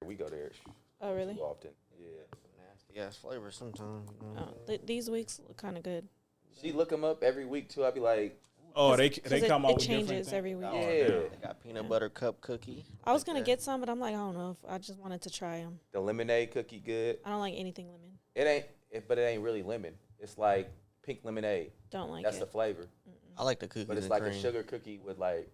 We go there. Oh, really? Too often. Yeah. Nasty ass flavor sometimes. These weeks look kind of good. She look them up every week too. I be like, oh, they come out it with changes different every week. yeah. They got peanut butter cup cookie. I was gonna get some, but I'm like, I don't know. If I just wanted to try them. The lemonade cookie good. I don't like anything lemon. But it ain't really lemon. It's like pink lemonade. Don't like That's it. the flavor. I like the cookies. But it's and like cream. a sugar cookie with like,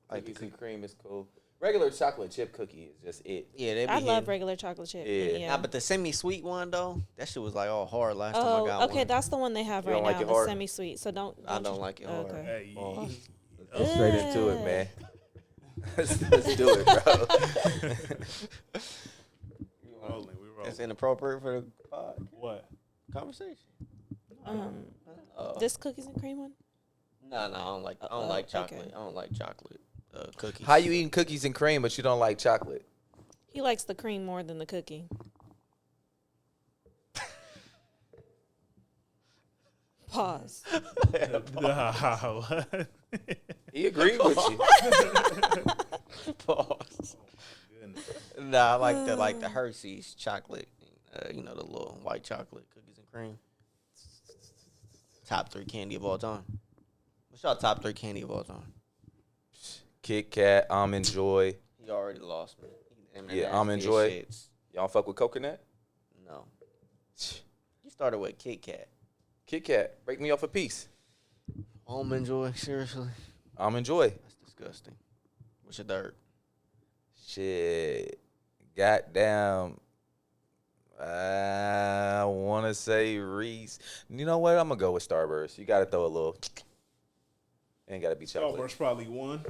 Like the cookies and cream is cool. Regular chocolate chip cookie is just it. Yeah, they be I love hitting. regular chocolate chip. Yeah. Nah, but the semi-sweet one though, that shit was like all hard last time I got okay, one. that's the one they have You right don't like now, it the hard? semi-sweet. So don't I don't like it hard. Okay. Hey, Let's straight into it, man. let's do it, bro. we rolling. That's inappropriate for the What? conversation. This cookies and cream one. No, I don't like chocolate. okay. I don't like chocolate cookies. How you eating cookies and cream, but you don't like chocolate? He likes the cream more than the cookie. Pause. What? He agreed with you. Pause. Goodness. Nah, I like the Hershey's chocolate. The little white chocolate cookies and cream. Top 3 candy of all time. What's y'all top 3 candy of all time? Kit Kat, Almond Joy. He already lost me. Yeah, Almond Joy. Y'all fuck with coconut? No. You started with Kit Kat. Kit Kat, break me off a piece. Almond Joy, seriously? Almond Joy. That's disgusting. What's your third? Shit. Goddamn. I want to say Reese. You know what? I'm going to go with Starburst. You got to throw a little. Ain't got to be chocolate. Starburst probably 1.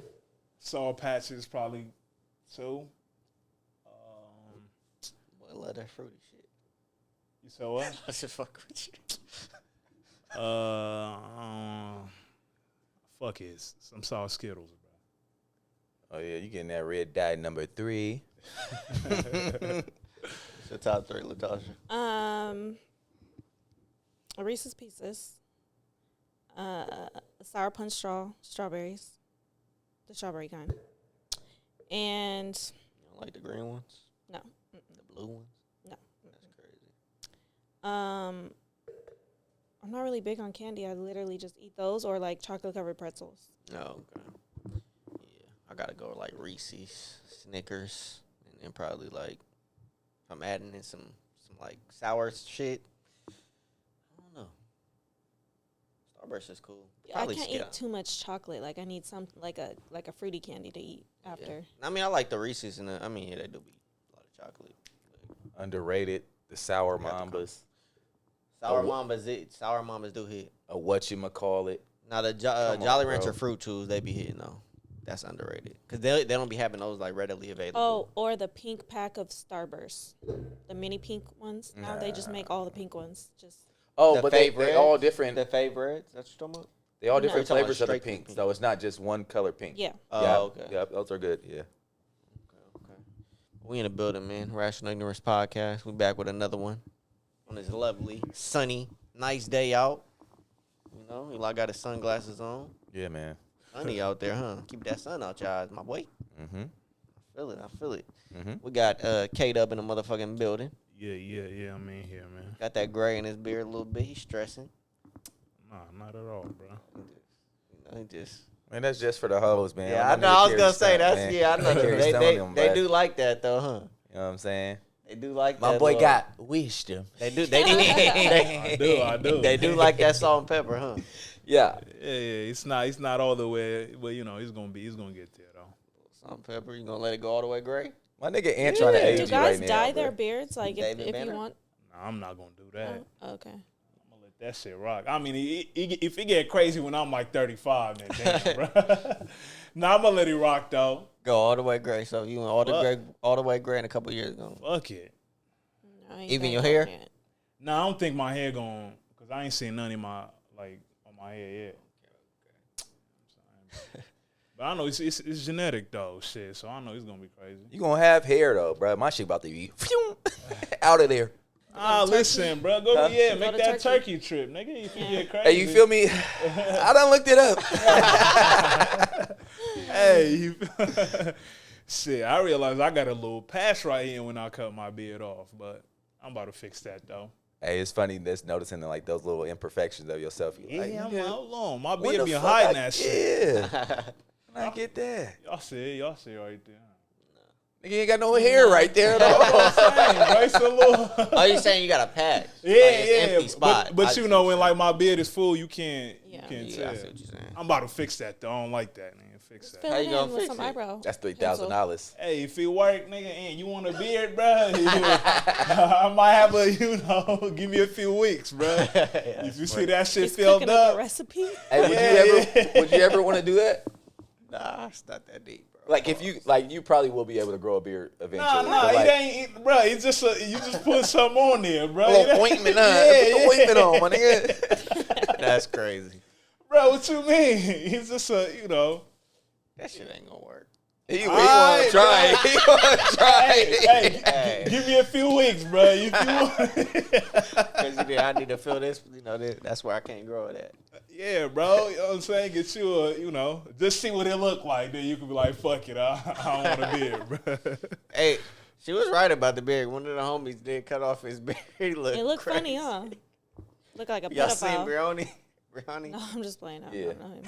Sour Patches probably 2. Boy, love that fruity shit. You said what? I should fuck with you. Fuck it. Some sour Skittles, bro. Oh, yeah. You getting that red dye number 3. What's your top 3, Latasha? Reese's Pieces. Sour Punch strawberries. The strawberry kind. And You don't like the green ones? no. The blue ones? No. That's crazy. I'm not really big on candy. I literally just eat those or like chocolate covered pretzels. Oh, okay. Yeah, I gotta go with like Reese's, Snickers, and then probably like if I'm adding in some like sour shit. I don't know. Starburst is cool. I can't eat too much chocolate. Like I need some like a fruity candy to eat after. Yeah. I mean, I like the Reese's and they do be a lot of chocolate. Underrated. The Sour Mambas. Sour Mambas do hit. Or whatchamacallit. Now the Jolly Rancher Fruit Chews, they be hitting though. That's underrated because they don't be having those like readily available. Oh, or the pink pack of Starburst, the mini pink ones. Now they just make all the pink ones. Just Oh, but they all different. The favorites. That's what you're talking about. They all No. different You're talking flavors of the about straight pink. pink. So it's not just one color pink. yeah. Oh, okay. Yeah, those are good. Yeah. Okay. We in the building, man. Rational Ignorance Podcast. We back with another one on this lovely, sunny, nice day out. You know, I got his sunglasses on. Yeah, man. Sunny out there, huh? Keep that sun out your eyes, my boy. Mm-hmm. I feel it. Mm-hmm. We got K-Dub in the motherfucking building. Yeah, I'm in here, man. Got that gray in his beard a little bit. He's stressing. Nah, not at all, bro. He just. Man, that's just for the hoes, man. Yeah, I I'm know. not I was here gonna to say stunt, that's man. yeah. I know. I'm here to stunt them, They but- do like that though, huh? You know what I'm saying? They do like My that. boy little- got wisdom. They do. They do. I do. They do like that salt and pepper, huh? Yeah. Yeah, it's not all the way, but you know, he's gonna get there though. Salt and pepper. You gonna let it go all the way gray? My nigga Ant trying to age Do you guys right dye now, their bro. beards? Like David if Banner? you want. Nah, I'm not gonna do that. Oh, okay. I'm gonna let that shit rock. I mean, if it get crazy when I'm like 35, then damn, bro. Nah, I'm gonna let it rock though. Go all the way gray. So you went all the way gray in a couple years ago. Fuck it. No, I ain't Even that your young hair? yet. Nah, I don't think my hair going, cause I ain't seen none in my on my hair yet. But I know it's genetic though, shit. So I know it's gonna be crazy. You gonna have hair though, bro. My shit about to be out of there. Listen, bro, go make to that Turkey. turkey trip, nigga. If you get crazy. Hey, you feel me? I done looked it up. Hey, Shit, I realized I got a little patch right here when I cut my beard off, but I'm about to fix that though. Hey, it's funny just noticing like those little imperfections of yourself. You like, Yeah, I'm nigga, hold on. My when beard the be fuck hiding that shit. Yeah. I get that. Y'all see it right there. Nigga ain't got no hair right there at all. Right, it's a little. Oh, you saying you got a patch? Yeah, Like, it's yeah. empty spot. But I you see know what when you're like my beard is full, you can't Yeah. saying. tell. Yeah, I see what you're saying. I'm about to fix that though. I don't like that, man. Fix that. Fill How it you gonna in with fix some it? eyebrow. That's $3,000. Hey, if it work, nigga, and you want a beard, bro, I might have a, give me a few weeks, bro. If you see that shit Just filled cooking up up, a recipe. Hey, would you ever want to do that? Nah, it's not that deep, bro. Like if you probably will be able to grow a beard eventually. nah, but, like, it ain't, bro. It's just you just put something on there, bro. a little ointment, Put the ointment on, my nigga. That's crazy. Bro, what you mean? It's just That shit ain't gonna work. He want to try it. He want to try it. Hey. Give me a few weeks, bro. If you want. Cause I need to feel this. That's where I can't grow it at. Yeah, bro. You know what I'm saying? Get you a, just see what it look like. Then you can be like, fuck it. I don't want a beard, bro. Hey, she was right about the beard. One of the homies did cut off his beard. He looked It looked crazy. funny, huh? Look like a Y'all seen pedophile. Brioni? No, I'm just playing. I Yeah. don't know him.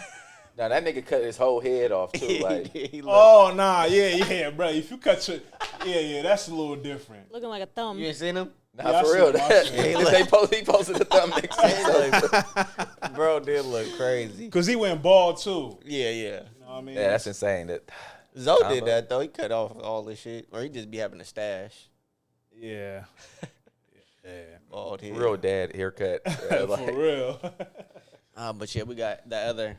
Now that nigga cut his whole head off too. Like He looked- Oh, nah. Yeah, bro. If you cut your. Yeah, that's a little different. Looking like a thumb. You ain't seen him? nah, Yeah, I for see real. him, I That, see him. he posted the thumb next to him. Bro did look crazy. Because he went bald, too. Yeah. You know what I mean? Yeah, that's insane. That Zoe Combo. did that though. He cut off all this shit, or he just be having a stash. Yeah. Yeah. Bald head. real dad haircut. For Like, real. But yeah, we got the other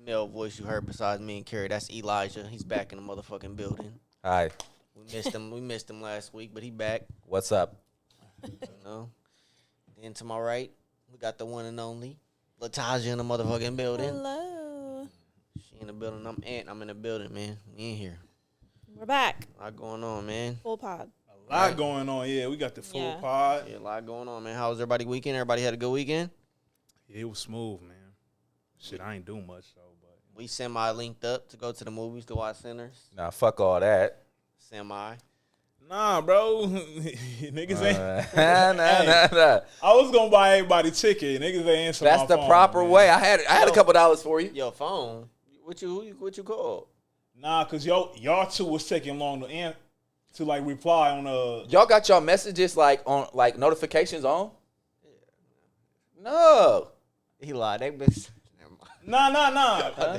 male voice you heard besides me and Carrie. That's Elijah. He's back in the motherfucking building. hi, We missed him. We missed him last week, but he back. what's up? You know. Then to my right, we got the one and only Latasha in the motherfucking building. Hello. She in the building. I'm in the building, man. We in here. We're back. A lot going on, man. Full pod. A lot going on. Yeah, we got the full Yeah. pod. Yeah, a lot going on, man. How was everybody weekend? Everybody had a good weekend? Yeah, it was smooth, man. Shit, I ain't do much, though. But We semi-linked up to go to the movies to watch Sinners. Nah, fuck all that. Semi. nah, bro. Niggas ain't. Nah. I was going to buy everybody ticket. Niggas ain't answer That's my the phone, proper man. way. I had a couple dollars for you. Your phone? What you called? Nah, because y'all two was taking long to like reply on Y'all got y'all messages like on like notifications on? No. He lied. They been. Never mind. Nah.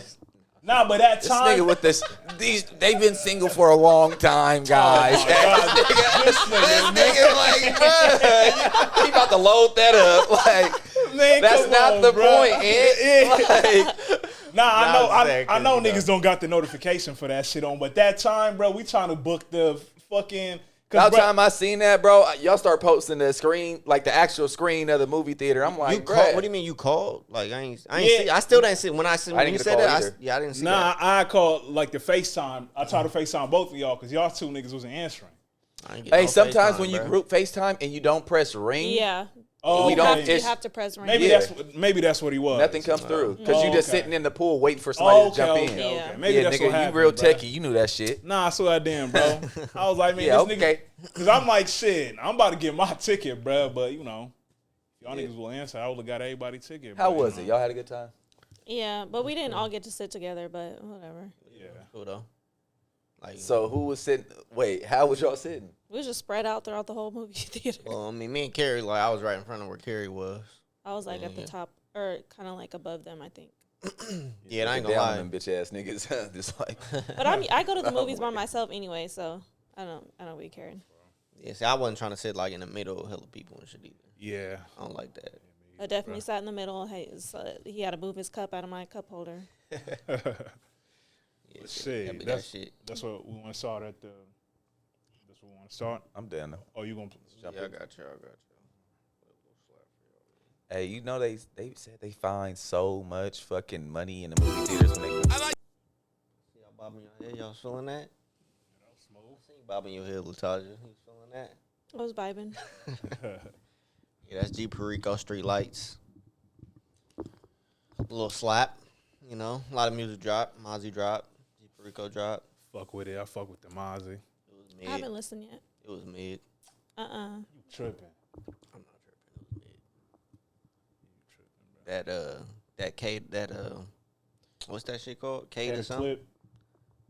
Nah, but that This time. nigga with they've been single for a long time, guys. Oh, my God. This Nigga, like, bruh, he about to load that up. Like, Man, that's come not on, the bruh. point, Ed. Like, Nah, I know exactly, niggas don't got the notification for that shit on, but that time, bro, we trying to book the fucking. By the bruh, time I seen that, bro, y'all start posting the screen, like the actual screen of the movie theater. I'm You like, called? bruh. What do you mean you called? Like I ain't Yeah. see. I still didn't see when I didn't you get a said call that. either. I didn't see Nah, that. I called like the FaceTime. I tried to FaceTime both of y'all because y'all two niggas wasn't answering. I ain't get Hey, no sometimes FaceTime, when you bro. group FaceTime and you don't press ring, Yeah. Oh, We You don't- have, okay. to, you it's- have to press ring. Maybe Yeah. that's what he was. nothing comes through because you Oh, just okay. sitting in the pool waiting for somebody to jump in. Yeah. Maybe Yeah, that's nigga, what you happened, real bruh. techie. You knew that shit. Nah, I swear I didn't, bro. I was like, man, Yeah, this okay. nigga. Because I'm like, shit, I'm about to get my ticket, bro. But, you know, if y'all niggas will answer, I would have got everybody ticket. How bruh, was you it? know? Y'all had a good time? Yeah, but we didn't all get to sit together, but whatever. Yeah. Cool though. Like So who was sitting? Wait, how was y'all sitting? We was just spread out throughout the whole movie theater. well, I mean, me and Carrie, like I was right in front of where Carrie was. I was like at the Yeah. top, or kind of like above them, I think. Yeah, and I ain't Looking gonna down lie. on them bitch ass niggas. Just like, But I go to the movies by myself anyway, so I don't be caring. Yeah, see, I wasn't trying to sit like in the middle of hella people and shit either. Yeah. I don't like that. I definitely sat in the middle. Hey, he had to move his cup out of my cup holder. Yeah, Shit, that big that's- ass shit. That's what we want to start at the. That's what we want to start. I'm down though. Oh, you gonna? Jump Yeah, I in. got you. Hey, you know they said they find so much fucking money in the movie theaters when they. See y'all bobbing your head. Y'all feeling that? I see you bobbing your head, Latasha. You feeling that? I was vibing. Yeah, that's G Perico Street Lights. A little slap, you know. A lot of music drop. Mozzie drop. G Perico drop. Fuck with it. I fuck with the Mozzie. It was mid. I haven't listened yet. It was mid. You tripping? I'm not tripping. It was mid. That K what's that shit called? Kate or something? Clip.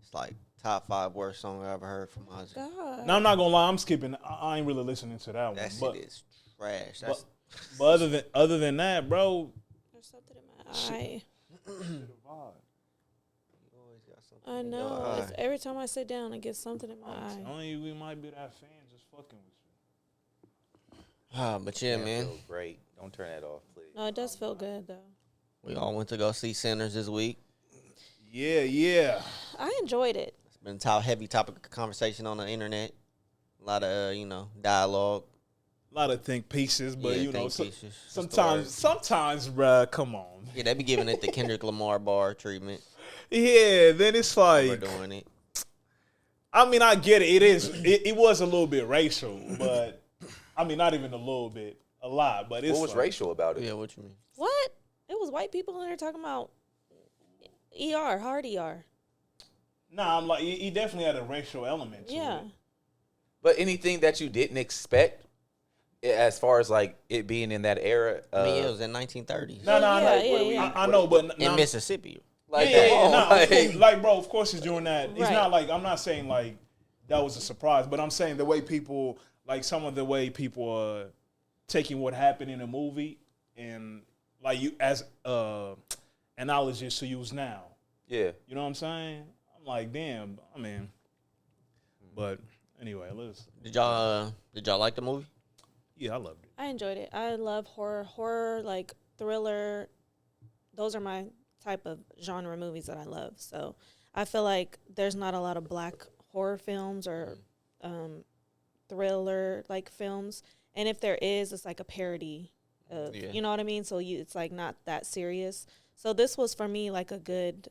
It's like top 5 worst song I ever heard from Ozzy. God. No, I'm not gonna lie. I'm skipping. I ain't really listening to that That one. shit is trash. That's But other than that, bro. There's something in my eye. you always got something I in your know. eye. It's every time I sit down, I get something in my I'm eye. telling you, we might be that fan just fucking with you. But yeah, man. Feels great. Don't turn that off, please. No, it does feel good though. We all went to go see Sinners this week. Yeah. I enjoyed it. It's been a heavy topic of conversation on the internet. A lot of, dialogue. A lot of think pieces, but Yeah, think think pieces. sometimes, bruh, come on. Yeah, they be giving it the Kendrick Lamar bar treatment. Yeah, then it's We're like, doing it. I mean, I get it. It was a little bit racial, but I mean, not even a little bit, a lot. But it's What was like, racial about it? Yeah, what you mean? What? It was white people in there talking about hard ER. Nah, I'm like, he definitely had a racial element to Yeah. it. But anything that you didn't expect, as far as like it being in that era, I mean, it was in 1930s. No, yeah. I know, but In Mississippi. like, yeah, come on, nah, like- like, bro, of course he's doing that. It's Right. not like, I'm not saying like that was a surprise, but I'm saying the way people, like some of the way people are taking what happened in a movie and like you as analogies to use now. yeah. You know what I'm saying? I'm like, damn, I mean, but anyway, Did y'all like the movie? yeah, I loved it. I enjoyed it. I love horror, like thriller. Those are my type of genre movies that I love. So I feel like there's not a lot of black horror films or thriller like films, and if there is, it's like a parody of, Yeah. you know what I mean. So it's like not that serious. So this was for me like a good,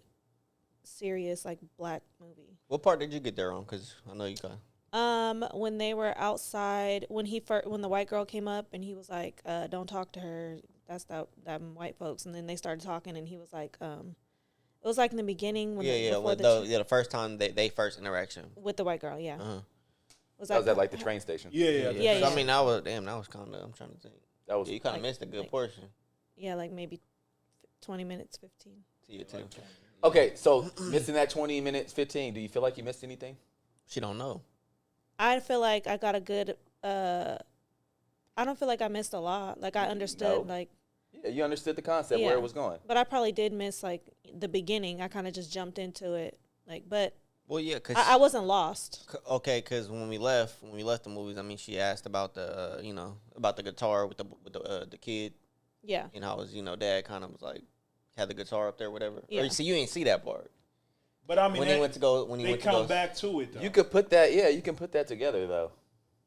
serious like black movie. What part did you get there on? Because I know you got. When they were outside, when the white girl came up and he was like, "Don't talk to her. That's them white folks." And then they started talking, and he was like, it was like in the beginning when before the first time they first interaction. with the white girl, yeah. Uh-huh. Was Was that like the train station? Yeah. Yeah, So, yeah. I mean, that was kind of. I'm trying to think. That was Yeah, you kind of Like- missed a good like- portion. Yeah, like maybe 20 minutes, 15. To you too. okay. So missing that 20 minutes, 15. Do you feel like you missed anything? She don't know. I feel like I got a good. I don't feel like I missed a lot. Like I understood, No. like, Yeah, you understood the concept where Yeah. it was going. but I probably did miss like the beginning. I kind of just jumped into it, like, but Well, yeah, cause I wasn't lost. because when we left the movies, I mean, she asked about the about the guitar with the kid, Yeah, and how his dad kind of was like had the guitar up there, whatever. Yeah. Or, see, you ain't see that part But I mean, when he went to come back to it though. You could put that. Yeah, you can put that together though.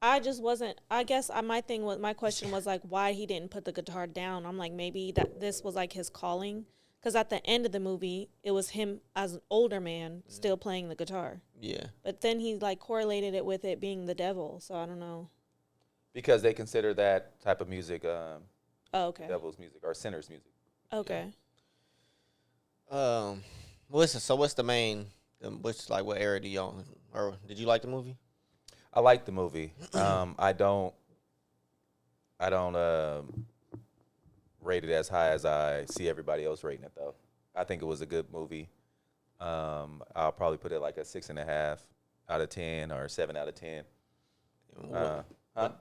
I just wasn't. I guess my question was like why he didn't put the guitar down. I'm like maybe that this was like his calling, because at the end of the movie it was him as an older man still playing the guitar. Yeah. But then he like correlated it with it being the devil. So I don't know. Because they consider that type of music Oh, okay. devil's music or sinner's music. Okay. What's the main? What era do y'all or did you like the movie? I like the movie. I don't rate it as high as I see everybody else rating it though. I think it was a good movie. I'll probably put it like a 6.5 out of 10 or 7 out of 10.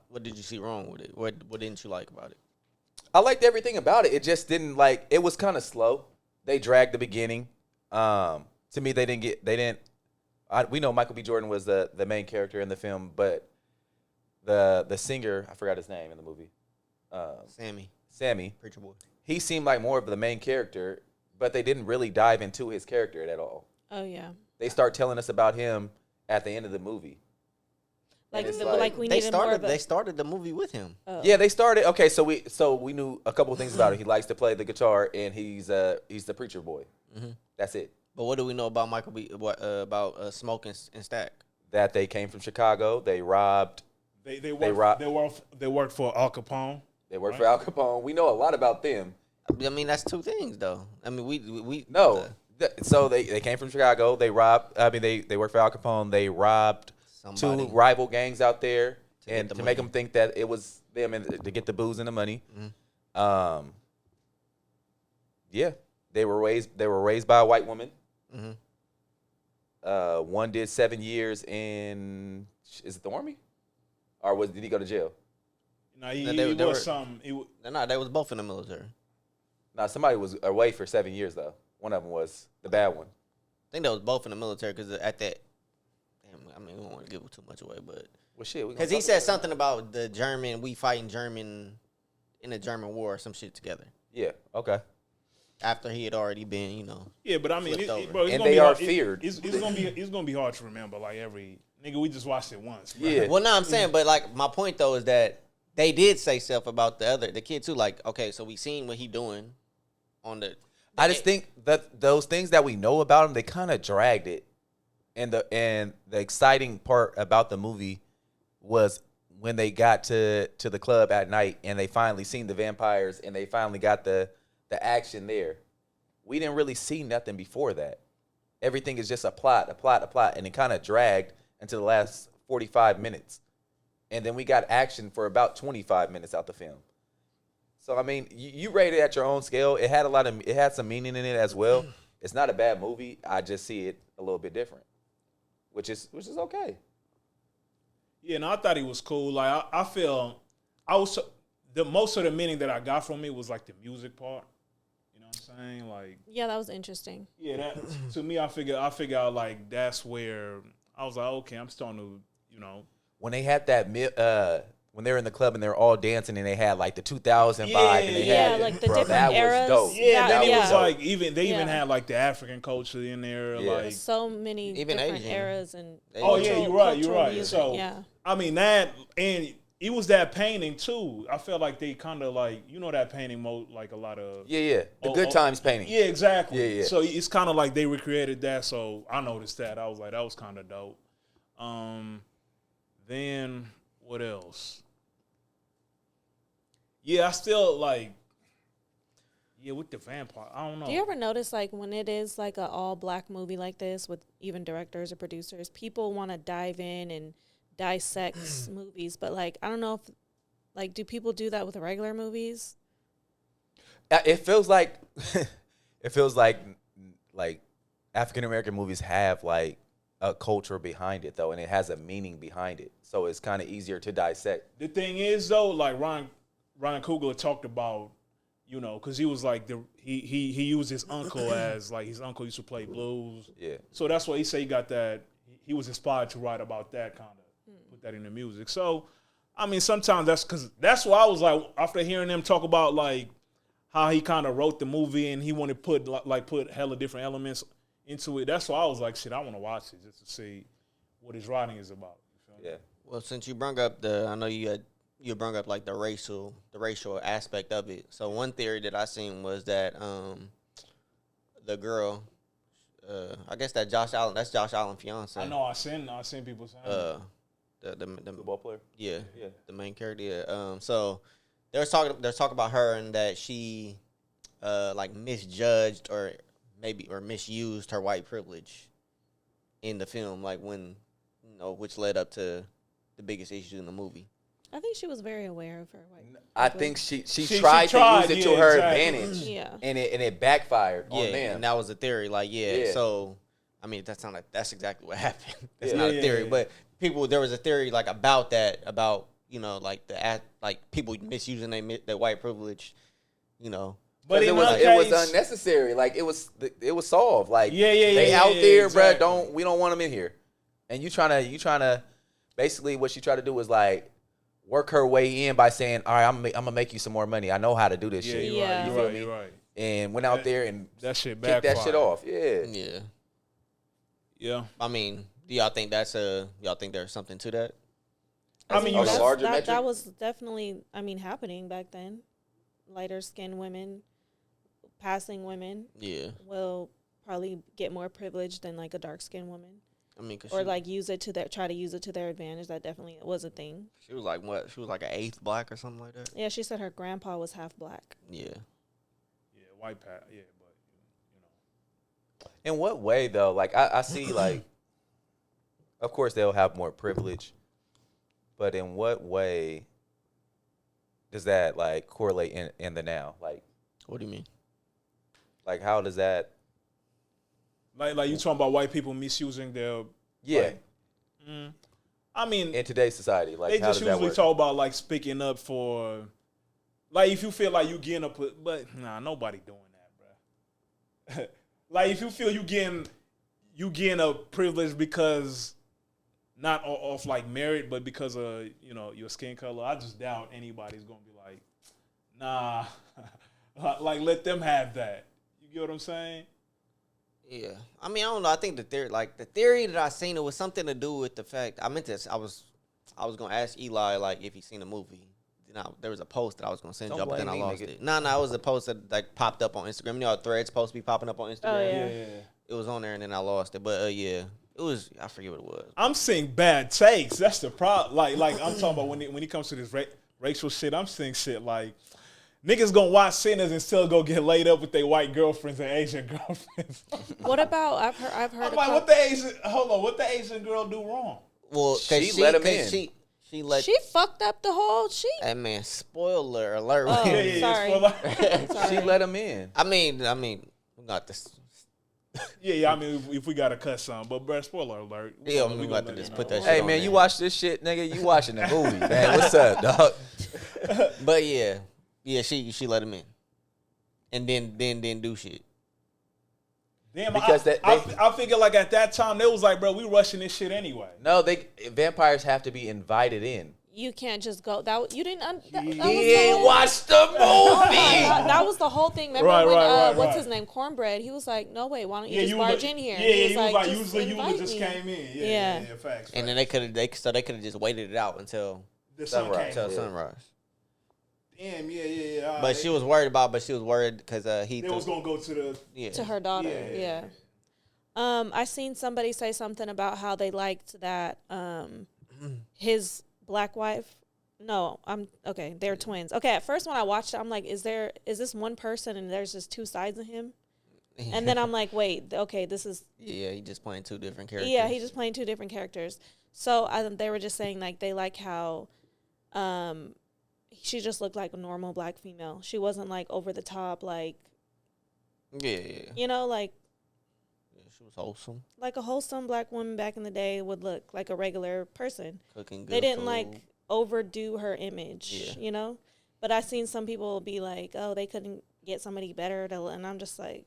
What did you see wrong with it? What didn't you like about it? I liked everything about it. It just didn't it was kind of slow. They dragged the beginning. To me, we know Michael B. Jordan was the main character in the film, but the singer, I forgot his name in the movie. Sammy. Preacher Boy. He seemed like more of the main character, but they didn't really dive into his character at all. Oh yeah. They start telling us about him at the end of the movie. Like, it's like we They needed more of a. started the movie with him. Oh. Yeah, they started. Okay, so we knew a couple of things about it. He likes to play the guitar, and he's the preacher boy. Mm-hmm. That's it. But what do we know about Michael B? About Smoke and Stack? That they came from Chicago. They robbed. They worked for Al Capone. They worked for Al Capone. We know a lot about them. I mean, that's two things, though. I mean, we No, So they came from Chicago. They robbed. I mean, they worked for Al Capone. They robbed Somebody. 2 rival gangs out there, get and the to make money. them think that it was them and to get the booze and the money. Mhm. Yeah, they were raised by a white woman. Mhm. One did 7 years in, is it the Army, or did he go to jail? No, he No, they was were- some. No, they was both in the military. No, somebody was away for 7 years though. One of them was the bad one. I think they was both in the military because at that. Damn, I mean, we don't want to give too much away, but Well, shit, because he said something about the German, we fighting German in the German war, or some shit together. Yeah. Okay. After he had already been, Yeah, but I mean, flipped over. bro, it's And gonna they be are hard. feared. It's gonna be hard to remember. Like every nigga, we just watched it once. Bro. Yeah. Well, no, I'm saying, but like my point though is that they did say stuff about the kid too. Like, okay, so we seen what he doing on the. I just think that those things that we know about him, they kind of dragged it. And the exciting part about the movie was when they got to the club at night and they finally seen the vampires and they finally got the action there. We didn't really see nothing before that. Everything is just a plot, and it kind of dragged until the last 45 minutes. And then we got action for about 25 minutes out the film. So I mean, you rate it at your own scale. It had some meaning in it as well. It's not a bad movie. I just see it a little bit different, which is okay. Yeah, no, I thought he was cool. Like I feel, the most of the meaning that I got from it was like the music part. You know what I'm saying? Like, Yeah, that was interesting. yeah, that to me, I figure out like that's where I was like, okay, I'm starting to, When they had when they were in the club and they were all dancing and they had like the 2000 vibe and they had like the bro, different that eras. was dope. Yeah, then it was Yeah. like even Yeah. had like the African culture in there. Yeah. Like, There's so many Even different Asian. eras and oh yeah, you're right, cultural music, So yeah. I mean that, and it was that painting too. I felt like they kind of like that painting mode, like a lot of Yeah. The Oh, Good oh, Times painting. Yeah, exactly. Yeah. So it's kind of like they recreated that. So I noticed that. I was like, that was kind of dope. Then what else? Yeah, I still like. Yeah, with the vampire, I don't know. Do you ever notice, like, when it is like an all black movie like this with even directors or producers, people want to dive in and dissect movies, but like, I don't know if, like, do people do that with regular movies? It feels like like African American movies have like a culture behind it though, and it has a meaning behind it. So it's kind of easier to dissect. The thing is though, like Ryan Coogler talked about, because he was like he used his uncle as like his uncle used to play blues. Yeah. So that's why he said he got that. He was inspired to write about that kind of, put that in the music. So, I mean, sometimes that's why I was like, after hearing them talk about like how he kind of wrote the movie and he wanted to put hella different elements into it. That's why I was like, shit, I want to watch it just to see what his writing is about. You feel me? Yeah. Well, since you brought up I know you brought up like the racial aspect of it. So one theory that I seen was that the girl, I guess that's Josh Allen's fiance. I know. I seen people saying. The Ball player. yeah, Yeah. the main character. Yeah. So there's talk about her and that she like misjudged or misused her white privilege in the film, like when which led up to the biggest issue in the movie. I think she was very aware of her white. I think she tried to use it to her advantage. Yeah. And it backfired on Yeah, them. and that was the theory. Like, Yeah. So I mean, that's exactly what happened. That's Yeah. not a Yeah, theory, yeah. but there was a theory like about that, about like people misusing their white privilege, But it in was her it was case- unnecessary. Like it was solved. Like they yeah, out yeah, there, exactly. bruh. We don't want them in here. And you trying to basically what she tried to do was like work her way in by saying, all right, I'm gonna make you some more money. I know how to do this Yeah, shit. you're Yeah. right. You You're feel right. me? You're right. And went out there and That shit kicked backfired. that shit off. Yeah. yeah. Yeah. I mean, do y'all think y'all think there's something to that? I mean, On a you larger metric? that was definitely, happening back then. Lighter skinned women, passing women Yeah. will probably get more privilege than like a dark skinned woman, I mean, cause or like try to use it to their advantage. That definitely was a thing. she was like what? She was like an eighth black or something like that. Yeah, she said her grandpa was half black. Yeah. Yeah, white pat. Yeah, but In what way though? Like I see like, of course they'll have more privilege, but in what way does that like correlate in the now? Like, What do you mean? like how does that? Like you talking about white people misusing their Yeah, like, I mean, in today's society, like they how just does that usually work? talk about like speaking up for, like if you feel like you getting up, but nah, nobody doing that, bro. Like if you feel you getting a privilege because not off like merit, but because of your skin color, I just doubt anybody's gonna be like, nah, like let them have that. You get what I'm saying? Yeah, I mean, I don't know. I think the theory that I seen, it was something to do with the fact I meant this. I was gonna ask Eli like if he seen the movie. There was a post that I was gonna send you, but then I lost it. No, it was a post that like popped up on Instagram. You know, how Threads supposed to be popping up on Instagram. Oh, yeah. It was on there, and then I lost it. But yeah, it was. I forget what it was. I'm seeing bad takes. That's the problem. Like I'm talking about when it comes to this racial shit. I'm seeing shit like niggas gonna watch Sinners and still go get laid up with their white girlfriends and Asian girlfriends. What about I've heard. I'm like, what the Asian girl do wrong? Well, She let him in. She fucked up the whole sheet. That man, spoiler alert. Oh, Yeah, sorry. Sorry. She let him in. I mean, we got this. Yeah. I mean, if we gotta cut some, but bro, spoiler alert. Yeah, we got to just put that shit Hey on man, there. you watch this shit, nigga. You watching the movie, man? What's up, dog? But yeah, she let him in, and then do shit. Damn, Because I figure like at that time they was like, bro, we rushing this shit anyway. No, vampires have to be invited in. You can't just go. You didn't. That was He the ain't whole- watched the movie. That was the whole thing. Remember Right, when right, what's right. his name, Cornbread? He was like, "No way, why don't you Yeah, just you barge was- in here?" Yeah, And he was like, "Just usually you invite just me." came in. Yeah. Yeah, facts. And then they could have just waited it out until the sun Sunrise. came. until sunrise. Damn, yeah. But she was worried because he They was gonna go to the. yeah. To her daughter. Yeah. Yeah. I seen somebody say something about how they liked that his black wife. No, okay. They're twins. Okay, at first when I watched it, I'm like, is this one person and there's just two sides of him? And then I'm like, wait, okay, this is. Yeah, he just playing two different characters. Yeah, he's just playing two different characters. So they were just saying like they like how, she just looked like a normal black female. She wasn't like over the top, like. Yeah. Like. Yeah, she was wholesome, Like a wholesome black woman back in the day would look like a regular person. cooking good. They didn't food. like overdo her image, Yeah. But I seen some people be like, "Oh, they couldn't get somebody better," and I'm just like,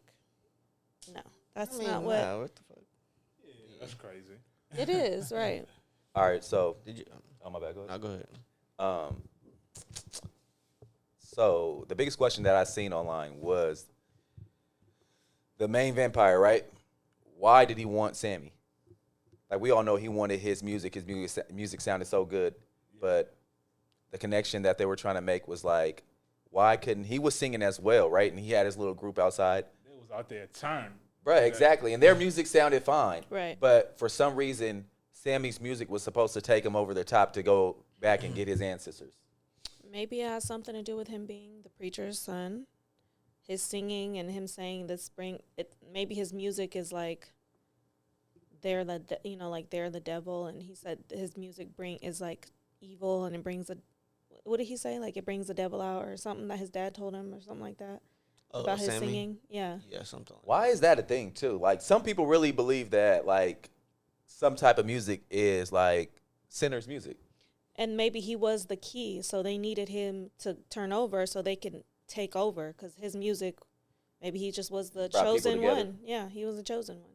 "No, that's not what Nah, what the fuck? Yeah, that's crazy. it is." Right? All right, so Did you? oh my bad. Go ahead. No, go ahead. So the biggest question that I seen online was the main vampire, right? Why did he want Sammy? Like we all know he wanted his music. His music sounded so good, but the connection that they were trying to make was like, why couldn't he was singing as well, right? And he had his little group outside. They was out there turn. Right, exactly. And their music sounded fine. Right. But for some reason, Sammy's music was supposed to take him over the top to go back and get his ancestors. Maybe it has something to do with him being the preacher's son, his singing and him saying this spring. Maybe his music is like they're the devil, and he said his music is like evil, and it brings what did he say? Like it brings the devil out or something that his dad told him or something like that about his Sammy? singing. Yeah. Yeah, something. Like Why is that a thing too? Like some people really believe that like some type of music is like sinner's music. And maybe he was the key, so they needed him to turn over so they can take over because his music, maybe he just was the Brought people chosen together. one. Yeah, he was the chosen one.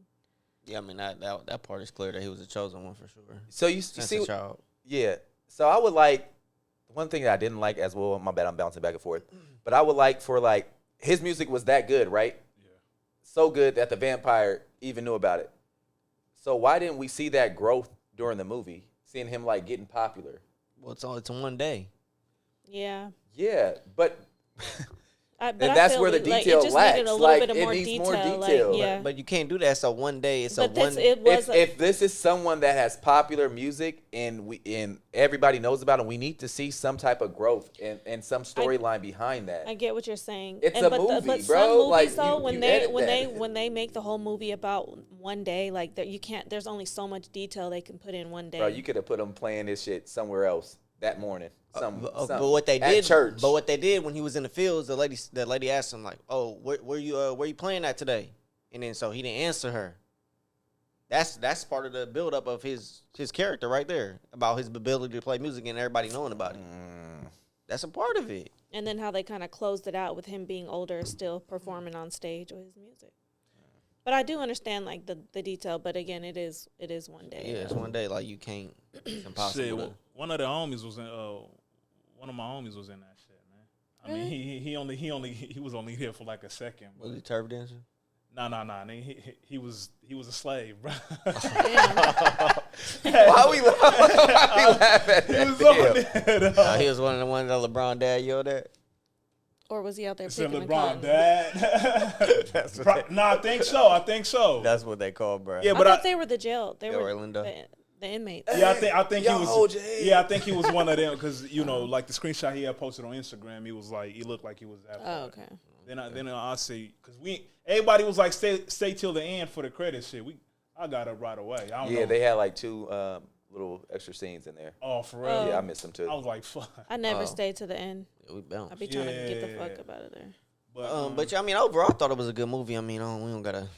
Yeah, I mean that part is clear that he was the chosen one for sure. So you Since see, a child. yeah. So I would like one thing that I didn't like as well. My bad, I'm bouncing back and forth. But I would like for like his music was that good, right? Yeah. So good that the vampire even knew about it. So why didn't we see that growth during the movie? Seeing him like getting popular. Well, it's in one day. Yeah. Yeah, but But And I that's feel where the like, detail it just lacks. needed a little Like, bit of it more needs detail. more detail. Like, yeah. But you can't do that. So one day, it's But a one. it was If this is someone that has popular music and everybody knows about him, we need to see some type of growth and some storyline behind that. I get what you're saying. It's a movie, but bro. Some movies, Like, though, you when edit they make the whole movie about one day, like you can't. There's only so much detail they can put in one day. Bro, you could have put him playing this shit somewhere else that morning. But what they at did, church. but what they did when he was in the fields, the lady asked him like, "Oh, where you playing at today?" And then so he didn't answer her. That's part of the buildup of his character right there about his ability to play music and everybody knowing about it. That's a part of it. And then how they kind of closed it out with him being older, still performing on stage with his music. But I do understand like the detail. But again, it is one day. Yeah, it's one day. Like you can't. It's impossible. Shit, to- one of the homies was in. One of my homies was in that shit, man. I mean, he was only here for like a second. Was he turf dancer? No. He was a slave, bro. Why we laugh at He that? was Damn. on there, though. He was one of the ones that LeBron dad yelled at. Or was he out there Said picking the LeBron cotton? dad. No, I think so. That's what they call, bro. Yeah, I but thought they were the jail. They Yeah, were Orlando. the inmates. Yeah, I think he Yo, was. OJ. Yeah, I think he was one of them because like the screenshot he had posted on Instagram, he was like, he looked like he was that. Oh, okay. Then I see because everybody was like stay till the end for the credit shit. I got up right away. I don't know. They had like two little extra scenes in there. Oh, for real. Yeah, I missed them too. I was like, fuck. I never stayed to the end. Yeah, we bounced. I'd be trying to get the Yeah. fuck up out of there. But yeah, I mean, overall, I thought it was a good movie. I mean, we don't gotta.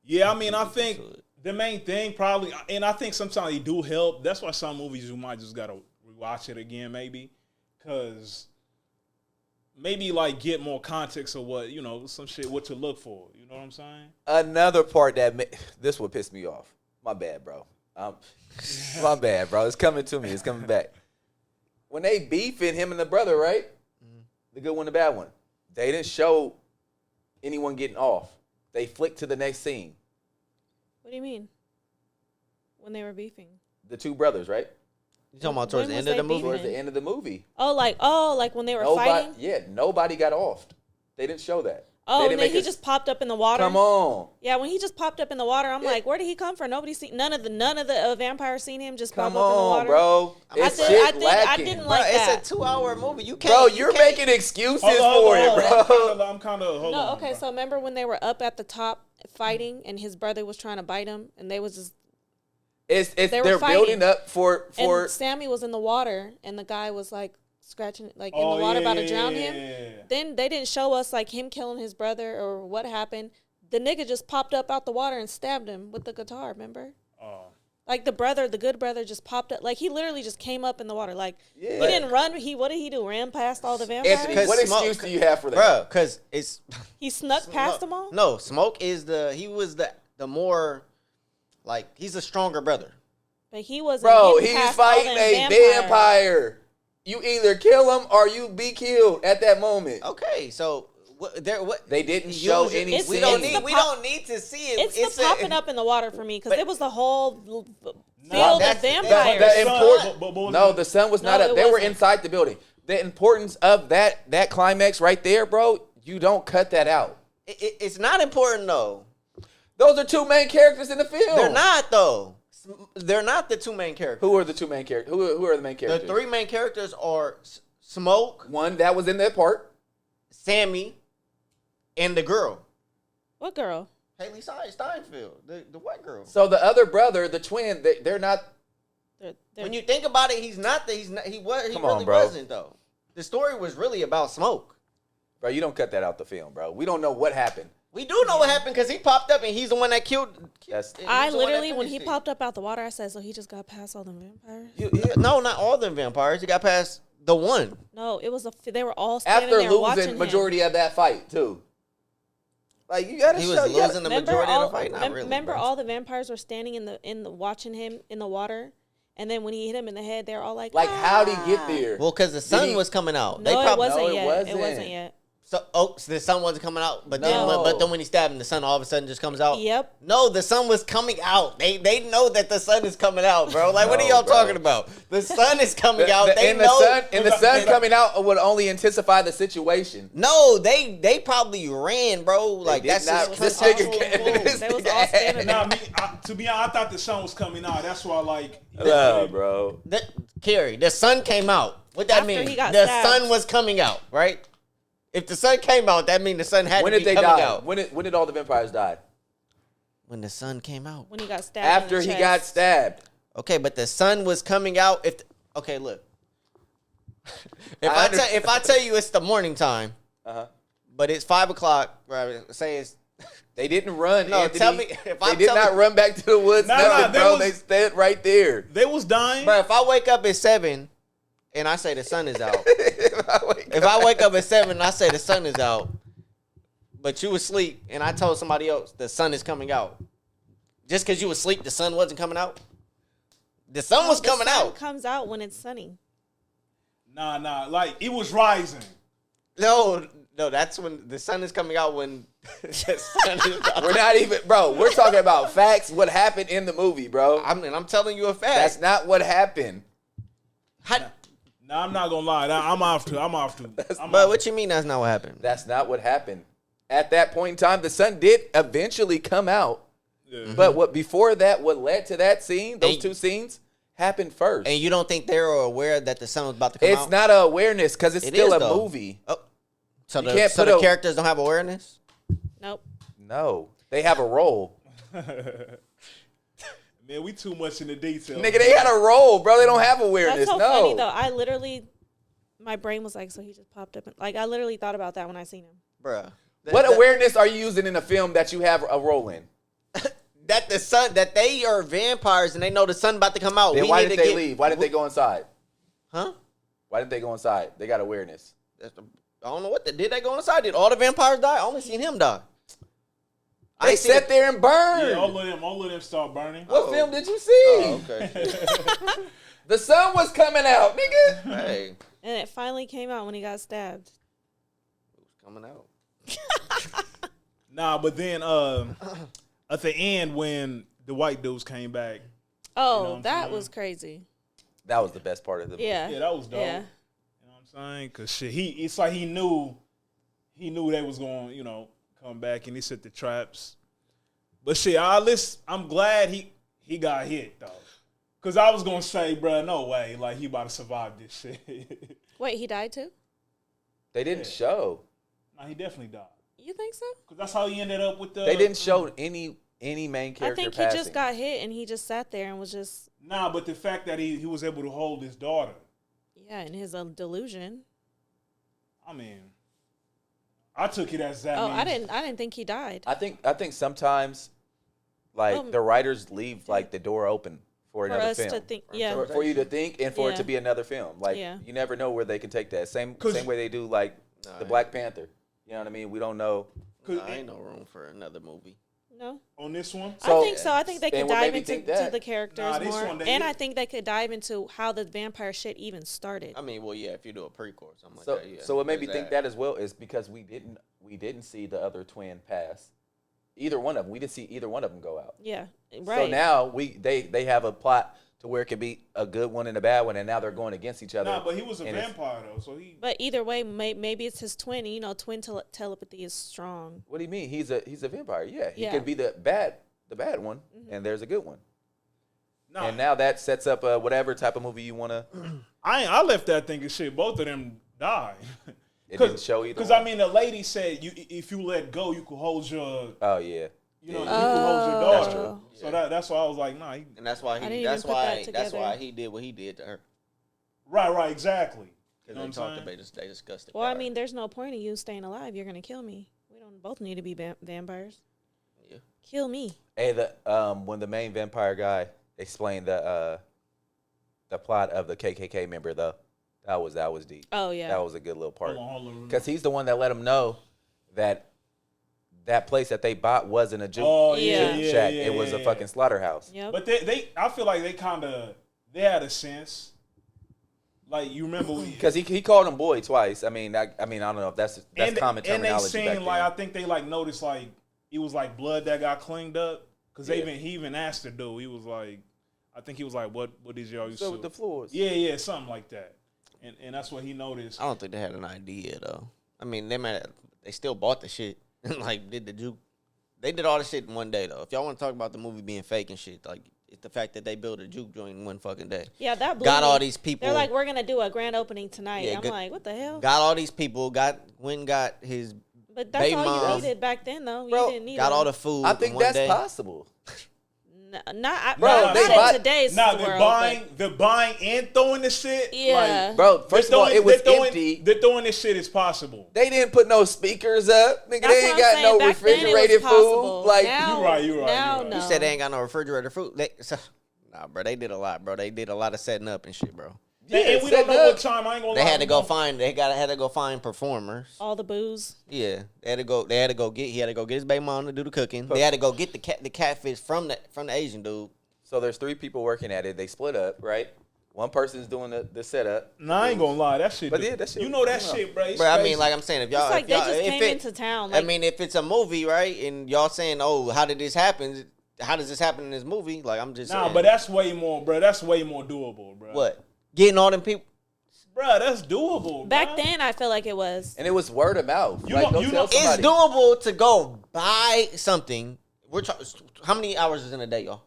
Yeah, I mean, I think the main thing probably, and I think sometimes they do help. That's why some movies you might just gotta rewatch it again, maybe, because maybe like get more context of what some shit what to look for. You know what I'm saying? Another part this would piss me off. My bad, bro. My bad, bro. It's coming to me. It's coming back. When they beefing him and the brother, right? The good one, the bad one. They didn't show anyone getting off. They flicked to the next scene. What do you mean? When they were beefing? The two brothers, right? You talking about towards When the end was of the they movie? Towards the end of the movie. Oh, like when they were fighting? Yeah, nobody got offed. They didn't show that. Oh, They and didn't then make he us- just popped up in the water. Come on. Yeah, when he just popped up in the water, I'm Yeah. like, where did he come from? Nobody seen none of the vampires seen him just Come pop up in the on, water. bro. It's shit I lacking. didn't Bro, like that. it's a 2-hour movie. You can't. Bro, you you're can't- making excuses Hold for it, on. bro. I'm kind of hold No, on. okay, bro. so remember when they were up at the top fighting and his brother was trying to bite him and they was just They're were fighting. building up for and Sammy was in the water and the guy was like scratching like in the water about to drown him. Then they didn't show us like him killing his brother or what happened. The nigga just popped up out the water and stabbed him with the guitar, remember? Oh. Like the good brother just popped up. Like he literally just came up in the water. Like he Yeah. didn't run. What did he do? Ran past all the vampires? Anthony, what Smoke- excuse do you have for that? Bro, because it's He snuck past them all? No, Smoke is he was the more like he's a stronger brother. But he wasn't Bro, getting he's past all fighting them a vampires. vampire. You either kill him or you be killed at that moment. Okay, so what They didn't show any It's- We scene. don't it's need the we pop- don't need to see it. It's the popping up in the water for me because But- it was the whole field of that's- vampires. The Son, import- but was No, it- the sun was not No, up. it They were wasn't. inside the building. The importance of that climax right there, bro, you don't cut that out. It's not important though. Those are two main characters in the film. They're not though. They're not the two main characters. Who are the two main characters? Who are the main The characters? three main characters are Smoke, One that was in that part. Sammy, and the girl, What girl? Haley Steinfeld, the white girl. So the other brother, the twin, they're not. They're- When you think about it, he Come really on, bro. wasn't though. The story was really about Smoke. Bro, you don't cut that out the film, bro. We don't know what happened. We do know what happened because he popped up and he's the one that killed. That's- he's I the one that literally, when he finished it. popped up out the water, I said, so he just got past all the vampires? No, not all them vampires. He got past the one. No, it was they were all standing After there watching losing him. majority of that fight too. Like you gotta He show. was you gotta- losing the Remember majority all, of the fight. Not really. remember bro. all the vampires were standing in the watching him in the water, and then when he hit him in the head, they're all like, Like ah. how'd he get there? Well, because the sun he- was coming out. No, it wasn't No, it yet. It wasn't. wasn't yet. So the sun wasn't coming out, but No. then when he stabbed him, the sun all of a sudden just comes out. Yep. No, the sun was coming out. They know that the sun is coming out, bro. Like, what are No, y'all bro. talking about? The sun is coming out. They and know. the sun coming out would only intensify the situation. No, they probably ran, bro. Like, did that's not. just This contextual. nigga, this They was nigga all standing Nah, to be honest, I thought the sun was coming out. That's why, like, No, bro. Carrie, the sun came out. What that After mean? he got The stabbed. sun was coming out, right? If the sun came out, that means the sun had When to did be they coming die? out. When did all the vampires die? When the sun came out. When he got stabbed. After in the he got chest. stabbed. Okay, but the sun was coming out. Okay, look. I If I tell you it's the morning time, Uh-huh. but it's 5 o'clock, right? Say it's They didn't run. No, Anthony. tell me- if I they did tell not me- run back to the woods. Nah, nothing, there bro. was- They stayed right there. they was dying. But if I wake up at 7 and I say the sun is out, if I wake up at 7 and I say the sun is out, but you asleep and I told somebody else the sun is coming out, just because you was asleep, the sun wasn't coming out. The sun was coming The sun out. comes out when it's sunny. Nah, like it was rising. No, that's when the sun is coming out when the sun is out. We're not even, bro. We're talking about facts. What happened in the movie, bro? I'm telling you a fact. That's not what happened. Nah, I'm not gonna lie. I'm off to. But what you mean that's not what happened? That's not what happened. At that point in time, the sun did eventually come out. Yeah. But what before that, what led to that scene, those And- two scenes, happened first. And you don't think they were aware that the sun was about to come It's out? not an awareness because it's It still is, a though. movie. Oh, so You the, can't so put the a- characters don't have awareness? Nope. No, they have a role. Man, we too much in the detail. Nigga, they had a role, bro. They don't have awareness. That's so no. funny though. I literally, my brain was like, so he just popped up. Like I literally thought about that when I seen him. Bruh. What awareness are you using in a film that you have a role in? That the sun, that they are vampires and they know the sun about to come out. Then We why need did to they get- leave? Why did they go inside? Huh? Why did they go inside? They got awareness. I don't know what they did. They go inside? Did all the vampires die? I only seen him die. I They ain't seen sat there and burned. Yeah, all of them start burning. What film did you see? Oh, okay. The sun was coming out, nigga. Hey, And it finally came out when he got stabbed. coming out. Nah, but then at the end when the white dudes came back, Oh, what I'm that saying? was crazy. That was the best part of the movie. Yeah. yeah, that was dope. Yeah. You know what I'm saying? Cause shit, it's like he knew they was going, come back and he set the traps. But shit, I'm glad he got hit though. Cause I was gonna say, bruh, no way, like he about to survive this shit. Wait, he died too? They didn't Yeah. show. Nah, he definitely died. You think so? Cause that's how he ended up with the. They didn't show any main character I think passing. he just got hit and he just sat there and was just, Nah, but the fact that he was able to hold his daughter. yeah, in his delusion. I mean, I took it as that. Oh, means- I didn't think he died. I think sometimes, like the writers leave like the door open for For another us film. to think, yeah. For you to think and for it Yeah. to be another film. Like Yeah. you never know where they can take that. Same 'Cause- way they do like the Black Panther. You know what I mean? We don't know. Nah, ain't no room for another movie. No? on this one. So- I think so. I think they and could what dive made me into think that? to the characters Nah, this more. one, they And did. I think they could dive into how the vampire shit even started. I mean, well, yeah, if you do a prequel or something So like that, yeah. so what made me there's think that as well is because we didn't see the other twin pass. Either one of them. We didn't see either one of them go out. Yeah. Right. So now they have a plot to where it could be a good one and a bad one, and now they're going against each other. Nah, but he was a And it's- vampire though, so he. But either way, maybe it's his twin. You know, twin telepathy is strong. What do you mean? He's a vampire. Yeah, he Yeah. could be the bad one, and there's a good one. Nah, And now that sets up whatever type of movie you want to. I left that thinking shit. Both of them died. It didn't show either. Because one. I mean, the lady said if you let go, you could hold your, Oh yeah. you know, Yeah. you could hold your Oh. daughter. true. So that's why I was like, nah. And that's why I didn't he. even That's put that why. That's together. why he did what he did to her. Right, exactly. You Because know they what talked I'm about saying? it. They discussed it. Well, I mean, there's no point in you staying alive. You're gonna kill me. We don't both need to be vampires. Yeah. Kill me. Hey, when the main vampire guy explained the plot of the KKK member though, that was deep. Oh yeah. That was a good little part. Hold on. Because he's the one that let him know that place that they bought wasn't a juke Oh Yeah. yeah, shack. yeah, It was a yeah. fucking slaughterhouse. Yep. But they I feel like they had a sense. Like you remember because he called him boy twice. I mean I don't know if that's common terminology. And they seen back like then. I think they like noticed like it was like blood that got cleaned up because he even asked the dude. He was like, I think he was like, what is y'all used to? With the floors. Yeah, something like that. And that's what he noticed. I don't think they had an idea though. I mean, they still bought the shit and like did the juke. They did all the shit in one day though. If y'all want to talk about the movie being fake and shit, like it's the fact that they built a juke joint in one fucking day. Yeah, that blew got me. all these people. They're like, we're gonna do a grand opening tonight. Yeah, I'm like, what the hell? Got all these people. Got his. But that's baby all mom. you needed back then, though. Bro, You didn't need Got all the food. I think in one that's day. possible. Not they in today's Nah, world. the buying and throwing the shit. Yeah. Like, Bro, first of all, it was empty. The throwing this shit is possible. They didn't put no speakers up. Nigga, That's they what ain't I'm got saying. no Back then it was refrigerated possible. food. Like Now- You right. Now, no. You said they ain't got no refrigerator food. Nah, bro, they did a lot, bro. They did a lot of setting up and shit, bro. And we don't know what time. I ain't gonna They lie. had to go find. Had to go find performers. All the booze. Yeah, they had to go. He had to go get his baby mom to do the cooking. They had to go get the catfish from the Asian dude. So there's 3 people working at it. They split up, right? One person's doing the setup. Nah, I ain't gonna lie. That shit. But yeah, that shit. You know that shit, bro. It's Bro, I crazy. mean, like I'm saying, if y'all, It's like if they y'all, just if came it, into town. I Like, mean, if it's a movie, right, and y'all saying, oh, how did this happen? How does this happen in this movie? Like I'm just Nah, saying. but that's way more, bro. That's way more doable, bro. What? Getting all them people. Bro, that's doable. back bro. then, I feel like it was. And it was word of mouth. You Like, know- go you tell know- It's somebody. doable to go buy something. How many hours is in a day, y'all?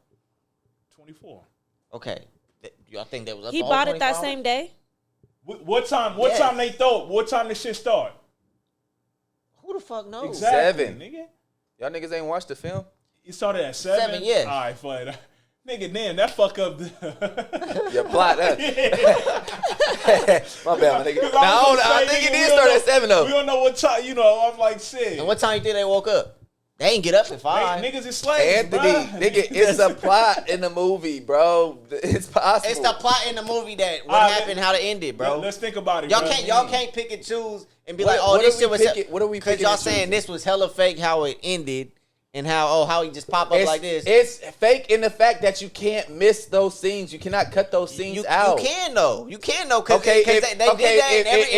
24. Okay. Y'all think that was up He the whole bought it that 24 same day. What time? What Yes. time they throw? What time the shit start? Who the fuck knows? Exactly, 7. nigga. Y'all niggas ain't watched the film? It started at 7. 7, yeah. All right, fine. Nigga, damn, that fuck up. Your plot. My bad, my nigga. 'Cause Now, was I gonna say, think it nigga, did we start don't at 7 know- though. We don't know what time. You know, I'm like shit. And what time you think they woke up? They ain't get up at 5. Niggas is slaves, Anthony, bruh. nigga, it's a plot in the movie, bro. It's possible. It's the plot in the movie that what All right, happened, how to end it, bro. Let's think about it. Y'all bruh. can't pick and choose and be What- like, oh, what this are shit we was picking- what are we because picking y'all and saying choosing? this was hella fake how it ended and how he just pop up like this. It's fake in the fact that you can't miss those scenes. You cannot cut those scenes out. You can though. You can though because Okay, they if, did that and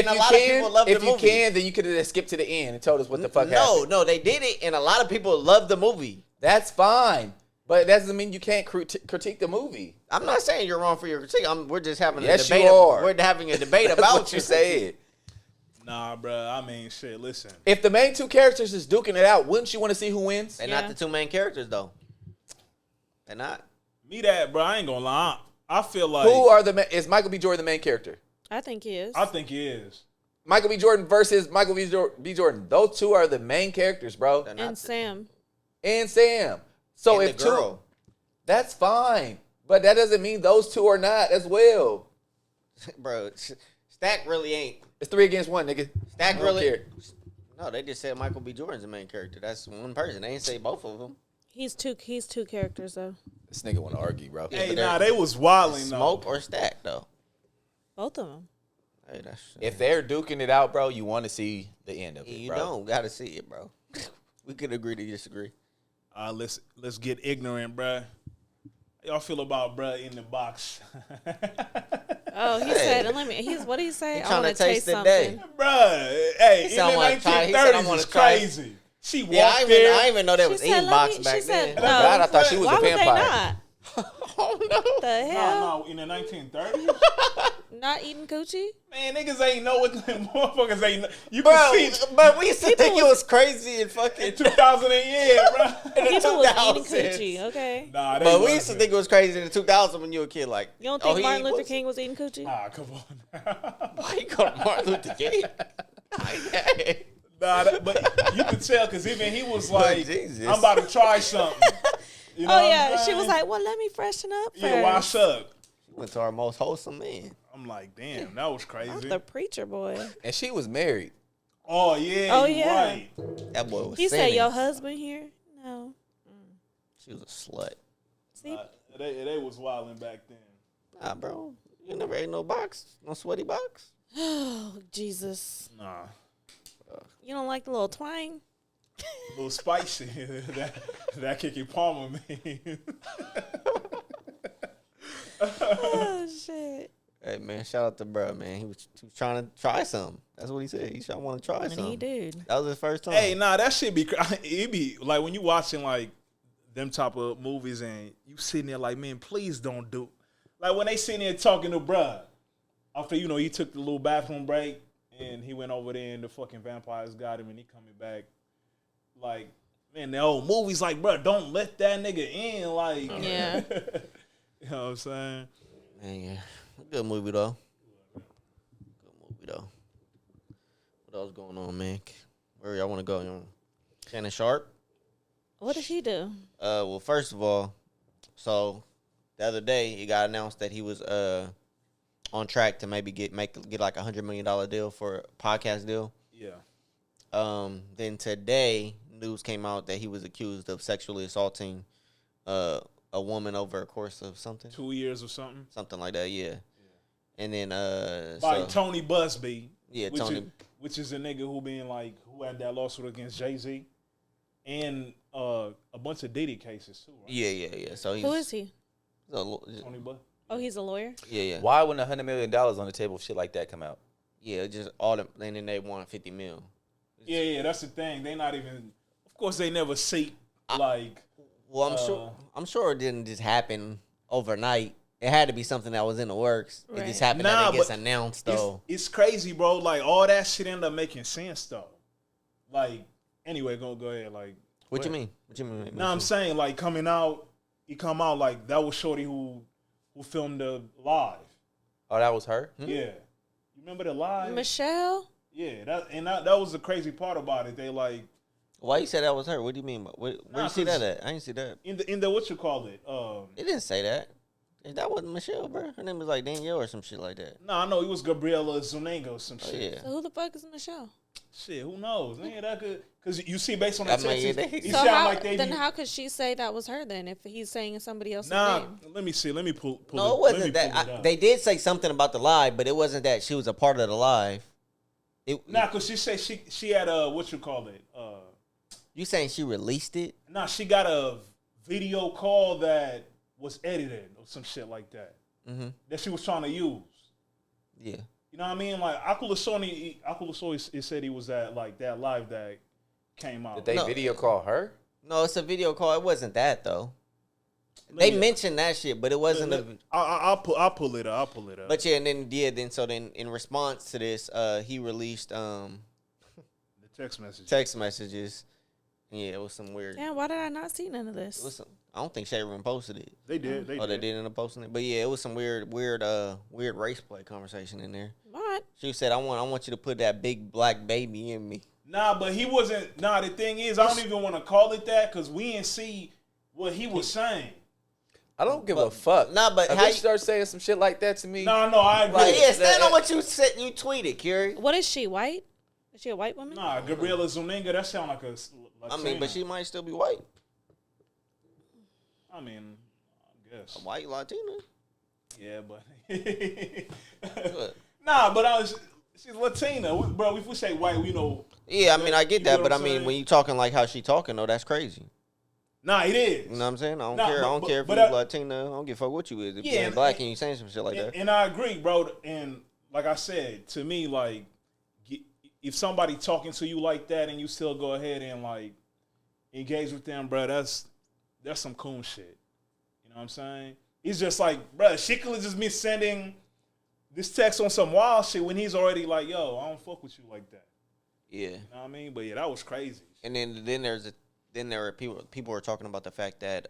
a you lot can, of people love the if movie. you can, then you could have skipped to the end and told us what the fuck happened. No, they did it and a lot of people love the movie. That's fine, but that doesn't mean you can't critique the movie. I'm not saying you're wrong for your critique. We're just having a Yes, debate. you are. We're having a debate That's about what you said. Nah, bruh. I mean, shit. Listen. If the main 2 characters is duking it out, wouldn't you want to see who wins? They're Yeah. not the 2 main characters though. They're not. Me that, bro. I ain't gonna lie. I feel like Who are is Michael B. Jordan the main character? I think he is. I think he is. Michael B. Jordan versus Michael B. Jordan. Those 2 are the main characters, bro. They're not and Sam. And Sam. So And if the 2, girl. that's fine. But that doesn't mean those 2 are not as well. Bro, Stack really ain't. It's 3 against 1, nigga. Stack I don't really. care. No, they just said Michael B. Jordan's the main character. That's one person. They ain't say both of them. He's two characters though. This nigga want to argue, bro. Yeah, Hey, but nah, they're- they was wilding though. Smoke or Stack though. Both of them. Hey, that's If they're duking it out, bro, you want to see the end of it, you bro. don't gotta see it, bro. We could agree to disagree. Let's get ignorant, bruh. Y'all feel about bruh in the box, Oh, he said, let me. What did he say? He I want tryna to taste taste the something. day. bruh? Hey, in He the said, I wanna try- he said, I 1930s wanna is try. crazy. She walked Yeah, I there. didn't even know that was She said, eating let box me- back she said, then. no. God, I thought she was Why a would they vampire. not? Oh no. The hell? No, in the 1930s, Not eating coochie? man, niggas ain't know what them motherfuckers ain't. Know. You Bro, can see but we used to think it was crazy and fucking. in 2000 yeah, bro. People was eating 2000s. coochie, okay? Nah, they But we used to wasn't. think it was crazy in the 2000s when you were a kid. Like, You don't oh, think he Martin eat Luther pussy? King was eating coochie? Ah, come on. Why you call Martin Luther King? Nah, but you could tell because even he was like, Jesus. "I'm about to try something." You know Oh what I'm yeah, she saying? was like, "Well, let me freshen up first." "Yeah, wash up." Went to our most wholesome man. I'm like, "Damn, that was Not crazy." the preacher boy. And she was married. Oh yeah, Oh, you yeah. right. That boy was He said, sinning. "Your husband here?" No. She was a slut. See, They was wilding back then. Nah, bro. You never ate no box? No sweaty box? oh Jesus, Nah, you don't like the little twang? a little spicy. that Kiki Palmer me. Oh shit. Hey man, shout out to bro, man. He was trying to try something. That's what he said. He said, I want to try And something. he did. That was his first time. Hey, nah, that shit be. It be like when you watching like them type of movies and you sitting there like, man, please don't do. Like when they sitting there talking to bruh after he took the little bathroom break and he went over there and the fucking vampires got him and he coming back. Like, man, the old movies like, bruh, don't let that nigga in. Like, Yeah. you know what I'm saying? Man, yeah. Good movie though. What else going on, man? Where y'all want to go? Shannon Sharpe? What did he do? Well, first of all, so the other day it got announced that he was on track to maybe get like $100 million deal for a podcast deal. Yeah. Then today news came out that he was accused of sexually assaulting a woman over a course of something. 2 years or something. Something like that, yeah. And then By Tony Busby. Yeah, which Tony. Which is a nigga who had that lawsuit against Jay-Z. And a bunch of Diddy cases too, right? Yeah. So Who is he? Tony Busby. Oh, he's a lawyer? Yeah. Why wouldn't $100 million on the table, shit like that, come out? Yeah, just all them, and then they want 50 mil. Yeah, that's the thing. They not even. Of course, they never seek like. Well, I'm sure it didn't just happen overnight. It had to be something that was in the works. It just happened that it gets announced though. It's crazy, bro. Like all that shit ended up making sense though. Like anyway, go ahead. Like What you mean? No, I'm saying like he come out like that was Shorty who filmed the live. Oh, that was her? Yeah, you remember the live? Michelle? Yeah, that was the crazy part about it. They like. Why you said that was her? What do you mean? Where you see that at? I didn't see that. In the what you call it? It didn't say that. That wasn't Michelle, bro. Her name was like Danielle or some shit like that. No, I know it was Gabriela Zuniga or some shit. Yeah. So who the fuck is Michelle? Shit, who knows? Man, that could because you see based on the I mean, text, they- you So sound how, like they. then how could she say that was her then if he's saying somebody else's Nah, name? let me see. Let me pull. No, it let me wasn't pull that. it up. They did say something about the live, but it wasn't that she was a part of the live. Nah, cause she said she had a what you call it? You saying she released it? Nah, she got a video call that was edited or some shit like that. Mm-hmm. That she was trying to use. Yeah. You know what I mean? Like Akulasoni said he was at like that live that came out. Did they No. video call her? No, it's a video call. It wasn't that though. They mentioned that shit, but it wasn't a. I'll pull it up. But yeah, and then in response to this, he released The text message. text messages. Yeah, it was some weird. Yeah, why did I not see none of It this? was some, I don't think Sharon posted it. They did. They They did end up posting it. But yeah, it was some weird race play conversation in there. What? She said, I want you to put that big black baby in me. Nah, but he wasn't. Nah, the thing is, I don't even want to call it that because we didn't see what he was saying. I don't give a fuck. Nah, but if how you you- start saying some shit like that to me, No, I agree. Like, yeah, stand on what you said. You tweeted, Curie. What is she, white? Is she a white woman? Nah, Gabriela Zuniga, that sound like a. I mean, but she might still be white. I mean, I guess. A white Latina. Yeah, but. What? Nah, but she's Latina, bro. If we say white, we know. Yeah, I mean, I get You that, know but what I I'm mean, saying? when you talking like how she talking, though, that's crazy. Nah, it is. You know what I'm saying? I don't Nah, care. I but- don't care if but you're I- Latina. I don't give a fuck what you is. If Yeah, you ain't and- black and you saying some shit like that. And I agree, bro. And like I said, to me, like, if somebody talking to you like that and you still go ahead and like engage with them, bro, that's some cool shit. You know what I'm saying? It's just like, bro, she could have just been sending this text on some wild shit when he's already like, yo, I don't fuck with you like that. Yeah. You know what I mean? But yeah, that was crazy. And then there were people were talking about the fact that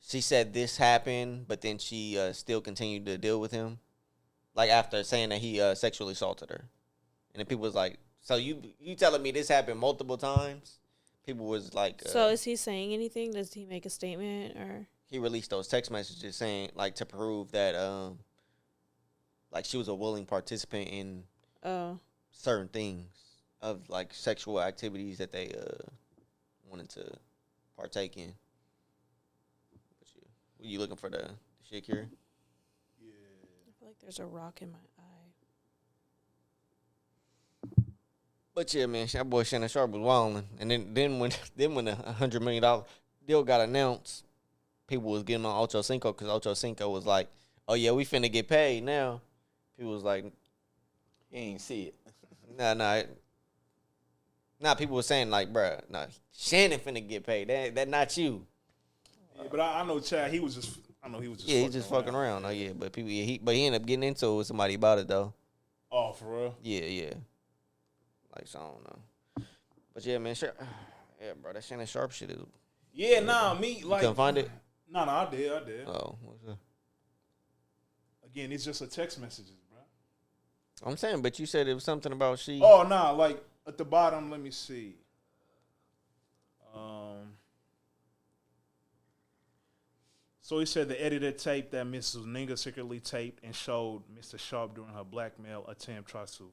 she said this happened, but then she still continued to deal with him, like after saying that he sexually assaulted her. And then people was like, so you telling me this happened multiple times? People was like, So is he saying anything? Does he make a statement or? he released those text messages saying like to prove that like she was a willing participant in Oh, certain things of like sexual activities that they wanted to partake in. Were you looking for the shit here? I feel like there's a rock in my eye. But yeah, man, that boy Shannon Sharpe was wilding, and then when the $100 million deal got announced, people was getting on Ocho Cinco because Ocho Cinco was like, oh yeah, we finna get paid now. People was like, He ain't see it. Nah, people was saying like, bruh, nah, Shannon finna get paid. That not you. Yeah, but I know Chad. He was just. I know he was just. Yeah, he's just fucking around. Oh yeah, but people, yeah, he ended up getting into it with somebody about it though. Oh, for real? Yeah. Like, so I don't know. But yeah, man, sure. Yeah, bro, that Shannon Sharpe shit is. Yeah, me You like. couldn't find it? No, I did. Oh, what's that? Again, it's just a text messages, bro. I'm saying, but you said it was something about she. Oh, like at the bottom. Let me see. So he said the edited tape that Mrs. Ninga secretly taped and showed Mr. Sharpe during her blackmail attempt tries to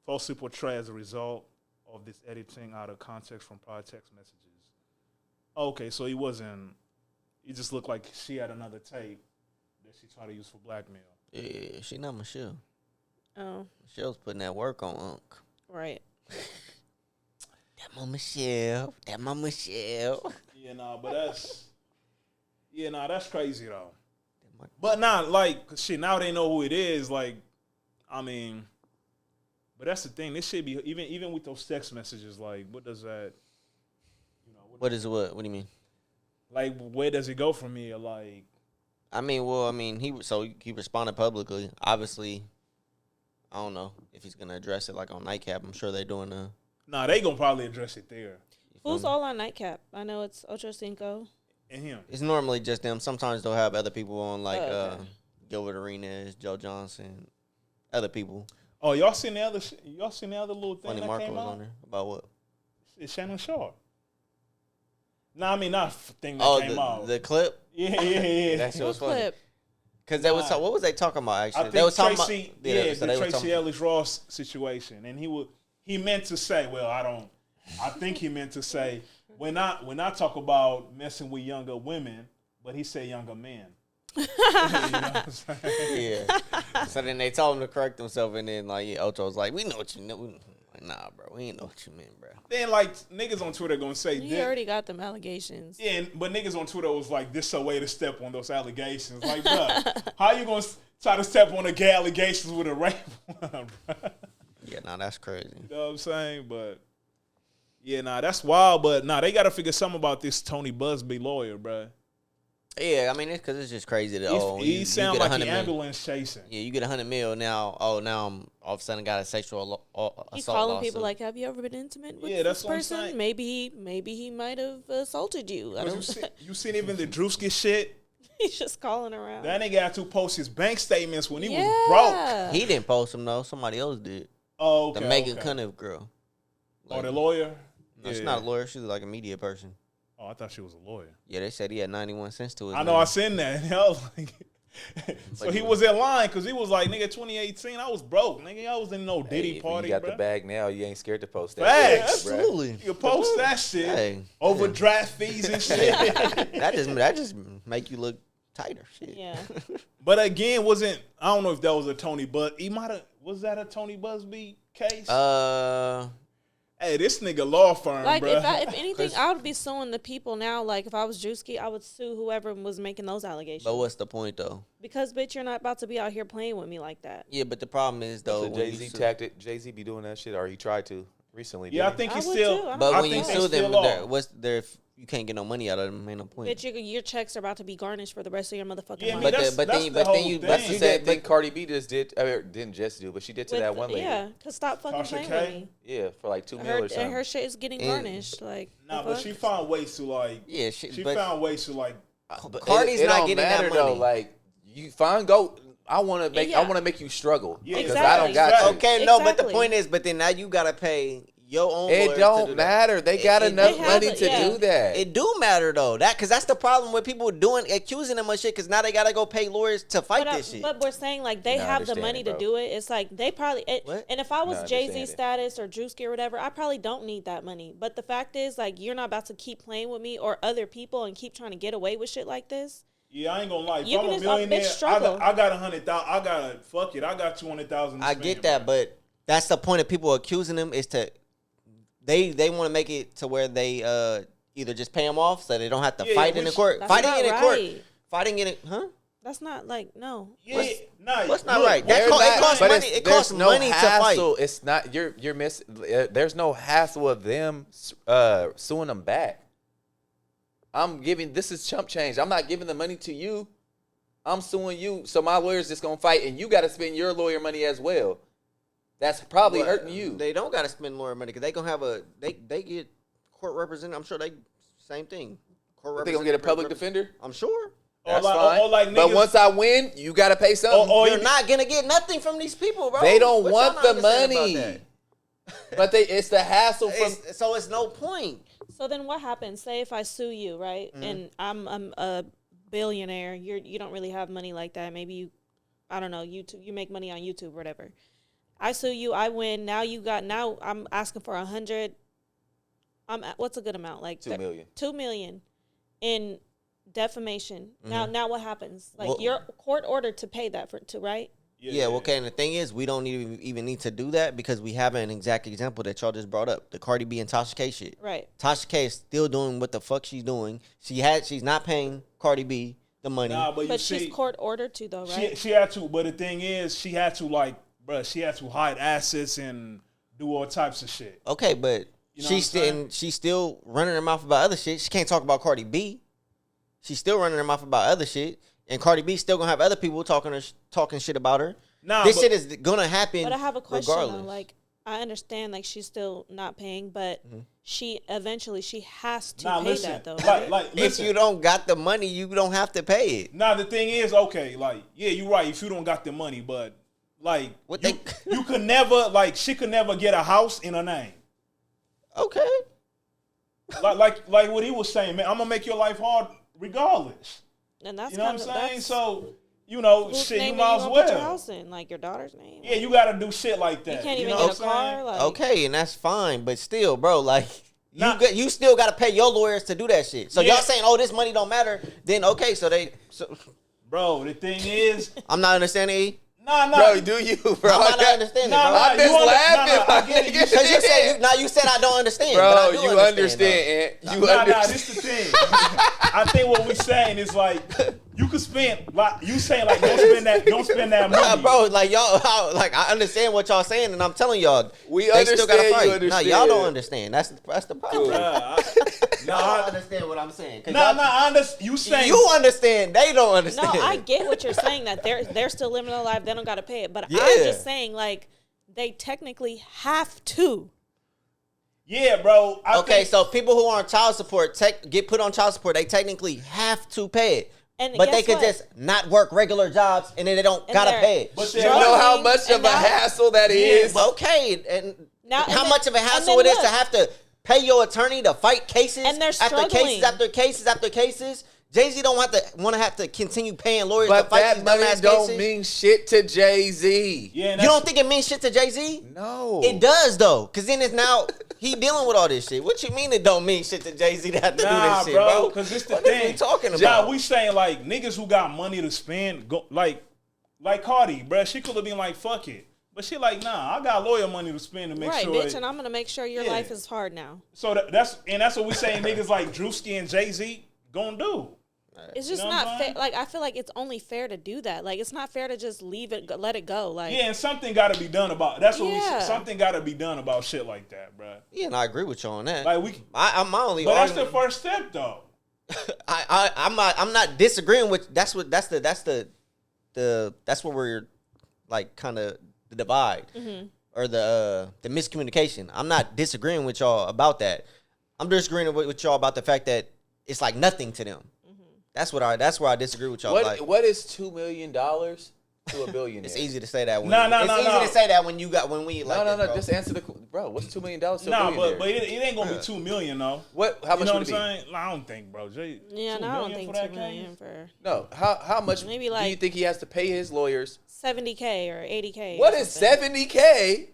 falsely portray as a result of this editing out of context from prior text messages. Okay, so he wasn't. He just looked like she had another tape that she tried to use for blackmail. Yeah, she not Michelle. Oh, Michelle's putting that work on Unc. right. That my Michelle. But that's. That's crazy though. But like, shit, now they know who it is. Like, I mean, but that's the thing. This should be even with those text messages. Like, what does that? What is what? What do you mean? Like, where does it go from here? Like, he responded publicly. Obviously, I don't know if he's gonna address it like on Nightcap. I'm sure they're doing a. Nah, they gonna probably address it there. Who's all on Nightcap? I know it's Ocho Cinco. And him. It's normally just them. Sometimes they'll have other people on, like okay. Gilbert Arenas, Joe Johnson, other people. Oh, y'all seen the other little thing Funny that Marco came was out? on there about what? It's Shannon Sharpe. Nah, I mean not thing that came out. The clip. Yeah. That shit was What funny. clip? Because they was what was they talking about actually? I think They was talking Tracee, about the Tracee Ellis Ross situation, and he meant to say, I think he meant to say when I talk about messing with younger women, but he said younger men. You know what I'm saying? Yeah. So then they told him to correct himself, and then Ocho was like, "We know what you know." Like, nah, bro, we ain't know what you meant, bro. Then like niggas on Twitter gonna say, You already got them allegations. Yeah, but niggas on Twitter was like, "This a way to step on those allegations." Like, bro, how you gonna try to step on the gay allegations with a rape one, bro? Yeah, nah, that's crazy. You know what I'm saying? But yeah, that's wild. But they got to figure something about this Tony Busby lawyer, bro. Yeah, I mean, it's because it's just crazy that He sound get like 100 he million. ambulance chasing. Yeah, you get 100 mil now. Oh, now I'm all of a sudden got a sexual assault He's calling lawsuit. people like, "Have you ever been intimate with Yeah, that's this what I'm person? saying. Maybe he might have assaulted you." I don't. You seen even the Drewski shit? He's just calling around. That nigga had to post his bank statements when he was broke. He didn't post them though. Somebody else did. Oh, okay. The Megan Cunniff girl. Oh, the lawyer? No, she's not a lawyer. She's like a media person. Oh, I thought she was a lawyer. Yeah, they said he had 91 cents to his I know, name. I seen that. And I was like, so he was in line because he was like, nigga, 2018, I was broke. Nigga, I was in no Diddy party, You got bro. the bag now. You ain't scared to post that. Facts. shit, bruh. Absolutely. You post that shit. Hey. Overdraft fees and shit. that just make you look tighter. Shit. Yeah. But again, I don't know if that was a Tony was that a Tony Busby case? Hey, this nigga law firm, Like, bro. if anything, I would be suing the people now. Like, if I was Drewski, I would sue whoever was making those allegations. But what's the point though? Because, bitch, you're not about to be out here playing with me like that. Yeah, but the problem is though, So Jay-Z tactic. Jay-Z be doing that shit, or he tried to recently. Yeah, I didn't think I he's would still. too. I But don't when know. you think sue they them, still if you can't get no money out of them, ain't no point. Bitch, your checks are about to be garnished for the rest of your motherfucking Yeah, I life. mean, But that's then the whole you thing. but She you said did. Cardi B just did. Didn't just do, but she did to that one lady. Yeah, because stop fucking Tasha playing K? with me. Yeah, for like $2 Her, million or and something. her shit is getting And- garnished. Like, Nah, the but fuck? she found ways to like. Yeah, She but found ways to like. But Cardi's it not don't getting matter that money. though. Like you fine, go. I want to make. Yeah. I want to make you struggle Yeah, because exactly. I don't got to. okay, no, but the Exactly. point is, but then now you gotta pay your own. lawyers It to don't do that. matter. They got It- enough they have money it, to yeah. do that. It do matter though, because that's the problem with people accusing them of shit. Because now they gotta go pay lawyers to fight this shit. But we're saying like they Not have the understanding, money to bro. do it. It's like they probably. What? And if I was Not Jay-Z understanding. status or Drewski or whatever, I probably don't need that money. But the fact is, like, you're not about to keep playing with me or other people and keep trying to get away with shit like this. Yeah, I ain't gonna lie. If You I'm can a just millionaire, bitch struggle. I got 100,000. I got fuck it. I got 200,000. I get that, but that's the point of people accusing them is to they want to make it to where they either just pay them off so they don't have to Yeah, fight in the which- court. That's Fighting not in the court. right. Fighting in it, huh? That's not like no. Yeah, nah, What's not look, right? They're It costs but money. It costs there's no money to hassle. fight. It's not you're missing. There's no hassle of them suing them back. This is chump change. I'm not giving the money to you. I'm suing you. So my lawyer's just gonna fight, and you got to spend your lawyer money as well. That's probably But hurting you. They don't got to spend lawyer money because they gonna have they get court representative. I'm sure they same thing. Court They gonna get a public defender. I'm sure. That's like, fine. or like But niggas- once I win, you got to pay something. You're not gonna get nothing from these people, bro. They don't What want y'all the not understand money. about that? But it's the hassle from. So it's no point. So then what happens? Say if I sue you, right? Mm-hmm. And I'm a billionaire. You don't really have money like that. Maybe you, I don't know, you make money on YouTube or whatever. I sue you, I win. Now I'm asking for 100. What's a good amount? Like 2 million. 2 million in defamation. Now what happens? Like Well- you're court ordered to pay that right? Yeah, okay, and the thing is, we don't even need to do that because we have an exact example that y'all just brought up, the Cardi B and Tasha K shit. Right. Tasha K is still doing what the fuck she's doing. She's not paying Cardi B the money. Nah, but you But see, she's court ordered to though, right? she had to. But the thing is, she had to she had to hide assets and do all types of shit. Okay, but You know what I'm saying? she's still running her mouth about other shit. She can't talk about Cardi B. She's still running her mouth about other shit, and Cardi B still gonna have other people talking shit about her. Nah, This but- shit is gonna happen. But I have a question regardless. though. Like I understand, like she's still not paying, but she eventually has to Nah, pay listen, that though. like, right? if listen. you don't got the money, you don't have to pay it. Now the thing is, okay, like, yeah, you're right. If you don't got the money, but like, What you, they- you could never, like, she could never get a house in her name. Okay. Like what he was saying, man. I'm gonna make your life hard regardless. And that's You know what I'm kind of saying? that's So, you know, whose shit, you name might are as you gonna put your well. house in? Like your daughter's name? Yeah, you gotta do shit like that. You can't even know get a what I'm car. saying? Like Okay, and that's fine, but still, bro, like Nah. you still got to pay your lawyers to do that shit. So Yeah. y'all saying, "Oh, this money don't matter?" Then okay, so Bro, the thing is, I'm not understanding. E. nah. Bro, do you, bro? I'm not understanding, Nah, bro. I'm just you under- laughing. nah, I get it. You Because you said you said I don't understand, but I Bro, do you understand. understand, Ant. You Nah, understand. this the thing. I think what we saying is like, you could spend, like, you saying like, don't spend that money. Nah, bro, like y'all, like I understand what y'all saying, and I'm telling y'all, We they still gotta understand, you fight. Nah, understand. y'all don't understand. That's the problem. Nah, Y'all I, don't understand what I'm saying. 'Cause nah, y'all- nah, I understand. You saying you understand, they don't no, understand. I get what you're saying that they're still living their life. They don't got to pay it. But Yeah. I'm just saying like they technically have to. yeah, bro. I Okay, think, so people who are on child support get put on child support. They technically have to pay it, And but they guess could what? just not work regular jobs, and then they don't And gotta they're- pay it. But You they're- know how struggling, much of and a now- hassle that Yeah, is? Okay, and Now- how and much then- of a and hassle then it is to look. have to pay your attorney to fight cases And they're after cases struggling. after cases after cases? Jay-Z don't have to continue paying lawyers to But fight that these money dumbass don't cases. mean shit to Jay-Z. yeah, You don't think it means shit to Jay-Z? No. It does though, cause then it's now he dealing with all this shit. What you mean it don't mean shit to Jay-Z to have to do Nah, this shit, bro, bro? because it's the What is thing. we talking Nah, about? we saying like niggas who got money to spend, go like Cardi, bro. She could have been like, fuck it. But she like, nah, I got lawyer money to spend to make Right, sure. bitch, and I'm gonna make sure your Yeah. life is hard now. So that's what we saying niggas like Drewski and Jay-Z gonna do. It's just You know what not I'm fair. saying? Like I feel like it's only fair to do that. Like it's not fair to just leave it, let it go. Like Yeah, and something got to be done about. That's what Yeah. something got to be done about shit like that, bro. Yeah, and I agree with you on that. Like we, I'm my only. but that's the argument- first step though. I'm not disagreeing with. That's what we're like kind of the divide or the miscommunication. I'm not disagreeing with y'all about that. I'm disagreeing with y'all about the fact that it's like nothing to them. That's where I disagree with y'all. Like, What is $2 million to a billionaire? it's easy to say that. When No, it's easy to say that when we like. No. this, bro. Just answer the bro. What's $2 million to a Nah, billionaire? but it ain't gonna be $2 million though. what? How You much know would what it I'm be? saying? Nah, I don't think, bro. yeah, no, I don't think for 2 that million case? for No. How much? Maybe do you like- think he has to pay his lawyers? $70K or $80K. What or is something. $70K?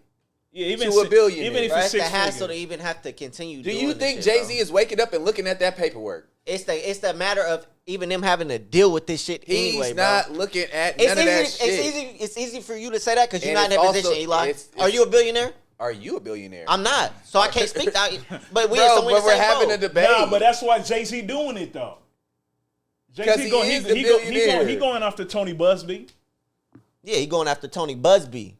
Yeah, even To a billionaire. even if Bro, it's it's the six hassle to figures. even have to continue. Do doing you this think shit, Jay bro. Z is waking up and looking at that paperwork? It's the matter of even them having to deal with this shit He's anyway, not bro. looking at It's none of that easy, shit. it's easy for you to say that because you're And not in that it's position, also- Eli. it's- Are you a billionaire? Are you a billionaire? I'm not, so I can't speak that. But we Bro, so we in but the we're same having boat. a debate. Nah, but that's why Jay-Z doing it though. Because he is the billionaire. He going after Tony Busby. Yeah, he going after Tony Busby.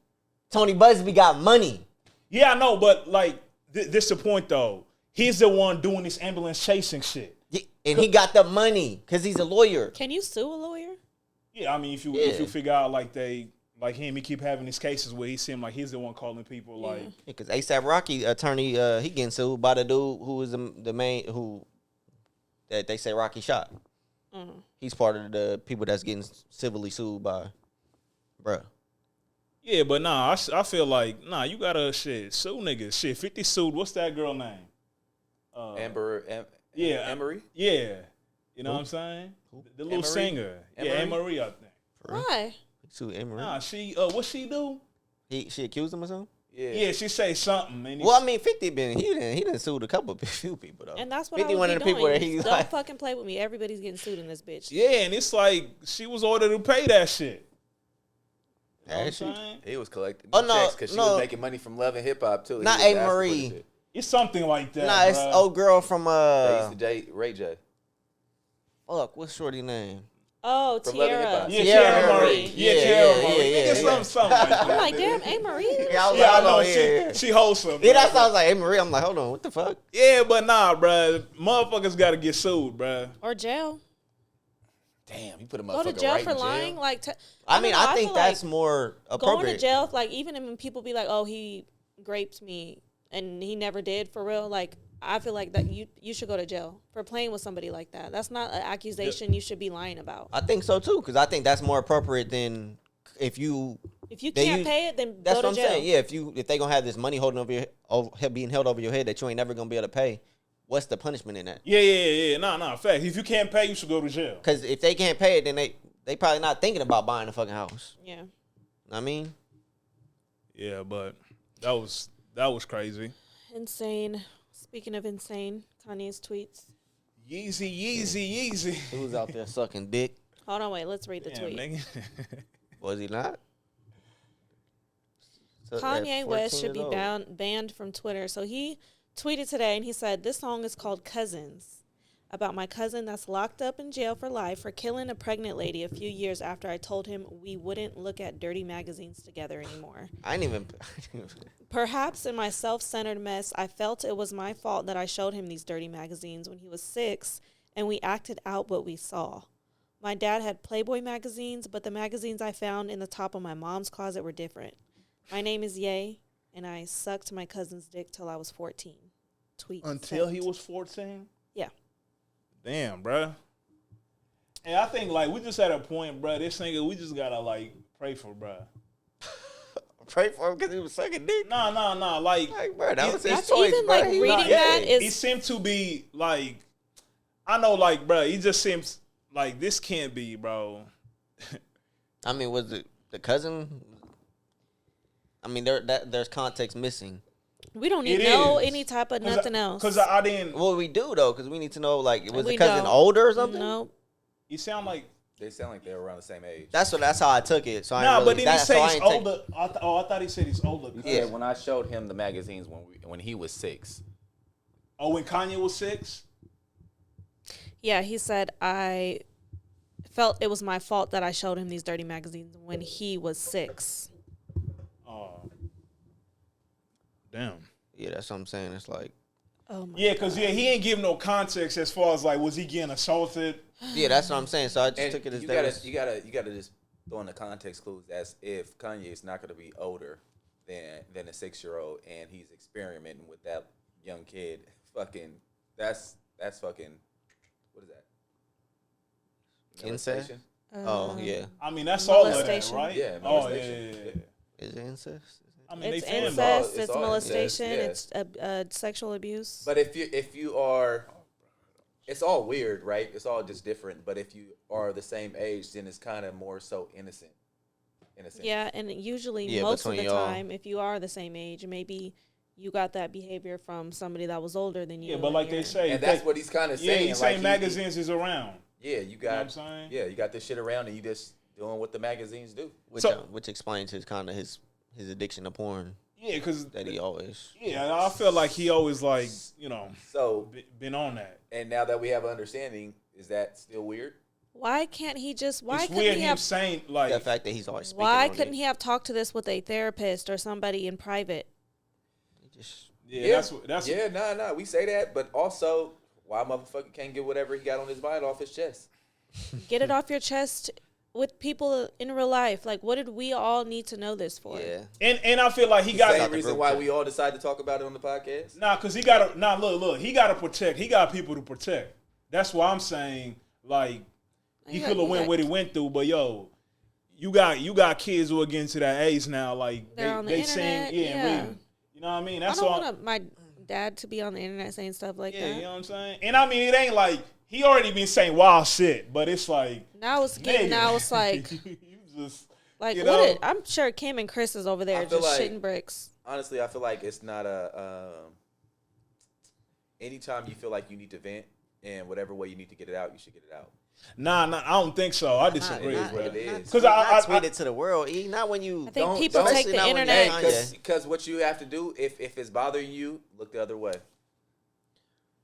Tony Busby got money. Yeah, I know, but like this the point though. He's the one doing this ambulance chasing shit. Yeah, and he got the money because he's a lawyer. Can you sue a lawyer? Yeah, I mean, if you figure out like he keep having these cases where he seemed like he's the one calling people like. Because ASAP Rocky attorney, he getting sued by the dude who is the main that they say Rocky shot. Mm-hmm. He's part of the people that's getting civilly sued by, bruh. Yeah, but nah, I feel like you gotta sue niggas. Shit, 50 sued. What's that girl name? Emery? Yeah. You know what I'm saying? The little singer. Yeah, Emery, I think. Why? Sued Emery. Nah, what she do? She accused him or something? Yeah, she say something. And well, I mean, 50 he done sued a few people though. And that's what 50 I would one be of the doing. people that he's Don't like, fucking play with me. Everybody's getting sued in this bitch. yeah, and it's like she was ordered to pay that shit. You know what I'm saying? He was collecting Oh, no, checks because she was making money from Love and Hip Hop too. Not A. Marie. It's something like that. Nah, it's old girl from They used to Ray J. fuck, what's shorty name? Oh, From Love and Tiara. Hip Hop. Yeah, Tiara Tiara Marie. Marie. Yeah, Tiara Marie. yeah, Something like that. I'm like, damn, A. Marie? Yeah, Yeah, I know. yeah. She wholesome. Yeah, bro. that sounds like Hey Marie. I'm like, hold on, what the fuck? Yeah, but nah, bruh. Motherfuckers got to get sued, bruh. Or jail. Damn, you put a Go motherfucker to jail right for in lying. jail. Like, I mean, don't know, I think feel that's like more appropriate. going to jail, like, even when people be like, oh, he raped me and he never did for real, like, I feel like that you should go to jail for playing with somebody like that. That's not an accusation you should be lying about. I think so too, because I think that's more appropriate than if you can't pay it, then that's go to what I'm jail. saying. Yeah, if they gonna have this money being held over your head that you ain't never gonna be able to pay, what's the punishment in that? Yeah. Nah. Fact. If you can't pay, you should go to jail. Because if they can't pay it, then they probably not thinking about buying a fucking house. Yeah. I mean, Yeah, but that was crazy. Insane. Speaking of insane, Kanye's tweets. Yeezy. he was out there sucking dick. Hold on, wait. Let's read the Damn, tweet. nigga. Was he not? So, at Kanye 14 West should be years old. banned from Twitter. So he tweeted today and he said, this song is called Cousins, about my cousin that's locked up in jail for life for killing a pregnant lady a few years after I told him we wouldn't look at dirty magazines together anymore. I didn't even. Perhaps in my self-centered mess, I felt it was my fault that I showed him these dirty magazines when he was 6, and we acted out what we saw. My dad had Playboy magazines, but the magazines I found in the top of my mom's closet were different. My name is Ye, and I sucked my cousin's dick till I was 14. Tweet Until sent. he was 14? Yeah. Damn, bruh. And I think, like, we just at a point, bruh, this nigga, we just gotta, like, pray for, bruh. Pray for him because he was sucking dick. Nah. Like, bro, that was his That's choice, even, bro. like, He reading was that gay. is... he seemed to be, like, I know, like, bruh, he just seems like this can't be, bro. I mean, was it the cousin? I mean, there's context missing. We don't need It no is. any type of nothing else. Because I didn't, Well, we do though, because we need to know. Like, was We the cousin don't. older or something? No. you sound like, They sound like they're around the same age. That's how I took it. So I nah, ain't but really, then he that, said so I he's ain't take- older. I thought he said he's older. Yeah, when I showed him the magazines when he was 6. Oh, when Kanye was 6? Yeah, he said, I felt it was my fault that I showed him these dirty magazines when he was 6. Oh. Damn. Yeah, that's what I'm saying. It's like, Oh my Yeah, because, he ain't give no context as far as, like, was he getting assaulted? yeah, that's what I'm saying. So I just And took it as you that. gotta just throw in the context clues as if Kanye is not gonna be older than a 6-year-old and he's experimenting with that young kid. Fucking that's fucking what is that? Incest? Molestation? Oh yeah, I mean, that's all of that, Molestation. right? Yeah, Oh, molestation. yeah. is it incest? I mean, It's they family. incest, It's it's all molestation, incest, it's sexual abuse. But if you are, it's all weird, right? It's all just different. But if you are the same age, then it's kind of more so innocent. Yeah, and usually Yeah, most of the between y'all. time, if you are the same age, maybe you got that behavior from somebody that was older than you. Yeah, but like and they you're- say, And that's what he's kind of saying. he's like saying magazines is around. Yeah, you You know got. what I'm saying? Yeah, you got this shit around, and you just doing what the magazines do. Which explains his kind of his addiction to porn Yeah, because that he always. yeah, I feel like he always So been on that. and now that we have an understanding, is that still weird? Why can't he just? Why It's couldn't weird he him have? saying like The fact that he's always speaking Why on couldn't it. he have talked to this with a therapist or somebody in private? He just that's Nah. We say that, but also, why motherfucker can't get whatever he got on his mind off his chest? Get it off your chest with people in real life. Like, what did we all need to know this for? yeah. and I feel like he got Same the reason group why chat. we all decided to talk about it on the podcast. Nah, cause he got to look. He got to protect. He got people to protect. That's why I'm saying like he could have went what he went through, but yo, you got kids who are getting to that age now. Like They're on the they internet, saying yeah. and reading. You know what I mean? That's I don't all. want my dad to be on the internet saying stuff like Yeah, that. you know what I'm saying. And I mean, it ain't like he already been saying wild shit, but it's like Now it's getting. nigga, Now it's like, you just like you what? know? I'm sure Kim and Chris is over there I feel just like- shitting bricks. Honestly, I feel like it's not a. Anytime you feel like you need to vent, and whatever way you need to get it out, you should get it out. Nah, I don't think so. I disagree, it is bro. what it is. Because I I tweet it to the world. Not when you. I think Don't- people don't- take the especially not when internet. you're Because what you have to do, if it's bothering you, look the other way.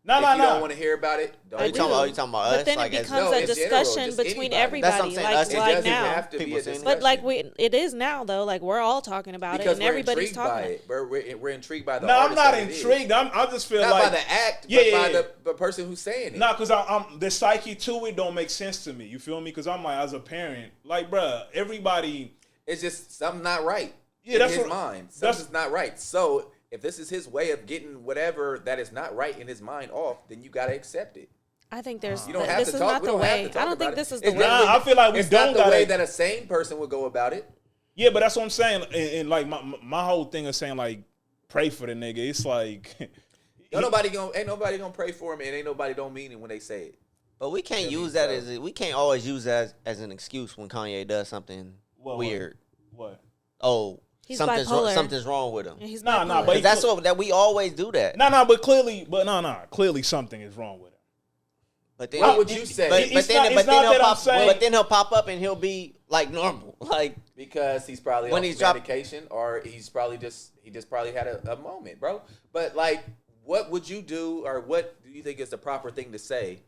No, If no, you don't no. want to hear about it, don't. Are you do. talking about? You talking about us? But then like it as becomes No, a in general, discussion just between anybody. That's what I'm everybody, saying, like us. It like doesn't now. have to be People a saying- discussion. But like it is now though. Like we're all talking about because it, and everybody's intrigued by talking. it. We're intrigued by the. No, I'm artist not that it is. intrigued. I just feel Not like by the act, Yeah, but yeah, by yeah. the person who's saying it. nah, because I'm the psyche to it don't make sense to me. You feel me? Because I'm like as a parent, like bruh, everybody. It's just something not right. Yeah, in that's his what- mind. that's- Something's not right. So if this is his way of getting whatever that is not right in his mind off, then you gotta accept it. I think there's. You don't have This to is talk. not We the don't have way. to talk I don't about think it. this is It's the way. Nah, I feel like we it's don't not the way gotta- that a sane person would go about it. Yeah, but that's what I'm saying. And like my whole thing is saying like pray for the nigga. It's like Ain't nobody gonna pray for him, and ain't nobody don't mean it when they say it. But we can't That use means that so. we can't always use that as an excuse when Kanye does something What? weird. what? Oh, He's something's bipolar. something's wrong with him. And he's Nah, bipolar. but But that's what that we always do that. No, but clearly something is wrong with him. But then, What would you say? But It's then, not- but it's then not he'll that I'm pop. saying- But then he'll pop up and he'll be like normal. Like Because he's probably When on he's dropped- medication, or he just probably had a moment, bro. But like, what would you do, or what do you think is the proper thing to say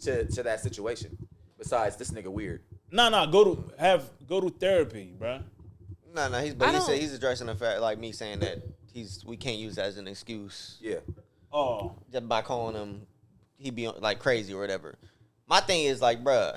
to that situation? Besides, this nigga weird. No, go to therapy, bruh. no, he don't- said he's addressing the fact like me saying that we can't use that as an excuse Yeah. Oh, just by calling him he be like crazy or whatever. My thing is like, bruh,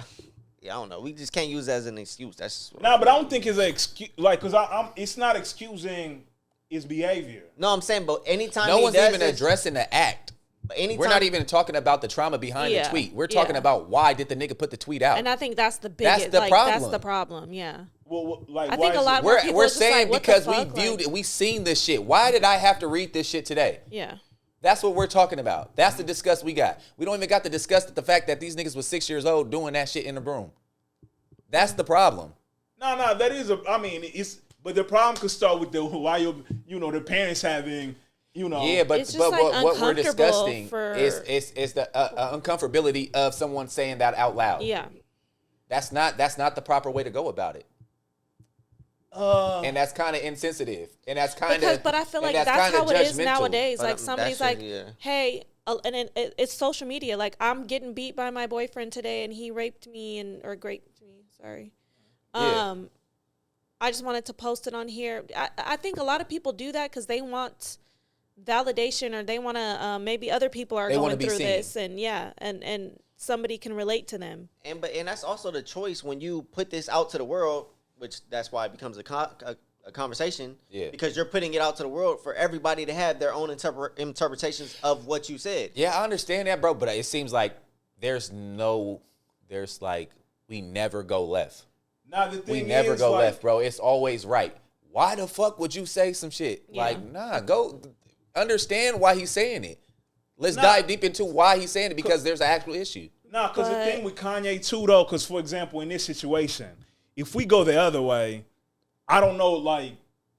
I don't know. We just can't use that as an excuse. That's nah, but I don't think it's an excuse. Like, cause it's not excusing his behavior. No, I'm saying, but anytime No he one's does even this, addressing the act. anytime, We're not even talking about the trauma behind Yeah, the tweet. We're talking yeah. about why did the nigga put the tweet out. And I think that's the That's biggest. the Like that's problem. the problem. Yeah. Well, like, I why think a is lot it- more people we're are just saying like, what the because we fuck? viewed Like- it, we seen this shit. Why did I have to read this shit today? Yeah. That's what we're talking about. That's the disgust we got. We don't even got to discuss the fact that these niggas was 6 years old doing that shit in the room. That's the problem. No, that is I mean, it's. But the problem could start with why the parents having, Yeah, but It's just, like, what we're uncomfortable discussing for- is the uncomfortability of someone saying that out loud. Yeah. That's not the proper way to go about it. And that's kind of insensitive. And that's kind Because, of. but I feel like that's how it is nowadays. But, Like somebody's that's like, just- yeah. hey, and then it's social media. Like I'm getting beat by my boyfriend today, and he raped me or raped me. Sorry. Yeah. I just wanted to post it on here. I think a lot of people do that because they want validation, or they want to. Maybe other people are They wanna going be through seen. this, and and somebody can relate to them. And that's also the choice when you put this out to the world, which that's why it becomes a conversation. Yeah. Because you're putting it out to the world for everybody to have their own interpretations of what you said. Yeah, I understand that, bro. But it seems like we never go left. Now the We thing never is, go like, left, bro. It's always right. Why the fuck would you say some shit? Yeah. Like, nah, go understand why he's saying it. Let's Nah. dive deep into why he's saying it, because there's an actual issue. Nah, because the But- thing with Kanye too, though, because for example, in this situation, if we go the other way, I don't know, like,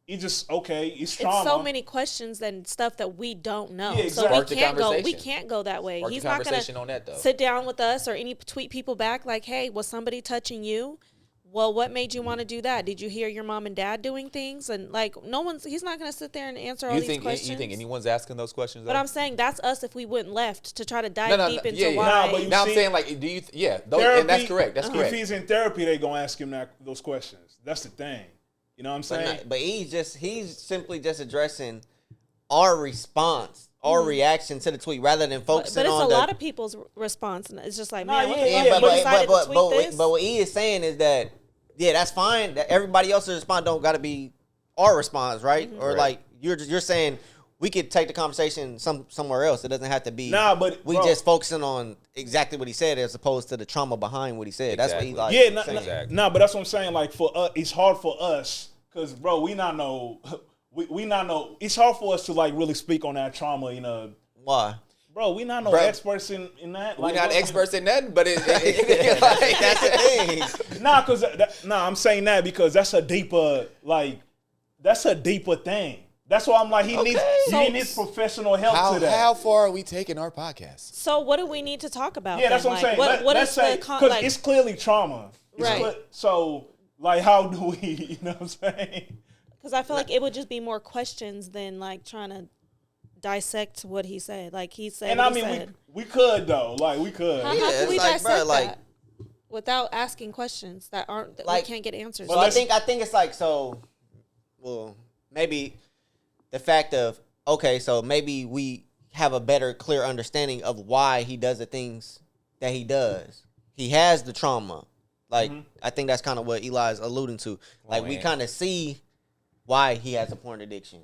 it's just okay. It's trauma. It's so many questions and stuff that we don't know. Yeah, So exactly. we Spark the can't go. We conversation. can't go that way. Spark the He's not conversation gonna on that, though. sit down with us or any tweet people back like, "Hey, was somebody touching you? well, what made you want to do that? Did you hear your mom and dad doing things? And like, he's not going to sit there and answer all these questions. You think anyone's asking those questions? But though? I'm saying that's us if we wouldn't left to try to dive deep into why. Nah, but I'm saying like, do you? And that's correct. That's correct. If he's in therapy, they gonna ask him those questions. That's the thing. You know what I'm saying? But he's simply just addressing our response, our reaction to the tweet, rather than focusing on. But it's a lot of people's response, and it's just like, man, what the yeah, fuck? You decided to tweet this? But what he is saying is that, yeah, that's fine. That everybody else's response don't got to be our response, right? Or Right. like you're saying we could take the conversation somewhere else. It doesn't have to be. Nah, but we just focusing on exactly what he said as opposed to the trauma behind what he said. Exactly. That's what he like. Yeah, Exactly. but that's what I'm saying. Like for us, it's hard for us because, bro, we not know. We not know. It's hard for us to like really speak on that trauma. Why? Bro, we not no Bro, experts in that. We're Like, not what- experts in nothing, but like, That's the thing. I'm saying that because that's a deeper thing. That's why I'm like, he needs professional help to that. How far are we taking our podcast? So what do we need to talk about? Yeah, that's then? what I'm Like, saying. What Let's is say, the because it's clearly trauma. Right. So, like, how do we, you know what I'm saying? Because I feel like it would just be more questions than like trying to dissect what he said. Like he said, And what I he mean, said. we could, though. Like, we could. How Yeah, can it's we like, dissect bro, like- that without asking questions that we Like- can't get answers? So Well, I think it's like, so, well, maybe the fact of, okay, so maybe we have a better, clear understanding of why he does the things that he does. He has the trauma. Like, I think that's kind of what Eli's alluding to. Like, we man. kind of see why he has a porn addiction.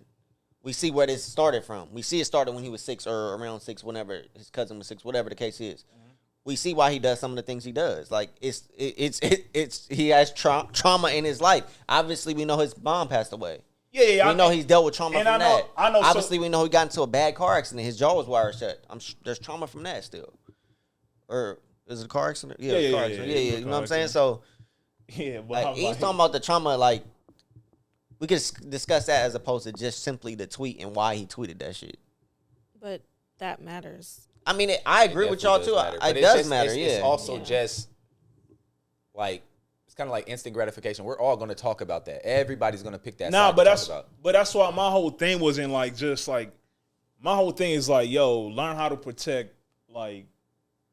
We see where this started from. We see it started when he was 6 or around 6, whenever his cousin was 6, whatever the case is. We see why he does some of the things he does. Like it's he has trauma in his life. Obviously, we know his mom passed away. Yeah. We know he's dealt with trauma and from that. I know. Obviously, we know he got into a bad car accident. His jaw was wired shut. There's trauma from that still. Or is it a car accident? Yeah, Yeah, car yeah, accident. yeah, Yeah, yeah, you know car what I'm saying? accident. So Yeah, but like, I'm he's like, talking about the trauma. Like we could discuss that as opposed to just simply the tweet and why he tweeted that shit. But that matters. I mean, I agree with y'all too. It does matter. Yeah. It's also Yeah. just like it's kind of like instant gratification. We're all going to talk about that. Everybody's going to pick that. Nah, side but to that's talk about. but that's why my whole thing was in like just like my whole thing is like, yo, learn how to protect like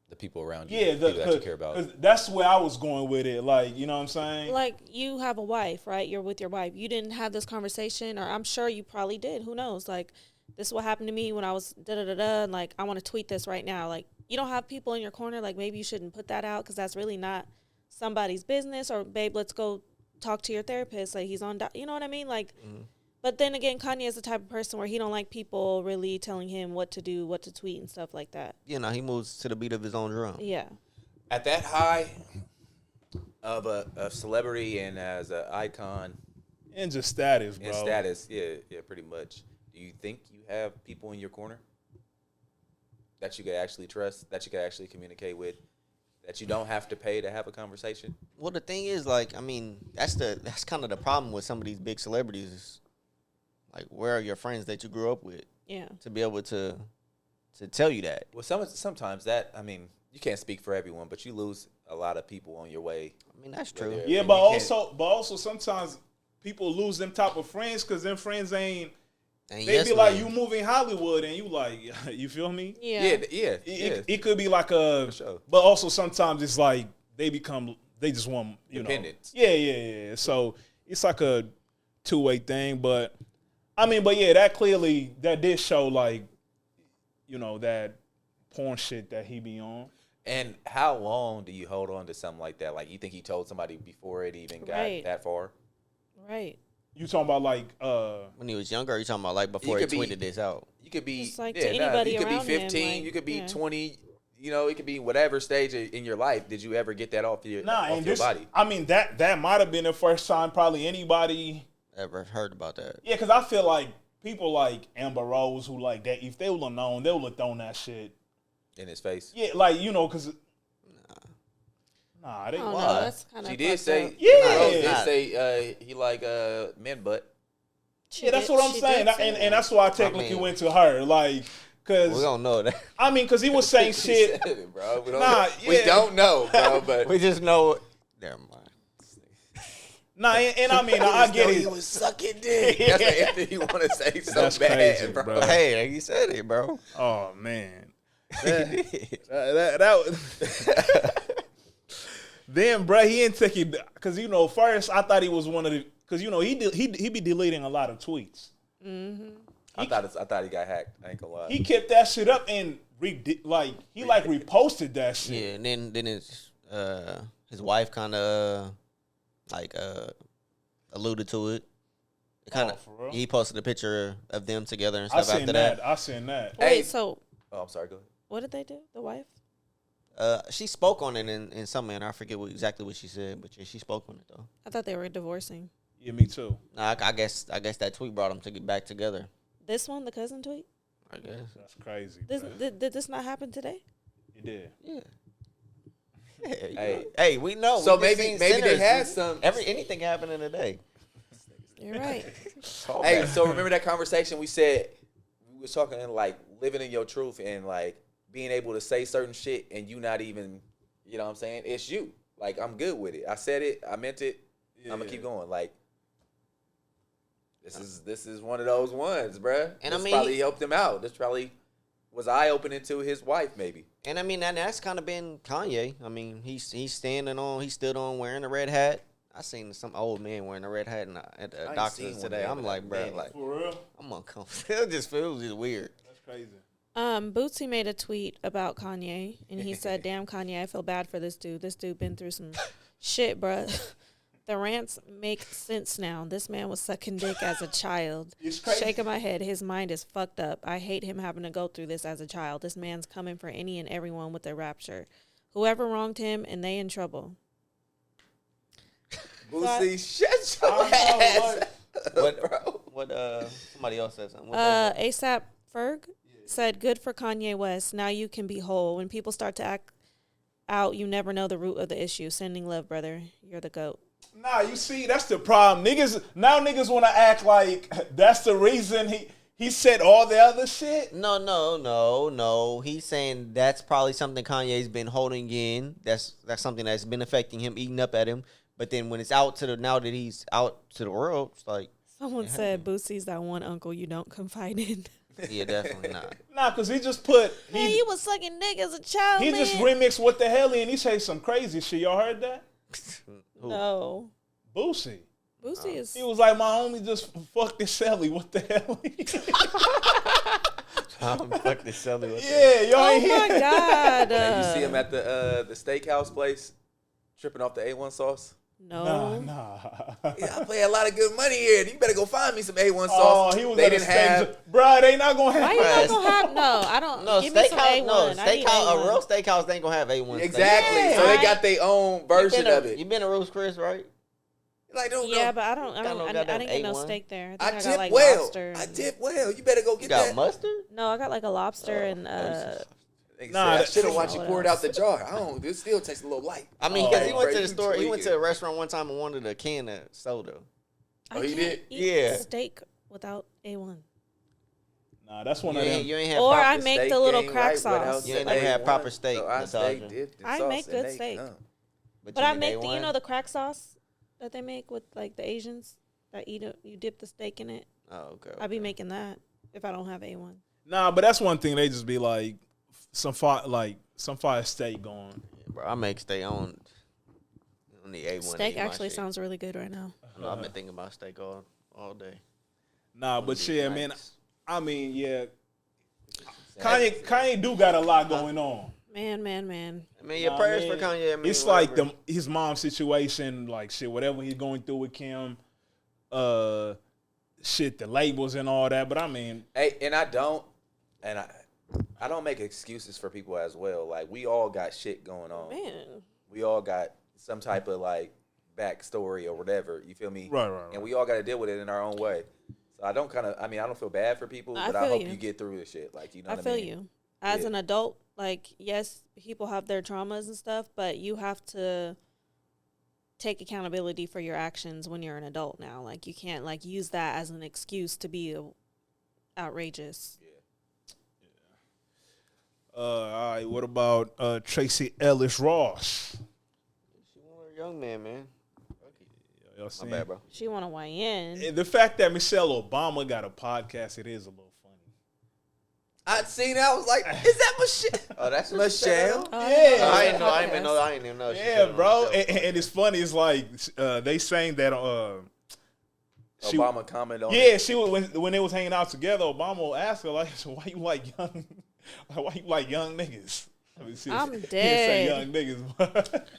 The people around you, yeah, the people that you care about. 'cause that's where I was going with it. Like, you know what I'm saying? Like you have a wife, right? You're with your wife. You didn't have this conversation, or I'm sure you probably did. Who knows? Like, this is what happened to me when I was da-da-da-da, and like I want to tweet this right now. Like, you don't have people in your corner. Like, maybe you shouldn't put that out because that's really not somebody's business. Or babe, let's go talk to your therapist. Like, he's on. You know what I mean? Like, but then again, Kanye is the type of person where he don't like people really telling him what to do, what to tweet, and stuff like that. You know, he moves to the beat of his own drum. Yeah. At that high of a celebrity and as an icon And just status, bro. and status, yeah, pretty much. Do you think you have people in your corner that you could actually trust, that you could actually communicate with, that you don't have to pay to have a conversation? Well, the thing is, like, I mean, that's kind of the problem with some of these big celebrities. Is, like, where are your friends that you grew up with Yeah. to be able to tell you that? Well, sometimes that, I mean, you can't speak for everyone, but you lose a lot of people on your way. I mean, that's true. Yeah, Yeah, and but you can't- also sometimes people lose them type of friends because them friends ain't. And They yes, be like, man. you moving Hollywood, and you like, you feel me? Yeah. Yeah. It could be like a, For sure. but also sometimes it's like they just want, you Dependents. know. Yeah. So it's like a two-way thing, but I mean, but yeah, that did show like, you know, that porn shit that he be on. And how long do you hold on to something like that? Like, you think he told somebody before it even got Right. that far? Right. You talking about like, when he was younger, or you talking about like before he could be- tweeted this out? You could be, Just like to anybody you could be around him, 15, like, you could be yeah. 20, you know, it could be whatever stage in your life. Did you ever get that off your body? I mean, that might have been the first time probably anybody. Ever heard about that? Yeah, because I feel like people like Amber Rose who like that, if they would have known, they would have thrown that shit. In his face? Yeah, like, you know, because. Nah, they I don't know. why? That's kind of She did say, Yeah. Rose did Nah. say he like men butt. Yeah, that's what I'm saying. And that's why I technically went to her. Like, because. We don't know that. I mean, because he was saying He shit. said it, bro. We don't, Nah, we yeah. don't know, bro. But We just know. Never mind. Nah, and I mean, I get He it. was sucking dick. That's what Anthony want to say so That's bad, crazy, bro. bro. Hey, you said it, bro. Oh man, that was. Then, bro, he didn't take it because first I thought he was one of the because he be deleting a lot of tweets. Mm-hmm. I thought he got hacked. I ain't gonna lie. He kept that shit up and reposted that shit. Yeah, and then his wife kind of alluded to it. Kind of, for real? he posted a picture of them together and I stuff seen after that. that. I seen that. Wait, Hey. so Oh, I'm sorry. Go ahead. what did they do? The wife? She spoke on it in some manner. I forget exactly what she said, but yeah, she spoke on it though. I thought they were divorcing. Yeah, me too. Nah, I guess that tweet brought them to get back together. This one, the cousin tweet? I guess. That's crazy. This, bro. did this not happen today? It did. Yeah. Hey. Hey, we know. So We just maybe seen they sinners. had some. Anything happen in a day. You're right. Hey, so remember that conversation we said we was talking like living in your truth and like being able to say certain shit and you not even, you know what I'm saying? It's you. Like I'm good with it. I said it. I meant it. Yeah. I'm gonna keep going. Like this is one of those ones, bruh. And I this mean, probably helped him out. This probably was eye opening to his wife, maybe. And I mean, and that's kind of been Kanye. I mean, he stood on wearing a red hat. I seen some old man wearing a red hat at the ain't doctor's seen one today. yet, I'm but like, bro, man. like For real? I'm uncomfortable. It feels just weird. That's crazy. Bootsy made a tweet about Kanye, and he said, "Damn, Kanye, I feel bad for this dude. This dude been through some shit, bruh. The rants make sense now. This man was sucking dick as a child. It's crazy. Shaking my head. His mind is fucked up. I hate him having to go through this as a child. This man's coming for any and everyone with their rapture. Whoever wronged him, and they in trouble." Boosie, shut your ass. Bro. What somebody else said something. ASAP Ferg said, "Good for Kanye West. Now you can be whole. When people start to act out, you never know the root of the issue. Sending love, brother. You're the GOAT." Nah, you see, that's the problem. Niggas want to act like that's the reason he said all the other shit. No. He's saying that's probably something Kanye's been holding in. That's something that's been affecting him, eating up at him. But then when it's now that he's out to the world, it's like Someone said Boosie's that one uncle you don't confide in. yeah, definitely not. Nah, because he just put Man, you was sucking dick as a child, he man. just remixed What the Hell and he say some crazy shit. Y'all heard that? Who? No. Boosie. Boosie is... He was like, my homie just fucked this Shelly. What the hell? Fuck this Shelly. Yeah, y'all Oh, ain't hear my that? God. Hey, you see him at the steakhouse place tripping off the A1 sauce? No. Nah. Yeah, I pay a lot of good money here. You better go find me some A1 sauce. Oh, he was they at a didn't have. Bruh, they not gonna Why you have not gonna have... No, I don't... No, give me some steakhouse. A1. No, I need steakhouse. A1. A real steakhouse ain't gonna have A1. Exactly. Yeah. So they got their own version of it. You been to Ruth's Chris, right? Like, don't Yeah, go. but I didn't get no A1. steak there. I think tip got like well. lobster. I and- tip well. You better go You get got that. mustard? No, I got like a lobster and Nah, I should have watched you what pour it out else? the jar. I don't. It still tastes a little light. I mean, because he went bro, to the you store. He went to tweaking. a restaurant one time and wanted a can of soda. I Oh, he can't did? eat Yeah. steak without A1. Nah, that's one You of them. ain't have Or proper I make Steak the little ain't crack right sauce. without You ain't the have A1. proper steak, So I stay Natasha. dipped in I sauce make and good they steak. come. But you I need make the, A1? the crack sauce that they make with like the Asians that eat it. You dip the steak in it. Oh, okay. I be making that if I don't have A1. Nah, but that's one thing. They just be like some fire steak going. Bro, I make steak on the A1. Steak actually sounds really good right now. I know, I've been thinking about steak all day. Nah, One but of these yeah, man. nights. I mean, yeah. Kanye do got a lot going on. Man. I mean, your Nah, prayers man, for Kanye. I mean, it's like whatever. his mom's situation, like shit, whatever he's going through with Kim, shit, the labels and all that. But I mean, Hey, and I don't make excuses for people as well. Like we all got shit going on. Man. We all got some type of like backstory or whatever. You feel me? Right. And we all got to deal with it in our own way. So I don't I don't feel bad for people, I but I feel hope you. you get through this shit. Like you know I what I feel mean? you. As Yeah. an adult, like, yes, people have their traumas and stuff, but you have to take accountability for your actions when you're an adult now. Like, you can't, like, use that as an excuse to be outrageous. all right. What about Tracee Ellis Ross? She want a young man. You know what My I'm bad, saying? bro. She want to weigh in. And the fact that Michelle Obama got a podcast, it is a little funny. I'd seen it. I was like, is that Michelle? Oh, that's what Michelle. Oh, Yeah. I I didn't know. I podcast. didn't even know. She Yeah, said it on bro. the show. And it's funny. It's like they saying that. Obama commented on Yeah, it. she when they was hanging out together, Obama asked her like, "So why you like young? Why you like young niggas?" I mean, I'm He didn't dead. say young niggas, but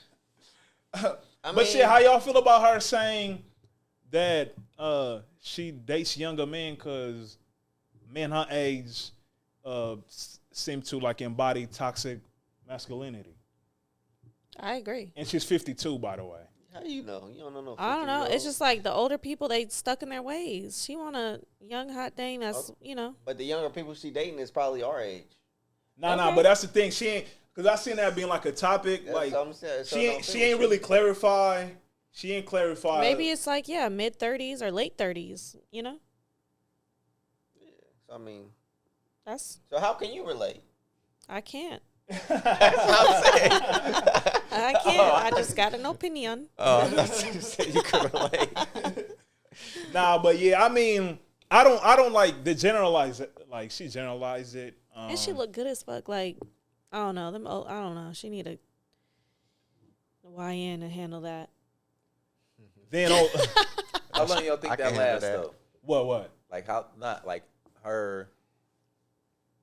I but mean, shit, how y'all feel about her saying that she dates younger men because men her age seem to like embody toxic masculinity? I agree. And she's 52, by the way. how you know? You don't know no. I don't know. 50-year-old. It's just like the older people, they stuck in their ways. She want a young hot dame that's, But the younger people she dating is probably our age. Nah, Okay. but that's the thing. She ain't, because I seen that being like a topic. That's Like what I'm saying. So she don't ain't feel she ain't shit. really clarify. She ain't clarify. maybe it's like, mid 30s or late 30s, So I mean, That's, so how can you relate? I can't. That's what I'm saying. I can't. I just got an opinion. Oh, I thought you said you could relate. Nah, but yeah, I mean, I don't like the generalize it. Like she generalized it. And she look good as fuck. Like, I don't know. I don't know. She need a YN to handle that. Then How long y'all think I that can handle lasts that. though? what? Like how not like her.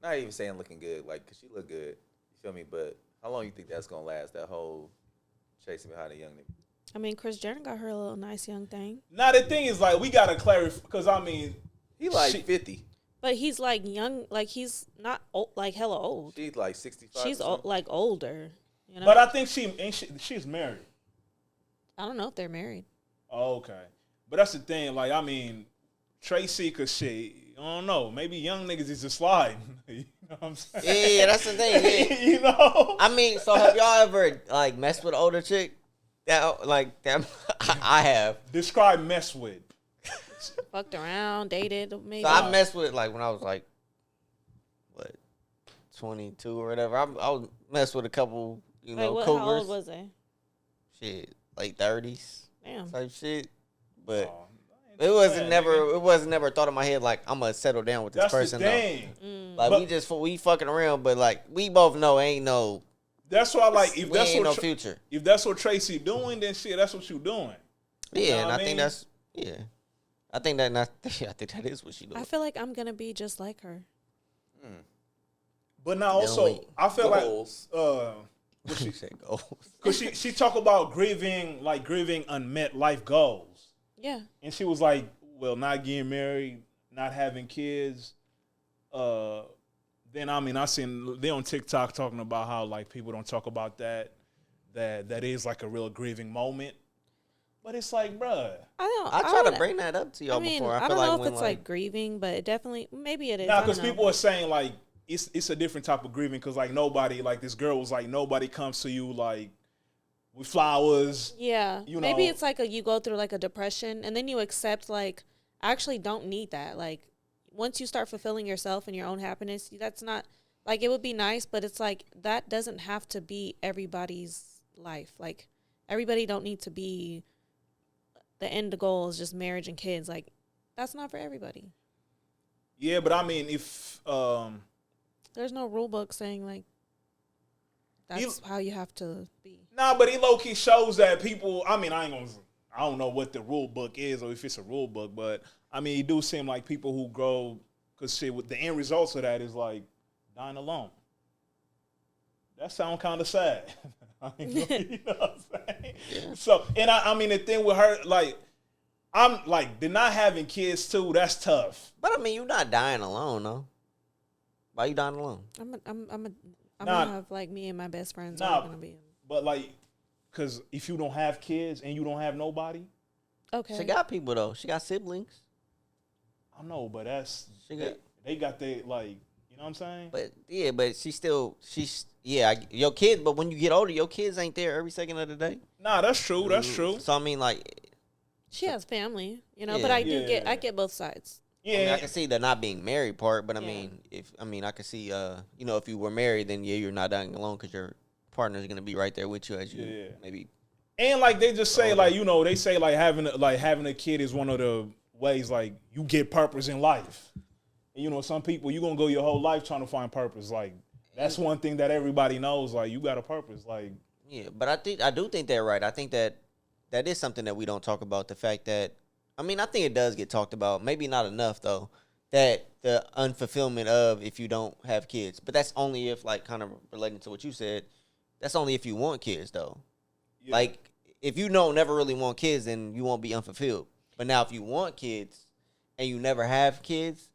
Not even saying looking good, like 'cause she look good. You feel me? But how long you think that's gonna last? That whole chasing behind a young nigga. I mean, Kris Jenner got her a little nice young thing. Now the thing is like we gotta clarify because I mean He like She- 50. But he's like young, like he's not old, like hella old. She's like 65. She's or something. like older, but I think she's married. I don't know if they're married. Oh, okay. But that's the thing. Like I mean, Tracee could shit. I don't know. Maybe young niggas is just sliding. You know what I'm saying? Yeah, that's the thing. Yeah. You know. I mean, so have y'all ever like messed with an older chick? That like that I have. Describe mess with. Fucked around, dated, maybe. So I messed with like when I was like what 22 or whatever. I was messed with a couple, Wait, cougars. how old was they? Shit, late 30s Damn. type shit. But Oh, it wasn't bad, nigga. never a thought in my head like I'm gonna settle down with this That's person. the thing. Like But- we fucking around, but like we both know ain't no That's why, like, if we that's ain't no what future. if that's what Tracee doing, then shit, that's what you doing. Yeah, know and what I I think mean? that's I think that not, I think that is what she doing. I feel like I'm gonna be just like her. But now also, wait. I feel Goals. like What she said goals. because she talk about grieving unmet life goals, Yeah. and she was like, well, not getting married, not having kids. Then I mean, I seen they on TikTok talking about how like people don't talk about that is like a real grieving moment. But it's like, bruh. I try to bring that up to y'all I mean, before. I I feel don't know like if when it's like grieving, but it definitely, maybe it is. Nah, I because don't know. people are saying like it's a different type of grieving because like nobody, like this girl was like, nobody comes to you like with flowers. Yeah. you Maybe know- it's like you go through like a depression and then you accept like, I actually don't need that. Like once you start fulfilling yourself and your own happiness, that's not like, it would be nice, but it's like, that doesn't have to be everybody's life. Like everybody don't need to be, the end goal is just marriage and kids. Like that's not for everybody. Yeah, but I mean, if There's no rule book saying like, that's how you have to be. nah, but he low key shows that people. I mean, I don't know what the rule book is or if it's a rule book, but I mean, it do seem like people who grow because shit. With the end results of that is like dying alone. That sound kind of sad. I mean, you know what I'm saying? Yeah. So, and I mean, the thing with her, like, I'm like, the not having kids too. That's tough. But I mean, you're not dying alone, though. Why you dying alone? I'm Nah. gonna have like me and my best friends Nah. are gonna be. But like, because if you don't have kids and you don't have nobody, Okay. She got people though. She got siblings. I know, but that's She got, they got their like, you know what I'm saying? but yeah, but she's your kid. But when you get older, your kids ain't there every second of the day. Nah, that's true. That's true. So I mean, like, She has family, but Yeah. I do Yeah. I get both sides. I mean, Yeah, I can see the not being married part. But I Yeah. mean, I can see, if you were married, then yeah, you're not dying alone because your partner's gonna be right there with you as you Yeah. maybe And like they just say, like, you know, they say like having a kid is one of the ways like you get purpose in life. And, you know, some people you gonna go your whole life trying to find purpose. Like that's one thing that everybody knows. Like you got a purpose. Like Yeah, but I do think they're right. I think that is something that we don't talk about. The fact that I think it does get talked about. Maybe not enough though. That the unfulfillment of if you don't have kids, but that's only if like kind of relating to what you said. That's only if you want kids though. Yeah. Like if you don't never really want kids, then you won't be unfulfilled. But now if you want kids and you never have kids,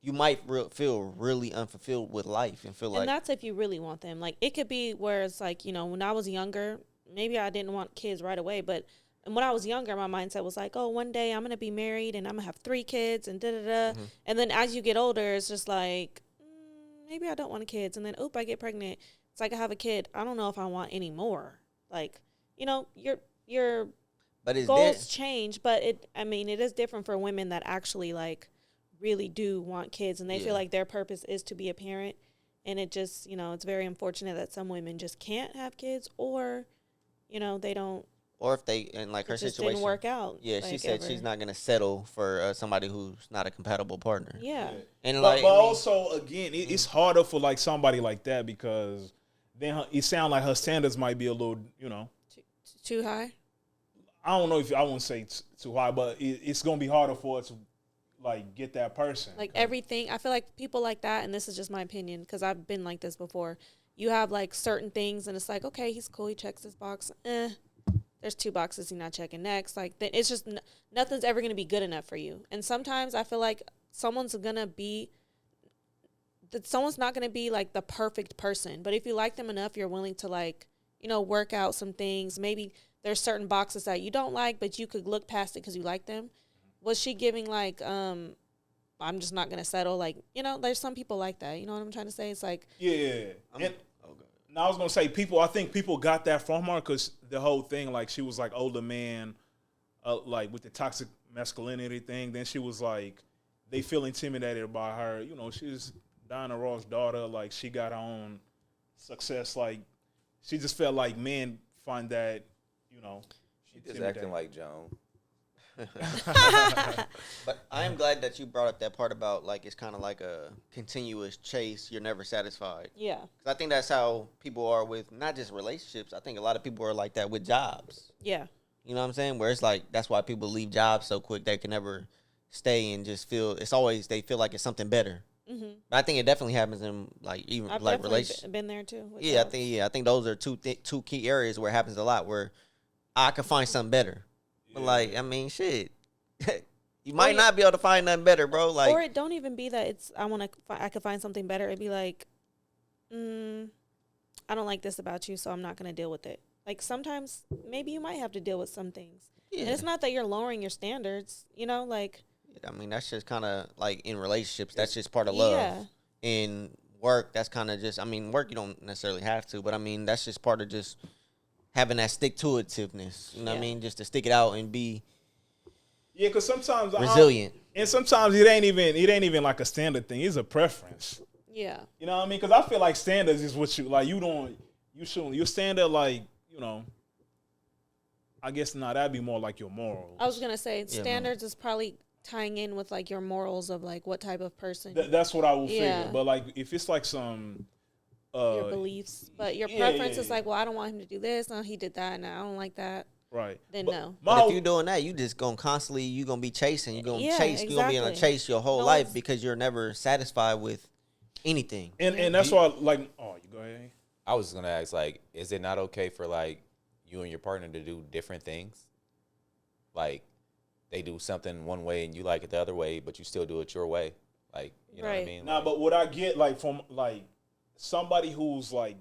you might feel really unfulfilled with life and feel like. And that's if you really want them. Like it could be where it's like, you know, when I was younger, maybe I didn't want kids right away, but when I was younger, my mindset was like, oh, one day I'm going to be married and I'm going to have 3 kids and da-da-da. Mm-hmm. And then as you get older, it's just like, maybe I don't want kids. And then, I get pregnant. It's like I have a kid. I don't know if I want any more. Like, you know, your goals change. But it is different for women that actually, like, really do want kids. And they feel like their purpose is to be a parent. And it just, you know, it's very unfortunate that some women just can't have kids or, you know, they don't. Or if they, and like her situation didn't work out. Yeah, like she said she's not going to settle for somebody who's not a compatible partner. Yeah. And but also, again, it's harder for like somebody like that because then it sounds like her standards might be a little, you know. Too high? I don't know if I won't say too high, but it's going to be harder for her to like get that person. Like everything, I feel like people like that, and this is just my opinion because I've been like this before. You have like certain things and it's like, okay, he's cool, he checks this box. There's 2 boxes he's not checking next. Like, it's just nothing's ever going to be good enough for you. And sometimes I feel like someone's not going to be like the perfect person. But if you like them enough, you're willing to like, you know, work out some things. Maybe there's certain boxes that you don't like, but you could look past it because you like them. Was she giving like, I'm just not going to settle? Like, you know, there's some people like that. You know what I'm trying to say? It's like. Yeah. Now I was gonna say I think people got that from her because the whole thing, like she was like older man, like with the toxic masculinity thing. Then she was like, they feel intimidated by her. You know, she's Diana Ross' daughter. Like she got her own success. Like she just felt like men find that, you know, she just acting like Joan. But I am glad that you brought up that part about like it's kind of like a continuous chase. You're never satisfied. Yeah. Because I think that's how people are with not just relationships. I think a lot of people are like that with jobs. Yeah. You know what I'm saying? Where it's like that's why people leave jobs so quick. They can never stay and just feel it's always they feel like it's something better. Mm-hmm. But I think it definitely happens in like even I've like relationships. Been there too. Yeah, I think those are two key areas where it happens a lot. Where I could find something better. But like, I mean, shit, you might not be able to find nothing better, bro. Like, or it don't even be that it's I could find something better. It'd be like, I don't like this about you, so I'm not gonna deal with it. Like sometimes maybe you might have to deal with some things, and it's not that you're lowering your standards, you know, like. I mean, that's just kind of like in relationships. That's just part of love. Yeah. In work, that's kind of just. I mean, work you don't necessarily have to, but I mean that's just part of just. Having that stick-to-itiveness, you know what I mean? Just to stick it out and be because sometimes resilient. And sometimes it ain't even like a standard thing. It's a preference. Yeah. You know what I mean? Because I feel like standards is what you, like, your standard, like, you know, I guess that'd be more like your morals. I was going to say, standards is probably tying in with, like, your morals of, like, what type of person. That's what I would figure. But, like, if it's like some... your beliefs, but your preference is like, well, I don't want him to do this. No, he did that, and I don't like that. Right. Then no. But if you're doing that, you just gonna constantly you gonna be chasing. You're gonna chase. Exactly. You're gonna be on a chase your whole life because you're never satisfied with anything. And that's why, like, you go ahead. I was gonna ask, like, is it not okay for like you and your partner to do different things? Like, they do something one way and you like it the other way, but you still do it your way. Like, you know what I mean? Nah, but what I get, like, from like. Somebody who's like,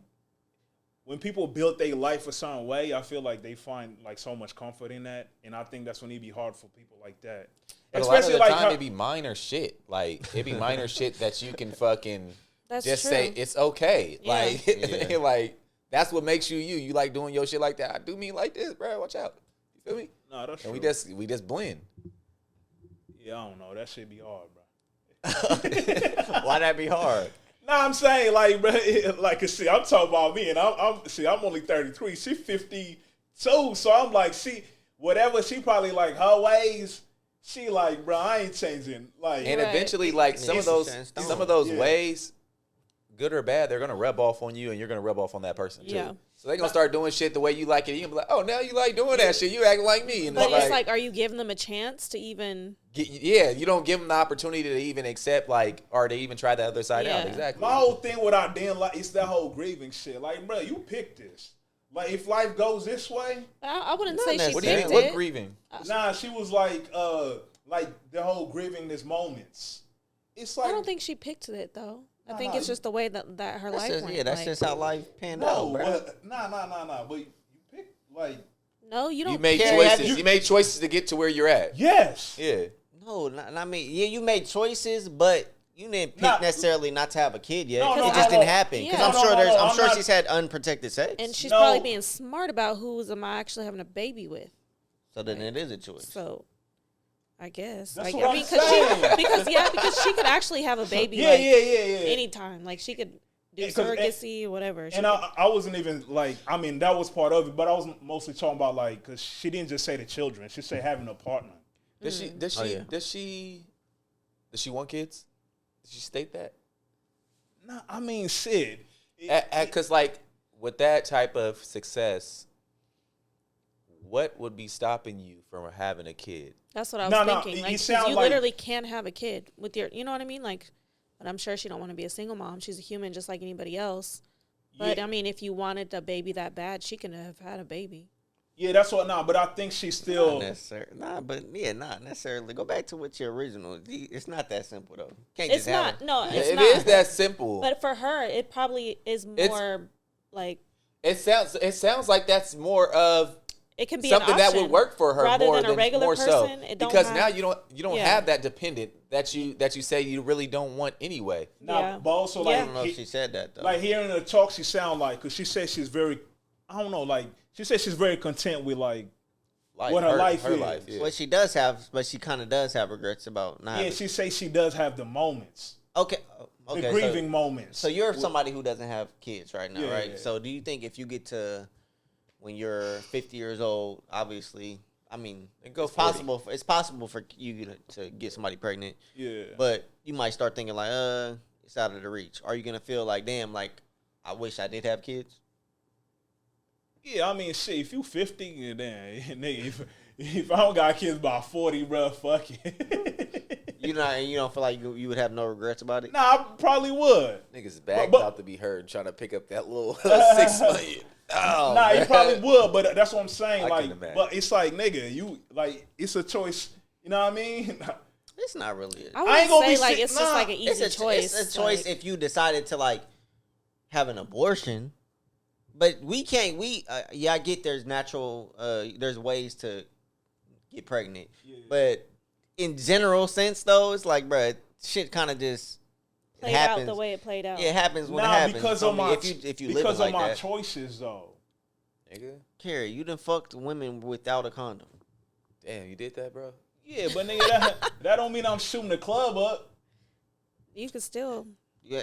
when people build their life a certain way, I feel like they find like so much comfort in that, and I think that's when it'd be hard for people like that. But especially a lot of the time, it'd be minor shit. Like it'd be minor shit that you can fucking just say it's okay. Yeah. Like that's what makes you you. You like doing your shit like that. I do me like this, bro. Watch out. You feel me? No, that's and true. we just blend. Yeah, I don't know. That shit be hard, bro. Why that be hard? Nah, I'm saying, like, bro, like, see, I'm talking about me, and I'm only 33. She 52, too. So I'm like, whatever she probably like her ways. She like, bro, I ain't changing. Like, And Right. eventually, like some of those Yeah. ways, good or bad, they're gonna rub off on you, and you're gonna rub off on that person too. Yeah. So they're gonna start doing shit the way you like it. You gonna be like, oh, now you like doing that shit. You acting like me. And But it's like, are you giving them a chance to even? you don't give them the opportunity to even accept, like, or to even try the other side out. Yeah. Exactly. my whole thing what I didn't like is that whole grieving shit. Like, bro, you picked this. Like, if life goes this way, I wouldn't say she What do you picked mean? What it. grieving? nah, she was like the whole grieving this moments. It's like I don't think she picked it though. I think nah, it's just the way that her That's life just, went. yeah, that's like, just how life panned no, out, bro. but nah. But you picked like no, you don't. You made Carrie, have choices. You made choices to get to where you're at. yes. Yeah. No, I mean, yeah, you made choices, but you didn't pick Nah. necessarily not to have a kid yet. No, it no, just no, didn't no. happen. Because Yeah. I'm No, sure no, I'm I'm sure not- she's had unprotected sex. And she's No. probably being smart about am I actually having a baby with. So then it is a choice. So, I guess. That's I what I'm mean, saying. because she could actually have a baby. Yeah, like, yeah. anytime. Like she could do 'Cause- surrogacy or whatever. She And could- I wasn't even like, I mean, that was part of it, but I was mostly talking about like, because she didn't just say the children, she said having a partner. Does she? Does she? Oh, yeah. Does she? Does she want kids? Did she state that? Nah, I mean, shit. Because like with that type of success, what would be stopping you from having a kid? That's what I was No, no, thinking. you Like, 'cause sound you like- literally can have a kid with your, you know what I mean? Like, but I'm sure she don't want to be a single mom. She's a human just like anybody else. But Yeah. I mean, if you wanted a baby that bad, she could have had a baby. Yeah, that's what. Nah, but I think she's still. Not necessarily. Not necessarily. Go back to what your original. It's not that simple though. Can't It's just have not. it. No, it's It not. is that simple. But for her, it probably is more like It sounds like that's more of it can be something an that option would work for her rather more than a regular more person. so It don't because have, now you don't Yeah. have that dependent that you say you really don't want anyway. Nah, Yeah. but also Yeah. I like, don't know if she said that though. like hearing her talk, she sound like, because she said she's very, I don't know, like she said she's very content with like what her life is. yeah. What she does have, but she kind of does have regrets about not. Yeah, having- she say she does have the moments, okay. the Okay. grieving moments. So you're somebody who doesn't have kids right now, Yeah, right? yeah. So do you think if you get to when you're 50 years old, obviously, I mean, Then go it's 40. possible. It's possible for you to get somebody pregnant, Yeah, but you might start thinking like, it's out of the reach. Are you gonna feel like, damn, like I wish I did have kids? yeah. I mean, shit. If you 50, then nigga, if I don't got kids by 40, bro, fuck it. You don't feel like you would have no regrets about it? Nah, I probably would. Niggas back But- about to be heard trying to pick up that little 6 million. Oh, Nah, you man. probably would, but that's what I'm saying. I Like, can imagine. but it's like, nigga, you like, it's a choice. You know what I mean? It's not really. I I wouldn't ain't gonna say be like sick- it's just nah, like an easy choice. It's a choice like, if you decided to like have an abortion, but we can't. I get there's natural. There's ways to get pregnant, but in general sense though, it's like, bruh, shit kind of just it played out happens. the way it played out. Yeah, it happens when it Nah, happens. because So, of I mean, my if you because live of like my that, choices though. Nigga, Carrie, you done fucked women without a condom. damn, you did that, bro. Yeah, but nigga, that don't mean I'm shooting the club up. You could still. Yeah,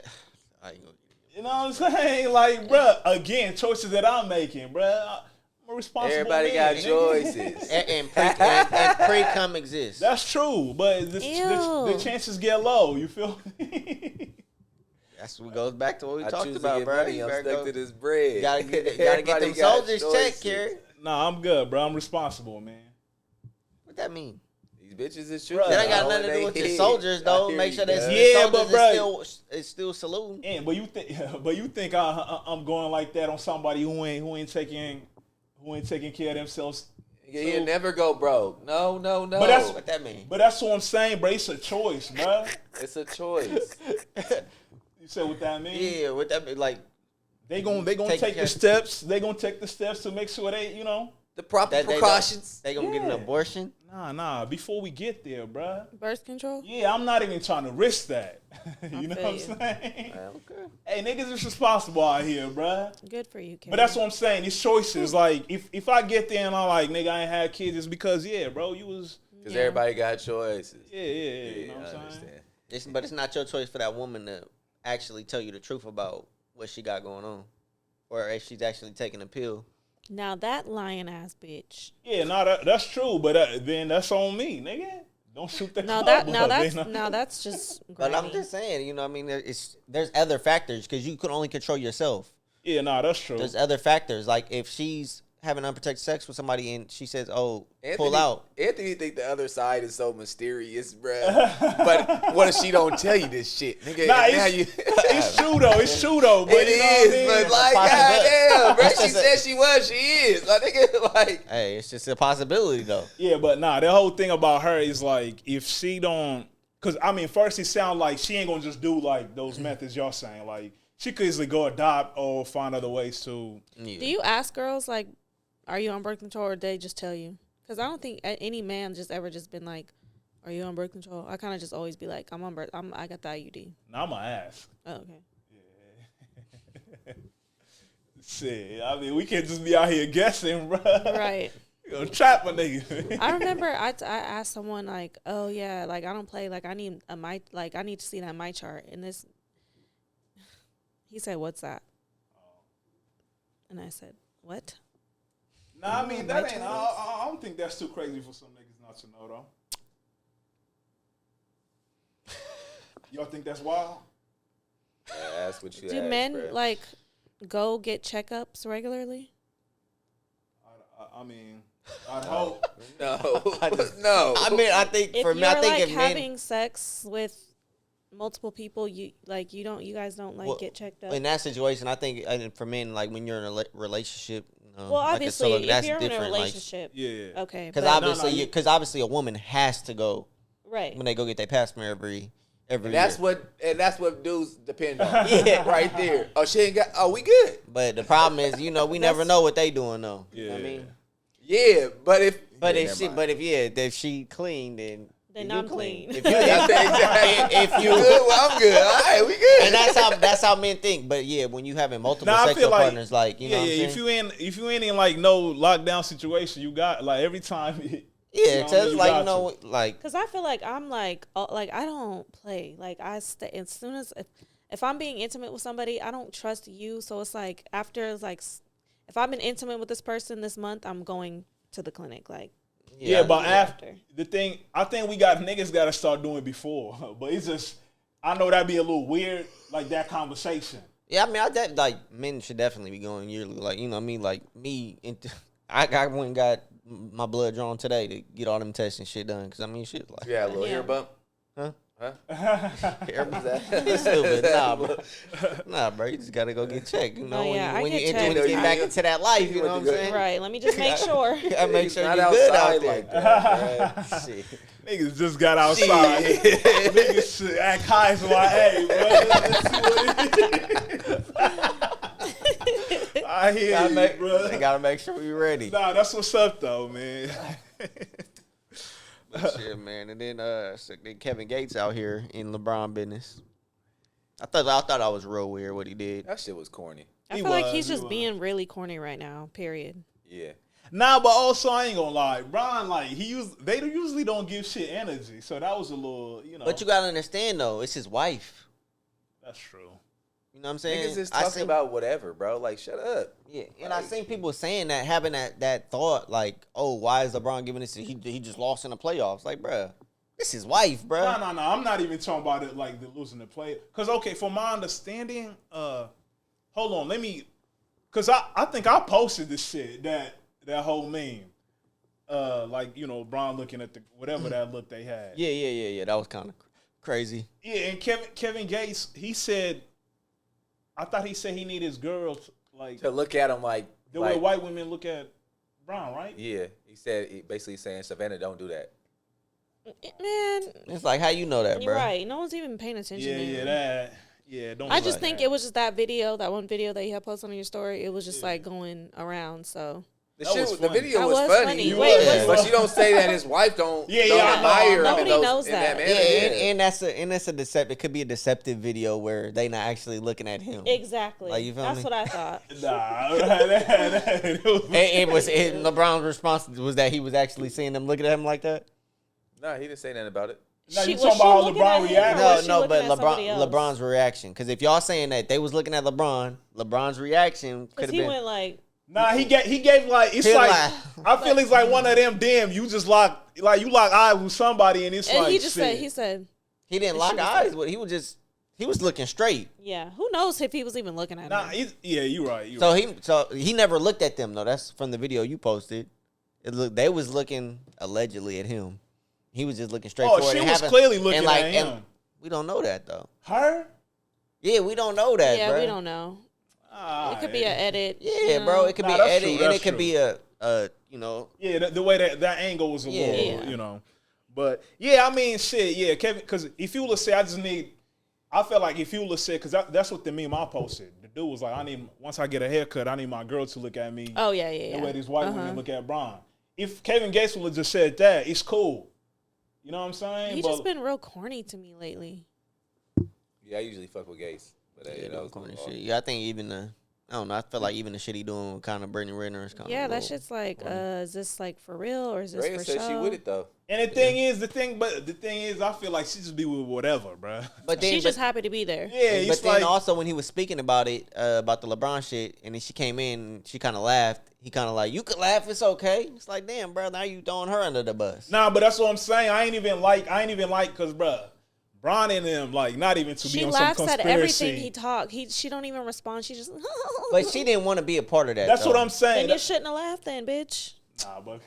I ain't gonna. You know what I'm saying? Like, bruh, again, choices that I'm making, bruh. I'm a responsible Everybody man, got nigga. choices. And pre-cum exists. That's true, but the Ew. chances get low. You feel me? That's what goes back to what we I talked choose about, to get bro. money. You I'm better stuck go- to this bread. You gotta get them Everybody got soldiers checked, choices. Carrie. Nah, I'm good, bro. I'm responsible, man. What that mean? These bitches is true. Bruh. That ain't got nothing to do with your soldiers, though. Make sure that Yeah, soldiers but bruh- is still saluting. And but you think I'm going like that on somebody who ain't taking care of themselves? You never go broke. No. But that's- What that mean? But that's what I'm saying, bro. It's a choice, bro. It's a choice. You said what that mean? Yeah, what that mean? Like They gonna Take take care- the steps. They gonna take the steps to make sure they, The proper that precautions. they gonna get an Yeah. abortion? Nah. Before we get there, bro. Birth control? Yeah, I'm not even trying to risk that. You know feel what I'm you. saying? Okay. Hey, niggas is responsible out here, bruh. Good for you, Kim. But that's what I'm saying. These choices, like, if I get there and I'm like, nigga, I ain't had kids, it's because, yeah, bro, you was, Because Yeah. everybody got choices. yeah. You know I what I'm saying? understand. But it's not your choice for that woman to actually tell you the truth about what she got going on, or if she's actually taking a pill. Now that lying ass bitch. Yeah, no, that's true, but then that's on me, nigga. Don't shoot the Now club that up, now that's just. But I'm grimy. just saying, you know, what I mean, there's other factors because you can only control yourself. Yeah, no, that's true. There's other factors, like if she's having unprotected sex with somebody and she says, "Oh, pull out." Anthony think the other side is so mysterious, bruh. But what if she don't tell you this shit, nigga? Nah, Now it's true though. It's true though. But It you know what I is, mean? but like, goddamn, bro. She said she was, she is. Like, nigga, like, Hey, it's just a possibility though. Yeah, but nah, the whole thing about her is like if she don't, because I mean, first it sounds like she ain't gonna just do like those methods y'all saying. Like she could easily go adopt or find other ways to. Yeah. Do you ask girls like, "Are you on birth control?" or they just tell you? Because I don't think any man just ever just been like, "Are you on birth control?" I kind of just always be like, "I'm on birth. I got the IUD." Nah, I'ma ask. Oh, okay. Shit, I mean, we can't just be out here guessing, bro. Right. You gonna trap a nigga. I remember I asked someone like, "Oh yeah, like I don't play. Like I need I need to see that my chart." And this, he said, "What's that?" And I said, "What?" Nah, I mean that ain't. I don't think that's too crazy for some niggas not to know though. Y'all think that's wild? that's what you Do asked, men bruh. like go get checkups regularly? I mean, I'd hope. No, no. I mean, I think If for you're me, I think like if men, having sex with multiple people, you guys don't like Well, get checked up. in that situation, I think for men, like when you're in a relationship, Well, like obviously, solo, if that's you're in a different, like, relationship, Yeah. okay, Because but- obviously a woman has to go right. when they go get their pap smear every And that's year. what dudes depend on. Yeah. right there. Oh, she ain't got. Oh, we good. But the problem is, you know, we never know what they doing though. You know what I Yeah. mean? Yeah, but if But yeah, if never she, mind. but if she clean, then Then you I'm clean. clean. If you, That's exactly. if you you, good, well, I'm good. All right, we good. and that's how men think. But yeah, when you having multiple Nah, I sexual feel like partners, like you know, what I'm if saying? you ain't in like no lockdown situation, you got like every time. Yeah, you know, so it's you like got you know, like Cause I feel like I'm like I don't play. Like I stay as soon as if I'm being intimate with somebody, I don't trust you. So it's like after it's like if I've been intimate with this person this month, I'm going to the clinic. Like Yeah, but after. after the thing, I think niggas got to start doing before. But it's just, I know that'd be a little weird, like that conversation. yeah, I mean, like men should definitely be going yearly. Like you know, what I mean, like me, I went and got my blood drawn today to get all them tests and shit done. Because I mean, shit like Yeah, a little Yeah. ear bump. Huh? Hair bump. It's stupid. Nah, bro. You just gotta go get checked. You know, No, yeah, I when you get when you checked. get back into that life, you know what I'm saying? Right. Let me just make sure. You gotta make sure Not you're good out outside there. like that, bruh. Shit. Niggas just got outside. Niggas should act high, so like, hey, bro, let's see what it is. I hear you, bro. They gotta make sure we ready. Nah, that's what's up, though, man. But shit, man. And then so then Kevin Gates out here in LeBron business. I thought I was real weird what he did. That shit was corny. I He feel like was, he's he just was. being really corny right now. Period. Yeah. Nah, but also I ain't gonna lie, Bron, like they usually don't give shit energy, so that was a little, you know. But you gotta understand though, it's his wife. That's true. You know what I'm saying? Niggas just I talking seen- about whatever, bro. Like, shut up. Yeah, and I seen people saying that, having that thought, like, oh, why is LeBron giving this? He just lost in the playoffs. Like, bruh, this is wife, bruh. No. I'm not even talking about it like the losing the play. Cause okay, from my understanding, hold on, cause I think I posted this shit that whole meme, like you know, Bron looking at the whatever that look they had. Yeah. That was kind of crazy. Yeah, and Kevin Gates, he said, I thought he said he need his girls like To look at him like the way white women look at Bron, right? Yeah, he said basically saying Savannah, don't do that. Man, It's like, how you know that, you're bruh? right. No one's even paying attention. to him. Don't. I do just that. think it was just that one video that you had posted on your story. It was just like going around. So The That shit, was the funny. video That was was funny. funny. Wait, Yeah. But you don't say that his wife don't Yeah, I know. admire him Nobody in knows in that. manner. Yeah, and that's a deceptive. It could be a deceptive video where they not actually looking at him. exactly, Like, you feel that's me? what I thought. Nah, It was LeBron's response was that he was actually seeing them looking at him like that. Nah, he didn't say nothing about it. Now you Was talking she about how looking LeBron at him, reacted? or was she No, looking but at somebody else? LeBron's reaction. Because if y'all saying that they was looking at LeBron's reaction could Because have he been. went like, Nah, he gave like it's like I feel he's like one of them. Damn, you just lock eyes with somebody, and it's And like he just shit. said He didn't lock eyes with. He was looking straight. yeah. Who knows if he was even looking at Nah, him? yeah, you right. So he never looked at them though. That's from the video you posted. They was looking allegedly at him. He was just looking straight forward. She was clearly looking at him. And we don't know that though. Her? Yeah, we don't know that. Yeah, bro. we don't know. It could be an edit. Yeah, bro. It could be an that's edit, true, and that's it could true. be a Yeah, the way that angle was a little, Yeah. But yeah, I mean, shit, yeah, Kevin. Because if you would say, I felt like if you would say, because that's what the meme I posted. The dude was like, once I get a haircut, I need my girl to look at me. Oh yeah. The way these white women look at Bron. If Kevin Gates would have just said that, it's cool. You know what I'm saying? He just been real corny to me lately. Yeah, I usually fuck with Gates. But that was corny shit. Yeah, I think even I don't know. I feel like even the shit he doing with kind of Brittany Renner is kind of Yeah, that shit's like, is this like for real or is this Rhea for said show? she with it though. And the thing is, I feel like she just be with whatever, bro. But then, She's just happy to be there. Yeah, but it's then like, also when he was speaking about it, about the LeBron shit, and then she came in, she kind of laughed. He kind of like, you could laugh, it's okay. It's like, damn, bro, now you throwing her under the bus. nah, but that's what I'm saying. I ain't even like, cause, bro, Bron and them, like, not even to be She on some laughs conspiracy. at everything he talk. She don't even respond. She just. But she didn't want to be a part of that. That's though. what I'm saying. Then you shouldn't have laughed, then, bitch. Nah, but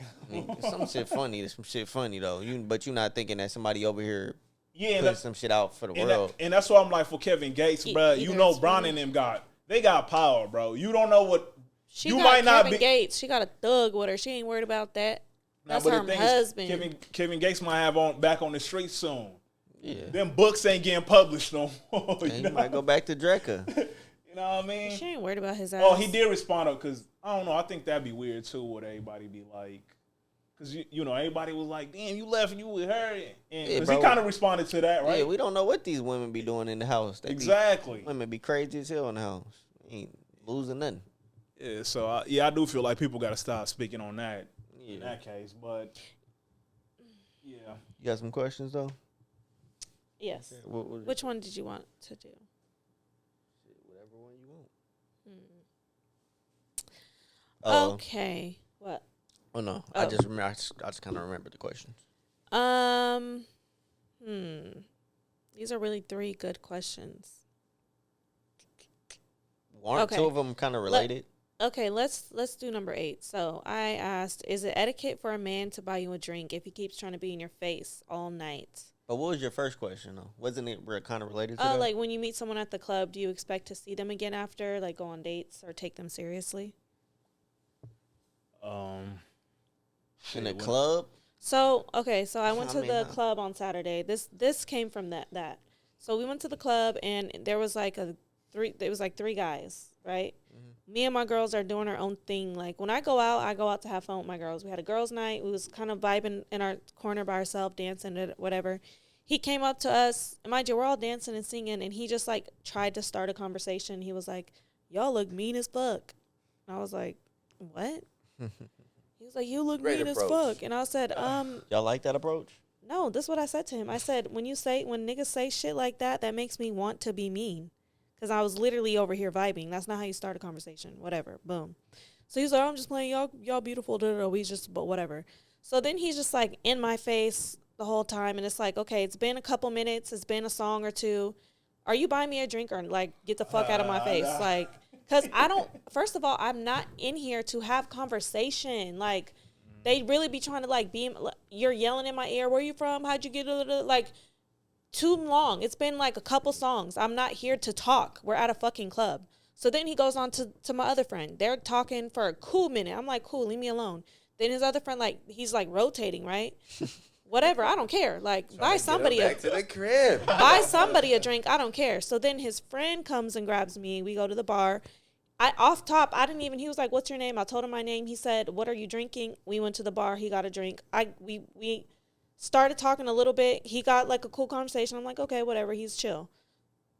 Some shit funny. There's some shit funny though. But you're not thinking that somebody over here yeah, putting some shit out for the world. and that's why I'm like, for Kevin Gates, bro, you know, it's Bron funny. and them they got power, bro. You don't know what She you got might not Kevin be. Gates. She got a thug with her. She ain't worried about that. Nah, That's but her the thing husband. is, Kevin Gates might have back on the streets soon. Yeah. Them books ain't getting published no more. And he might go back to Drecka. You know what I mean? She ain't worried about his ass. Oh, he did respond up because I don't know. I think that'd be weird too. Would everybody be like? Because you know, everybody was like, "Damn, you left and you with her," and because he kind of responded to that, right? Yeah, we don't know what these women be doing in the house. Exactly. Women be crazy as hell in the house. Ain't losing nothing. Yeah. So I do feel like people got to stop speaking on that Yeah. in that case. But yeah, You got some questions though? Yes. What Which one did you want to do? whatever one you want. Okay. What? Oh no, Oh. I just remember. I just kind of remember the questions. These are really three good questions. Aren't Okay. two of them kind of related? Okay, let's do number 8. So I asked, is it etiquette for a man to buy you a drink if he keeps trying to be in your face all night? But what was your first question though? Wasn't it kind of related to Oh, that? like when you meet someone at the club, do you expect to see them again after, like go on dates or take them seriously? in a club? So, okay, so I went I to mean, the club on Saturday. This came from that. So we went to the club and there was like three guys, right? Mm-hmm. Me and my girls are doing our own thing. Like when I go out to have fun with my girls. We had a girls' night. We was kind of vibing in our corner by ourselves, dancing and whatever. He came up to us, and mind you, we're all dancing and singing, and he just like tried to start a conversation. He was like, "Y'all look mean as fuck." And I was like, "What?" He was like, "You look Great mean as approach. fuck." And I said, Y'all like that approach? no, this is what I said to him. I said, when niggas say shit like that, that makes me want to be mean. Because I was literally over here vibing. That's not how you start a conversation. Whatever. Boom. So he's like, I'm just playing. Y'all beautiful. But whatever. So then he's just like in my face the whole time. And it's like, okay, it's been a couple minutes. It's been a song or two. Are you buying me a drink or like get the fuck out of my face? Like, because first of all, I'm not in here to have conversation. Like, they really be trying to like you're yelling in my ear. Where you from? How'd you get like too long? It's been like a couple songs. I'm not here to talk. We're at a fucking club. So then he goes on to my other friend. They're talking for a cool minute. I'm like, cool, leave me alone. Then his other friend, like, he's like rotating, right? Whatever, I don't care. Like, buy somebody back to the crib. buy somebody a drink. I don't care. So then his friend comes and grabs me. We go to the bar. He was like, what's your name? I told him my name. He said, what are you drinking? We went to the bar. He got a drink. We started talking a little bit. He got like a cool conversation. I'm like, okay, whatever. He's chill.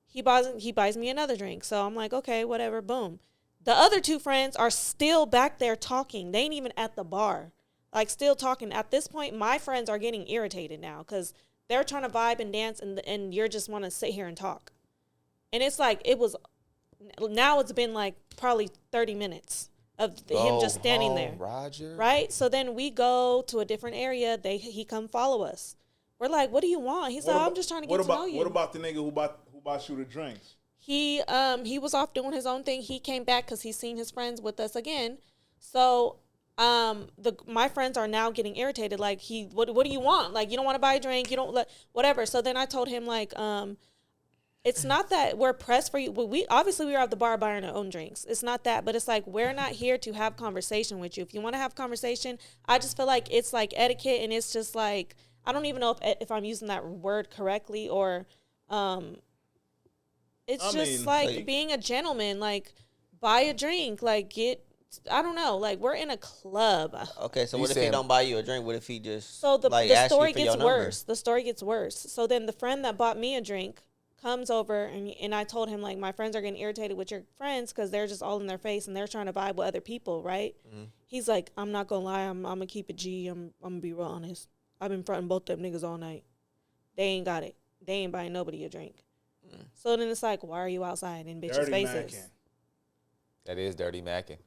He buys me another drink. So I'm like, okay, whatever. Boom. The other two friends are still back there talking. They ain't even at the bar. Like, still talking. At this point, my friends are getting irritated now because they're trying to vibe and dance, and you're just want to sit here and talk. And it's like, now it's been like probably 30 minutes him just standing there. Roger. Right? So then we go to a different area. He come follow us. We're like, what do you want? He's like, I'm just trying to get to know you. What about the nigga who bought you the drinks? He was off doing his own thing. He came back because he's seen his friends with us again. So my friends are now getting irritated. Like, what do you want? Like, you don't want to buy a drink. You don't whatever. So then I told him, like, it's not that we're pressed for you. We obviously we were at the bar buying our own drinks. It's not that, but it's like we're not here to have conversation with you. If you want to have conversation, I just feel like it's like etiquette, and it's just like I don't even know if I'm using that word correctly or it's just like being a gentleman. Like, buy a drink. Like, I don't know. Like, we're in a club. Okay, so what if he don't buy you a drink? What if he just the story gets worse? Number? The story gets worse. So then the friend that bought me a drink comes over and I told him, like, my friends are getting irritated with your friends because they're just all in their face and they're trying to vibe with other people, right? Mm-hmm. He's like, I'm not gonna lie, I'm gonna keep it G. I'm gonna be real honest. I've been fronting both them niggas all night. They ain't got it. They ain't buying nobody a drink. Mm. So then it's like, why are you outside in bitches' faces? Mackin'. That is Dirty Mackin'.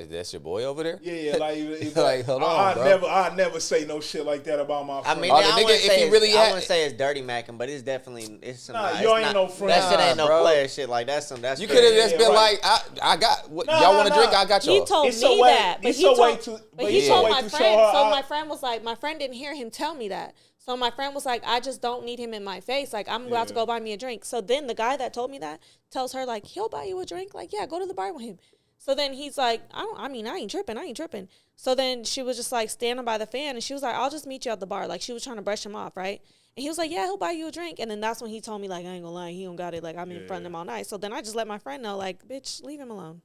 That's your boy over there? Yeah, like, like hold on, bro. I never say no shit like that about my friend. I mean, I wouldn't say it's dirty macking, but it's definitely some. Nah, you ain't no friend. That shit ain't no player shit. Like that's some. That's you could have just been like, I got what y'all want to drink. I got y'all. He told me that, but he told my friend. So my friend was like, my friend didn't hear him tell me that. So my friend was like, I just don't need him in my face. Like, I'm about to go buy me a drink. So then the guy that told me that tells her, like, he'll buy you a drink. Like, yeah, go to the bar with him. So then he's like, I ain't tripping. So then she was just like standing by the fan and she was like, I'll just meet you at the bar. Like, she was trying to brush him off, right? And he was like, yeah, he'll buy you a drink. And then that's when he told me, like, I ain't gonna lie, he don't got it. Like, I'm in front of him all night. So then I just let my friend know, like, bitch, leave him alone.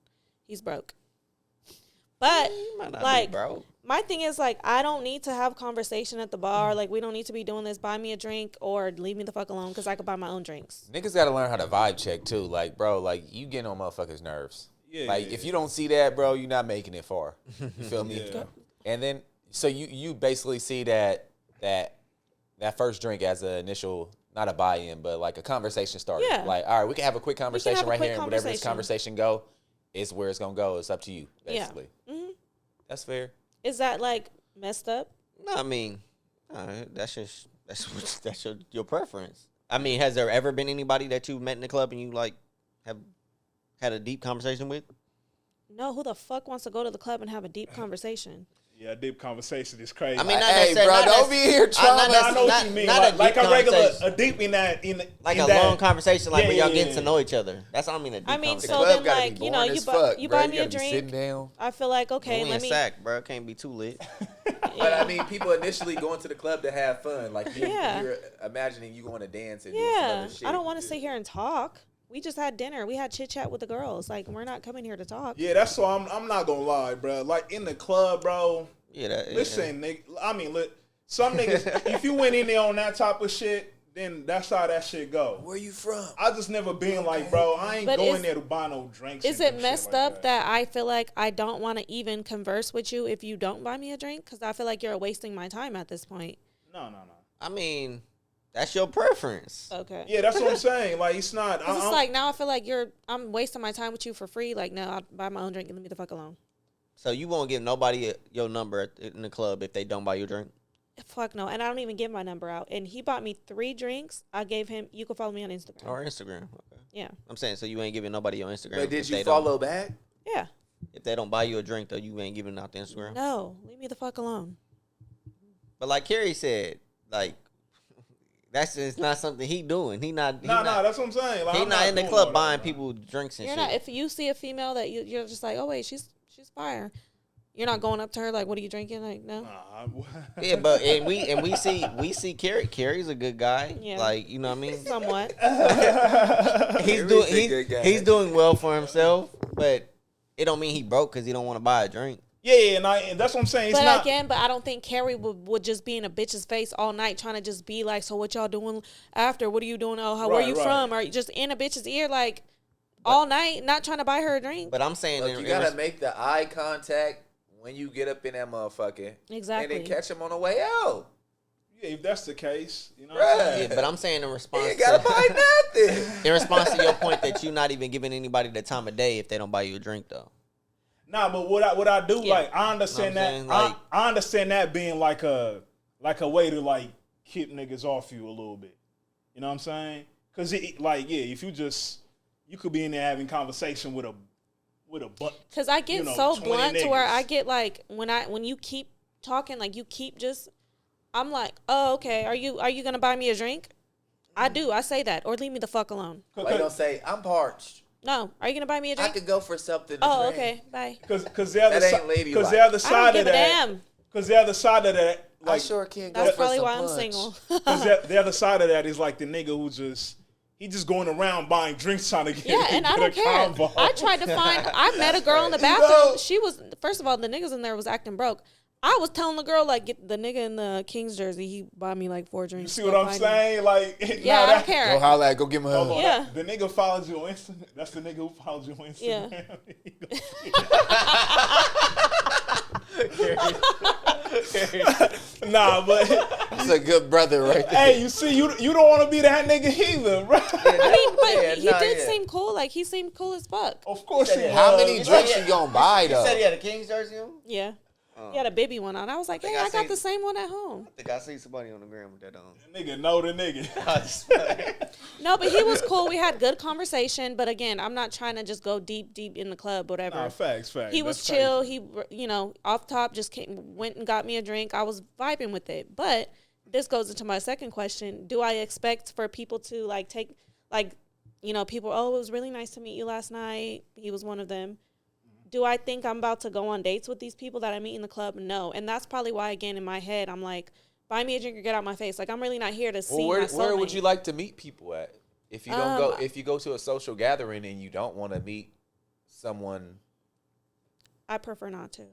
He's broke. But, like, my thing is, like, I don't need to have conversation at the bar. Like, we don't need to be doing this. Buy me a drink or leave me the fuck alone because I could buy my own drinks. Niggas got to learn how to vibe check, too. Like, bro, like, you getting on motherfuckers' nerves. If you don't see that, bro, you're not making it far. You feel me? And then, so you basically see that first drink as an initial, not a buy-in, but like a conversation starter. Yeah. Like, all right, we can have a quick conversation right here, and whatever this conversation go, is where it's gonna go. It's up to you, basically. Yeah. Mm-hmm. That's fair. Is that like messed up? No, I mean, that's your preference. I mean, has there ever been anybody that you met in the club and you like have had a deep conversation with? No, who the fuck wants to go to the club and have a deep conversation? Yeah, deep conversation is crazy. I mean, hey, bro, don't be here trying to. I know what you mean. Like a regular, a deep in that, like a long conversation, like when y'all getting to know each other. That's what I mean. A deep conversation. So then, like, you know, you buy me a drink. Sitting down. I feel like, okay, let me. Sack, bro. Can't be too lit. But I mean, people initially going to the club to have fun. Like, you're imagining you going to dance and do some other shit. I don't want to sit here and talk. We just had dinner. We had chit chat with the girls. Like, we're not coming here to talk. Yeah, that's why I'm not gonna lie, bro. Like in the club, bro. Yeah. Listen, nigga. I mean, look, some niggas. If you went in there on that type of shit, then that's how that shit go. Where you from? I just never been like, bro. I ain't going there to buy no drinks. Is it messed up that I feel like I don't want to even converse with you if you don't buy me a drink? Because I feel like you're wasting my time at this point. No. I mean, that's your preference. Okay. Yeah, that's what I'm saying. Like, it's not. It's like now I feel like I'm wasting my time with you for free. Like, no, I'll buy my own drink and leave me the fuck alone. So you won't give nobody your number in the club if they don't buy you a drink? Fuck no. And I don't even give my number out. And he bought me 3 drinks. I gave him, you can follow me on Instagram. Or Instagram. Okay. Yeah. I'm saying, so you ain't giving nobody your Instagram. But did you follow back? Yeah. If they don't buy you a drink, though, you ain't giving out the Instagram? No. Leave me the fuck alone. But like Carrie said, like, that's just not something he doing. No, that's what I'm saying. Like, he not in the club buying people drinks and shit. Not. If you see a female that you're just like, oh wait, she's fire. You're not going up to her like, what are you drinking? Like, no. Yeah, but we see Carrie. Carrie's a good guy. Yeah. Like, you know what I mean? Somewhat. He's doing well for himself, but it don't mean he broke because he don't want to buy a drink. Yeah, and that's what I'm saying. But I don't think Carrie would just be in a bitch's face all night trying to just be like, so what y'all doing after? What are you doing? Oh, where you from? Or just in a bitch's ear like all night, not trying to buy her a drink. But I'm saying, look, you gotta make the eye contact when you get up in that motherfucker. Exactly. And then catch him on the way out. Yeah, if that's the case, you know. Yeah, but I'm saying in response, you ain't gotta buy nothing. In response to your point that you're not even giving anybody the time of day if they don't buy you a drink, though. Nah, but what I do, Yeah. like, I understand that. Like, I understand that being like a way to like keep niggas off you a little bit. You know what I'm saying? Because if you could be in there having conversation with a butt. Because I get so blunt to where I get like when you keep talking, like you keep just, I'm like, oh, okay, are you gonna buy me a drink? I do. I say that, or leave me the fuck alone. Why you don't say I'm parched? No, are you gonna buy me a drink? I could go for something. Oh, drink. okay, bye. Because the other That ain't ladylike. because the other I side don't give of a that. damn. Because the other side of that, I like, sure can go That's for probably some why I'm punch. single. because the other side of that is like the nigga who just going around buying drinks trying to get Yeah, and I get don't a care. combo. I tried to find. I met a girl in the You know- bathroom. She was, first of all, the niggas in there was acting broke. I was telling the girl, like, get the nigga in the Kings jersey. He bought me like 4 You drinks. see Go what I'm find him. saying? Like, Yeah, I don't care. Go holler at, go give him a Hold hug. on. Yeah. The nigga followed you on Instagram. That's the nigga who followed you on Instagram. Nah, but That's a good brother right there. hey, you see, you don't want to be that nigga either, bro. I mean, but Yeah, he nah, did yeah. seem cool. Like, he seemed cool as fuck. Of course he How was. many drinks you gonna buy You though? said he had a Kings jersey on? Yeah. He had a baby one on. I was like, think hey, I I got seen- the same one at home. I think I see somebody on the gram with that on. Nigga, know the nigga. No, but he was cool. We had good conversation. But again, I'm not trying to just go deep in the club, whatever. Nah, facts. He was That's chill. crazy. He, off top just went and got me a drink. I was vibing with it. But this goes into my second question. Do I expect for people to like take, like, people, oh, it was really nice to meet you last night. He was one of them. Do I think I'm about to go on dates with these people that I meet in the club? No. And that's probably why, again, in my head, I'm like, buy me a drink or get out my face. Like, I'm really not here to see my soulmate. Where would you like to meet people at? If you don't go, if you go to a social gathering and you don't want to meet someone, I prefer not to.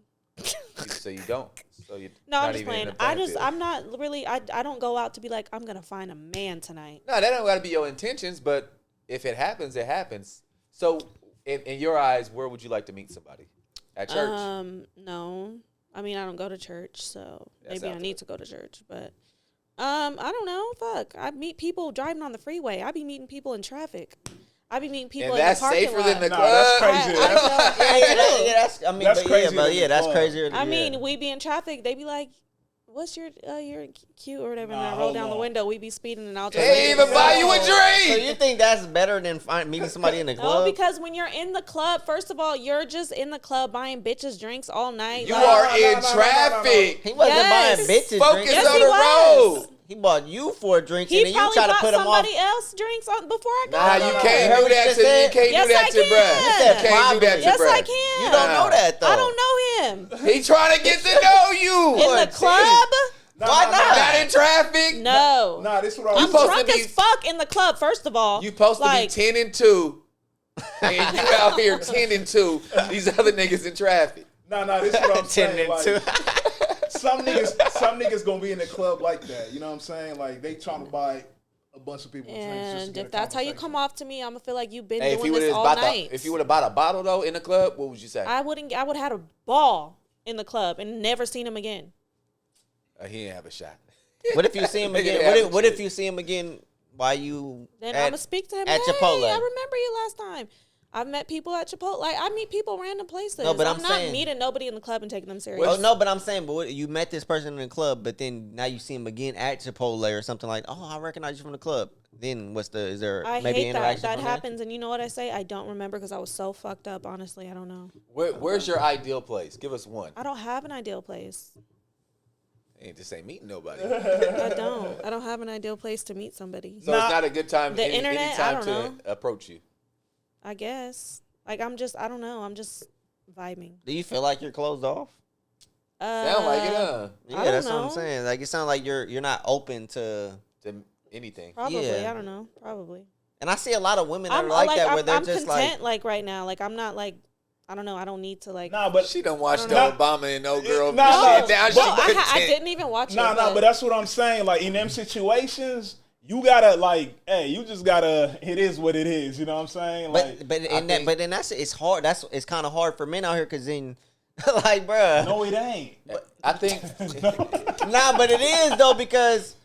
so you don't. So you. No, I'm just playing. I'm not really, I don't go out to be like, I'm going to find a man tonight. No, that don't got to be your intentions. But if it happens, it happens. So in your eyes, where would you like to meet somebody? At church? No. I mean, I don't go to church, so That's maybe I out need there. to go to church. But I don't know. Fuck. I meet people driving on the freeway. I be meeting people in traffic. I be meeting people And in that's the parking safer lot. than the Nah, club. that's crazy. That's I mean, That's but crazier yeah, but than yeah, the that's club. crazier. I mean, we be in traffic. They be like, "What's your you're cute or whatever?" Nah, and I roll hold down the on. window. We be speeding, and I'll just They ain't even buy you a So drink. you think that's better than meeting somebody in the No, club? because when you're in the club, first of all, you're just in the club buying bitches drinks all night. You Like, are in no. traffic. He wasn't Yes. buying bitches Focus drinks. Yes, on he the was. road. He bought you 4 drinks, He and then you probably try to bought put him off. somebody else drinks before I got Nah, there. you You can't heard do what you that just to. You said? can't Yes, do that I to can. bruh. You You said can't do that to Yes, bruh. I can. You don't know that though. I don't know him. He trying to get to know you. In the club? Why not? Not in traffic. No. Nah, this is what I'm I'm supposed to drunk be- as fuck in the club, first of all. You supposed to Like, be 10 and 2, and you out here 10 and 2. These other niggas in traffic. Nah, this is what I'm 10 saying. and 2. Like, some niggas gonna be in the club like that. You know what I'm saying? Like they trying to buy a bunch of people drinks. Just to And get if a that's how you conversation. come off to me, I'm gonna feel like you've been Hey, if doing you would this have all bought night. if you would have bought a bottle though in the club, what would you say? I would have had a ball in the club and never seen him again. He didn't have a shot. What if you see him Nigga again? didn't What have if a you see him again? While you Then at- I'm gonna speak to him. at Hey, Chipotle. I remember you last time. I've met people at Chipotle. Like, I meet people random places. No, but I'm not saying- meeting nobody in the club and taking them serious. Oh no, but I'm saying, but you met this person in the club, but then now you see him again at Chipotle or something like, oh, I recognize you from the club. Then is there I maybe hate that. interaction That from there? happens, and you know what I say? I don't remember because I was so fucked up. Honestly, I don't know. Where's your ideal place? Give us one. I don't have an ideal place. Ain't just ain't meeting nobody. I don't. I don't have an ideal place to meet somebody. So it's not a good time. The any internet, time I don't to know. approach you. I guess. Like, I don't know. I'm just vibing. Do you feel like you're closed off? Sound like it, huh? Yeah, don't that's what know. I'm saying. Like it sounds like you're not open to. To anything. Probably. Yeah. I don't know. Probably. And I see a lot of women that I'm are like that, where they're I'm just content like, right now. Like, I'm not like, I don't know. I don't need to like. Nah, but She done watched the Nah. Obama and no girl. Nah, shit down. She Well, I content. didn't even watch it. but that's what I'm saying. Like in them situations, you gotta like, hey, you just gotta. It is what it is. You know what I'm saying? Like, but then it's hard. It's kind of hard for men out here because then, like, bruh. no, it ain't. I think Nah, but it is though because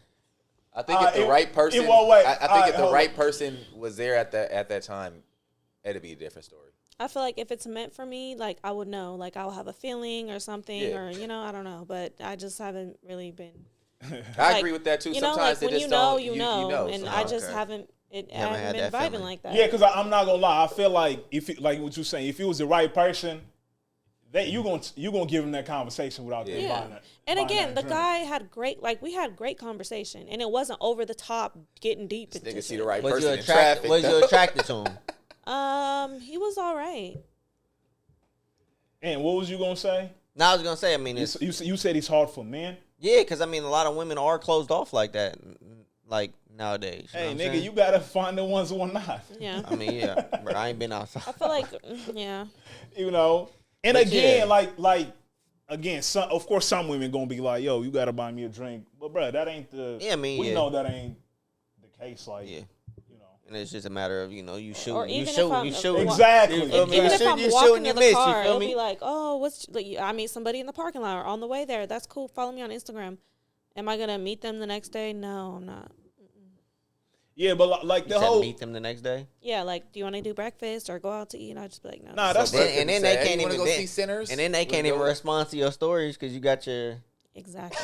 if the right person. it won't wait. I think if the Hold right on. person was there at that time, it'd be a different story. I feel like if it's meant for me, like I would know, like I'll have a feeling or something, Yeah. or I don't know, but I just haven't really been. I agree with that too. You know, Sometimes like they when just you know, don't. you know, and so. I just okay. haven't. I haven't haven't had been that vibing feeling. like that. Yeah, because I'm not gonna lie. I feel like like what you're saying, if it was the right person, that you gonna give him that conversation without them Yeah. buying that. And buying again, that the drink. guy had we had great conversation, and it wasn't over the top, getting deep. This into nigga see shit. the right Was person you in traffic. was you though. attracted to him? He was all right. And what was you gonna say? No, I was gonna say. I mean, it's, You said he's hard for men. yeah, because I mean, a lot of women are closed off like that, like nowadays. You know Hey, what I'm nigga, saying? you gotta find the ones who are not. Yeah. I mean, yeah, bro, I ain't been outside. I feel like, yeah. You know. And But again, yeah. like again, of course, some women gonna be like, "Yo, you gotta buy me a drink," but bro, that ain't the. Yeah, I mean, we yeah. know that ain't the case. Like, Yeah. you know. And it's just a matter of you shoot, Or you even shoot, if I'm- you shoot. Exactly. You feel me? Even You if shoot, I'm you walking shoot, to you the miss. car, You feel it'll me? be like, oh, I meet somebody in the parking lot or on the way there. That's cool. Follow me on Instagram. Am I gonna meet them the next day? No, I'm not. Yeah, but like You the said whole. meet them the next day. Yeah, like, do you want to do breakfast or go out to eat? And I just be like, no. Nah, that's So then- and then they can't you even go then- see Sinners, And then they can't even respond to your stories because you got your. Exactly.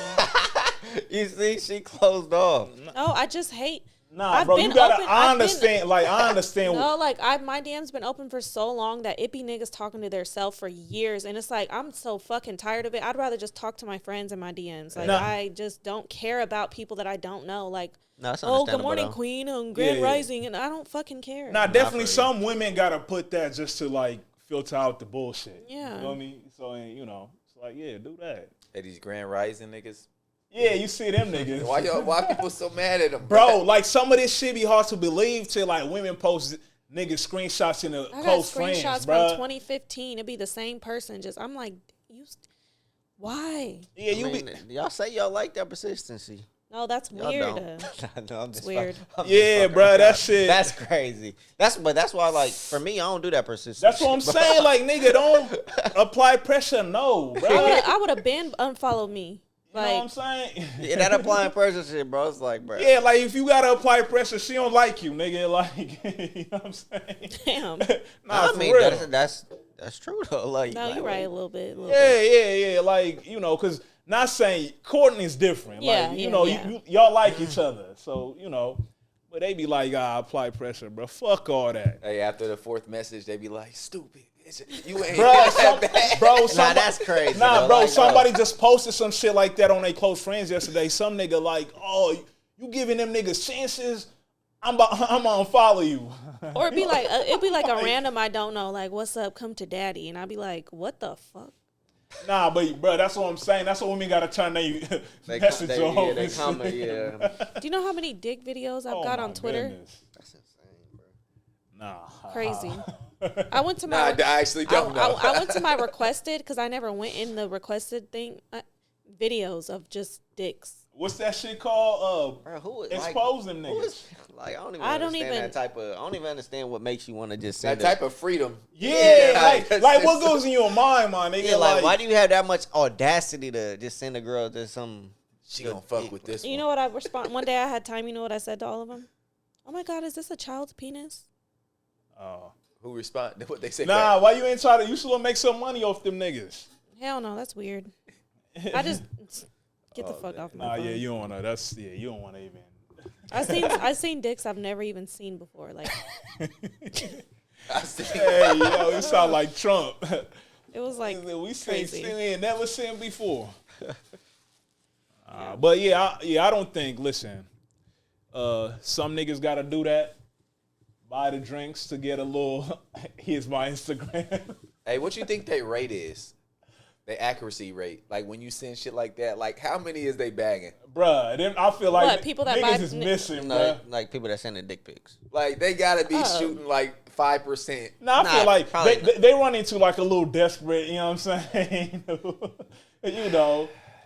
You see, she closed off. No, I just hate. Nah, I've bro, been you gotta. open- I I've been- understand. Like, I understand. No, like my DM's been open for so long that it be niggas talking to their self for years, and it's like I'm so fucking tired of it. I'd rather just talk to my friends in my DMs. Like Nah. I just don't care about people that I don't know. Like, No, that's oh, good understandable, morning, though. Queen, on Grand Yeah. Rising, and I don't fucking care. Nah, definitely for you. some women gotta put that just to like filter out the bullshit. Yeah. You know what I mean? So it's like, yeah, do that. Hey, these Grand Rising niggas. Yeah, you see them niggas. Why people so mad at them, Bro, like some of this shit be hard to believe till like women post niggas screenshots in the I got close screenshots friends, from bro. 2015. It'd be the same person. Just I'm like, why? Yeah, you I mean, y'all say y'all like that persistency. No, that's Y'all weird. don't. No, I'm just weird. I'm just Yeah, fucking bro, around. that shit. That's crazy. That's why, like, for me, I don't do that persistency. That's what I'm saying. Like, nigga, don't apply pressure. No, bro. I would have been unfollowed me. You know what I'm Like, saying? Yeah, that applying pressure shit, bro. It's like, bro. Yeah, like if you gotta apply pressure, she don't like you, nigga. Like, you know what I'm saying? damn. Nah, I for mean, real. that's true though. Like, No, like, you're right a little bit. Yeah. Like, cause not saying courting is different. Yeah, like, yeah. y'all like each other, so but they be like, apply pressure, bro. Fuck all that. Hey, after the fourth message, they be like, stupid. You ain't Bro, that bad. Nah, that's crazy. Nah, though. bro, Like, somebody just posted some shit like that on their close friends yesterday. Some nigga like, oh, you giving them niggas chances? I'm gonna unfollow you. Or it'd be like a random I don't know, like, what's up, come to daddy, and I'd be like, what the fuck? Nah, but bro, that's what I'm saying. That's what women gotta turn their message off. yeah, they comment, yeah. Do you know how many dick videos I've got on Twitter? Goodness. That's insane, bro. Nah. Crazy. I went to Nah, my I actually don't know. I went to my requested because I never went in the requested thing. Videos of just dicks. What's that shit called? Bro, who is Expose them who niggas. is, like, I don't even I don't understand even- that type of. I don't even understand what makes you want to just That send type of freedom. Yeah, Yeah, like what goes in your mind, my nigga? Yeah, like, why do you have that much audacity to just send a girl to some? She gonna fuck with this You one. know what I respond? One day I had time. You know what I said to all of them? Oh my God, is this a child's penis? Who respond? What they say? Nah, back? why you ain't try to? You should make some money off them niggas. Hell no, that's weird. I just get the fuck off my Nah, phone. yeah, you don't wanna. You don't wanna even. I seen dicks I've never even seen before. Like I see. Hey, yo, you sound like Trump. it was like we crazy. ain't never seen before. But I don't think. Listen, some niggas gotta do that. Buy the drinks to get a little. Here's my Instagram. Hey, what you think they rate is? The accuracy rate, like when you send shit like that, like how many is they bagging? Bruh, them, I feel like What, people that niggas buy- is missing, No, bruh. like people that sending dick pics. Like they gotta be Oh. shooting like 5%. Nah, I feel like probably they run into like a little desperate, you know what I'm saying?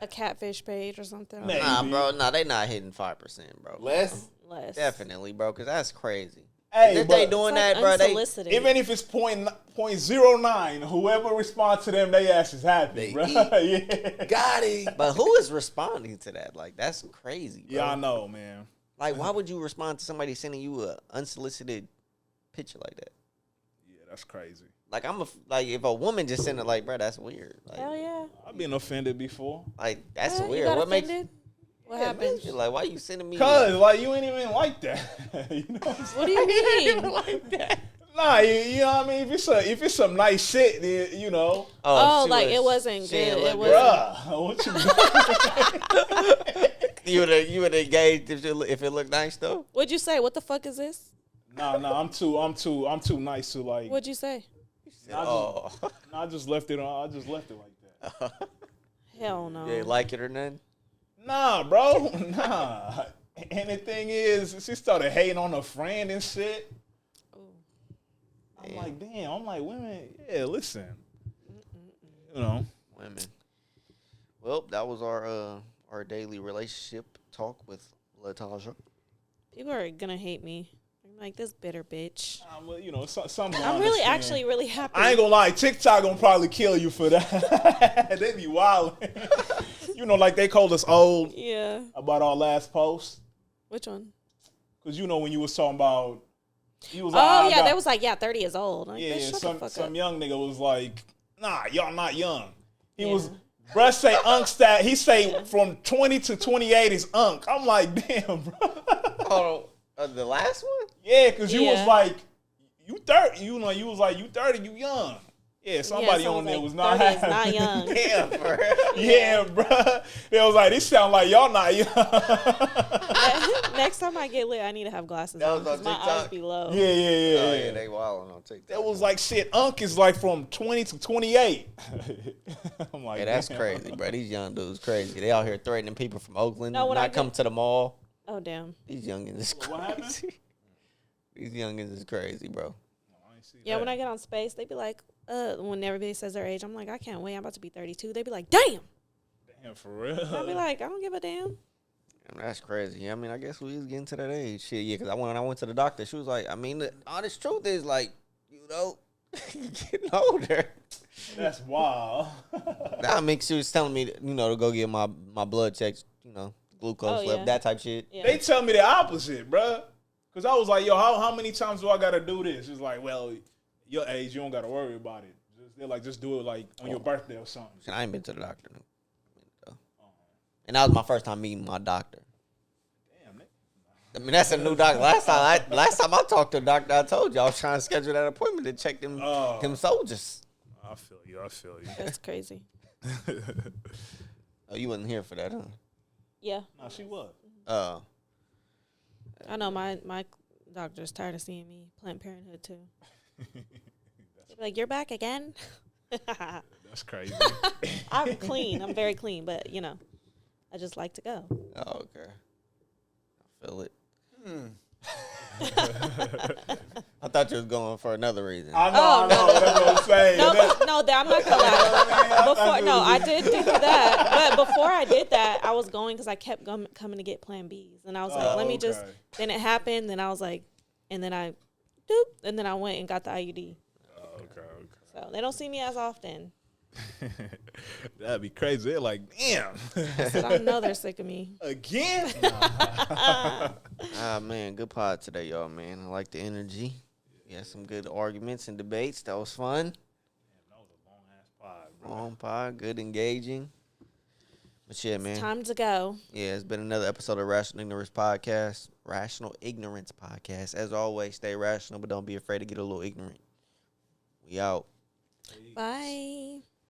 a catfish page or something. Nah. Nah, Maybe. bro, nah, they not hitting 5%, bro. Less. Less. Definitely, bro, because that's crazy. Hey, If they but doing It's like that, bro, they unsolicited. even if it's .09, whoever responds to them, they ass is happy, They bro. eat. Yeah. Got it. But who is responding to that? Like, that's crazy, bro. Yeah, I know, man. Like, why would you respond to somebody sending you a unsolicited picture like that? Yeah, that's crazy. like like if a woman just send it like, bro, that's weird. Like, Hell yeah. I've been offended before. like that's You weird. got What makes offended? What yeah, happened? man, like why you sending me? Cause like you ain't even like that. You know what I'm saying? What do you mean? like that? Nah, you know what I mean? If it's some nice shit, then, you know. Oh, she like was- it wasn't she didn't good. look It good. wasn't. Bruh, what you doing? You would engaged if it looked nice though. What'd you say? What the fuck is this? Nah, I'm too nice to like. What'd you say? Oh, I just left it on. I just left it like that. Hell no. you ain't like it or nothing. Nah, bro. Nah. And the thing is, she started hating on her friend and shit. I'm Damn. like, damn. I'm like, women, yeah, listen. You know. Women. Well, that was our daily relationship talk with Latasha. People are gonna hate me. I'm like this bitter bitch. Well, you know, some. I'm really actually really happy. I ain't gonna lie, TikTok gonna probably kill you for that. They be wild. You know, like they called us old Yeah. about our last post. Which one? Cause you know when you was talking about, you was Oh like, yeah, that was like 30 years old. Like, yeah, bitch, shut the fuck some up. young nigga was like, nah, y'all not young. He Yeah. was, bruh say unk stat. He say from 20 to 28 is unk. I'm like, damn, bro. Oh, the last one? Yeah, cause you was Yeah. like, you 30. You know, you was like, you 30, you young. Yeah, somebody so it on was there like, was not 30 is happy. not young. Damn, for real. Yeah, bro. They was like, this sound like y'all not young. Next time I get lit, I need to have glasses That on was on 'cause my eyes TikTok? be low. Yeah. Oh yeah, they wilding on TikTok. That was like shit. Unk is like from 20 to 28. I'm like, Yeah, that's damn. crazy, bro. These young dudes crazy. They out here threatening people from Oakland No, when I not come to the mall. Oh damn. These youngins is What happened? crazy. These youngins is crazy, bro. Yeah, when I get on space, they be like, when everybody says their age, I'm like, I can't wait. I'm about to be 32. They be like, damn. Damn, for real. I'll be like, I don't give a damn. And that's crazy. Yeah, I mean, I guess we is getting to that age. Shit, yeah, because when I went to the doctor, she was like, I mean, the honest truth is, like, you know, you getting older. That's wild. Nah, I mean, she was telling me, you know, to go get my blood checks, you know, glucose Oh, level, yeah. that type shit. Yeah. They tell me the opposite, bruh. Because I was like, yo, how many times do I got to do this? It's like, well, your age, you don't got to worry about it. They're like, just do it like on your birthday or something. I ain't been to the doctor. And that was my first time meeting my doctor. Damn, I mean, that's a new doctor. Last time I talked to a doctor, I told you I was trying to schedule that appointment to check them soldiers. I feel you. That's crazy. Oh, you wasn't here for that, huh? Yeah. No, she was. I know my doctor's tired of seeing me. Planned Parenthood, too. They be like, you're back again? That's crazy. I'm clean. I'm very clean, but, you know, I just like to go. Oh, okay. I feel it. I thought you was going for another reason. I know, Oh, that's what I'm saying. No, I'm not gonna lie. I did do that. But before I did that, I was going because I kept coming to get Plan Bs, and I was like, let me just. okay. Then it happened. Then I was like, and then I went and got the IUD. Okay. So they don't see me as often. That'd be crazy. They're like, damn. So I know they're sick of me. Again? Ah, man, good pod today, y'all, man. I like the energy. We had some good arguments and debates. That was fun. That was a long-ass pod, bro. Long pod, good engaging. But yeah, man. Time to go. Yeah, it's been another episode of Rational Ignorance Podcast. Rational Ignorance Podcast. As always, stay rational, but don't be afraid to get a little ignorant. We out. Bye.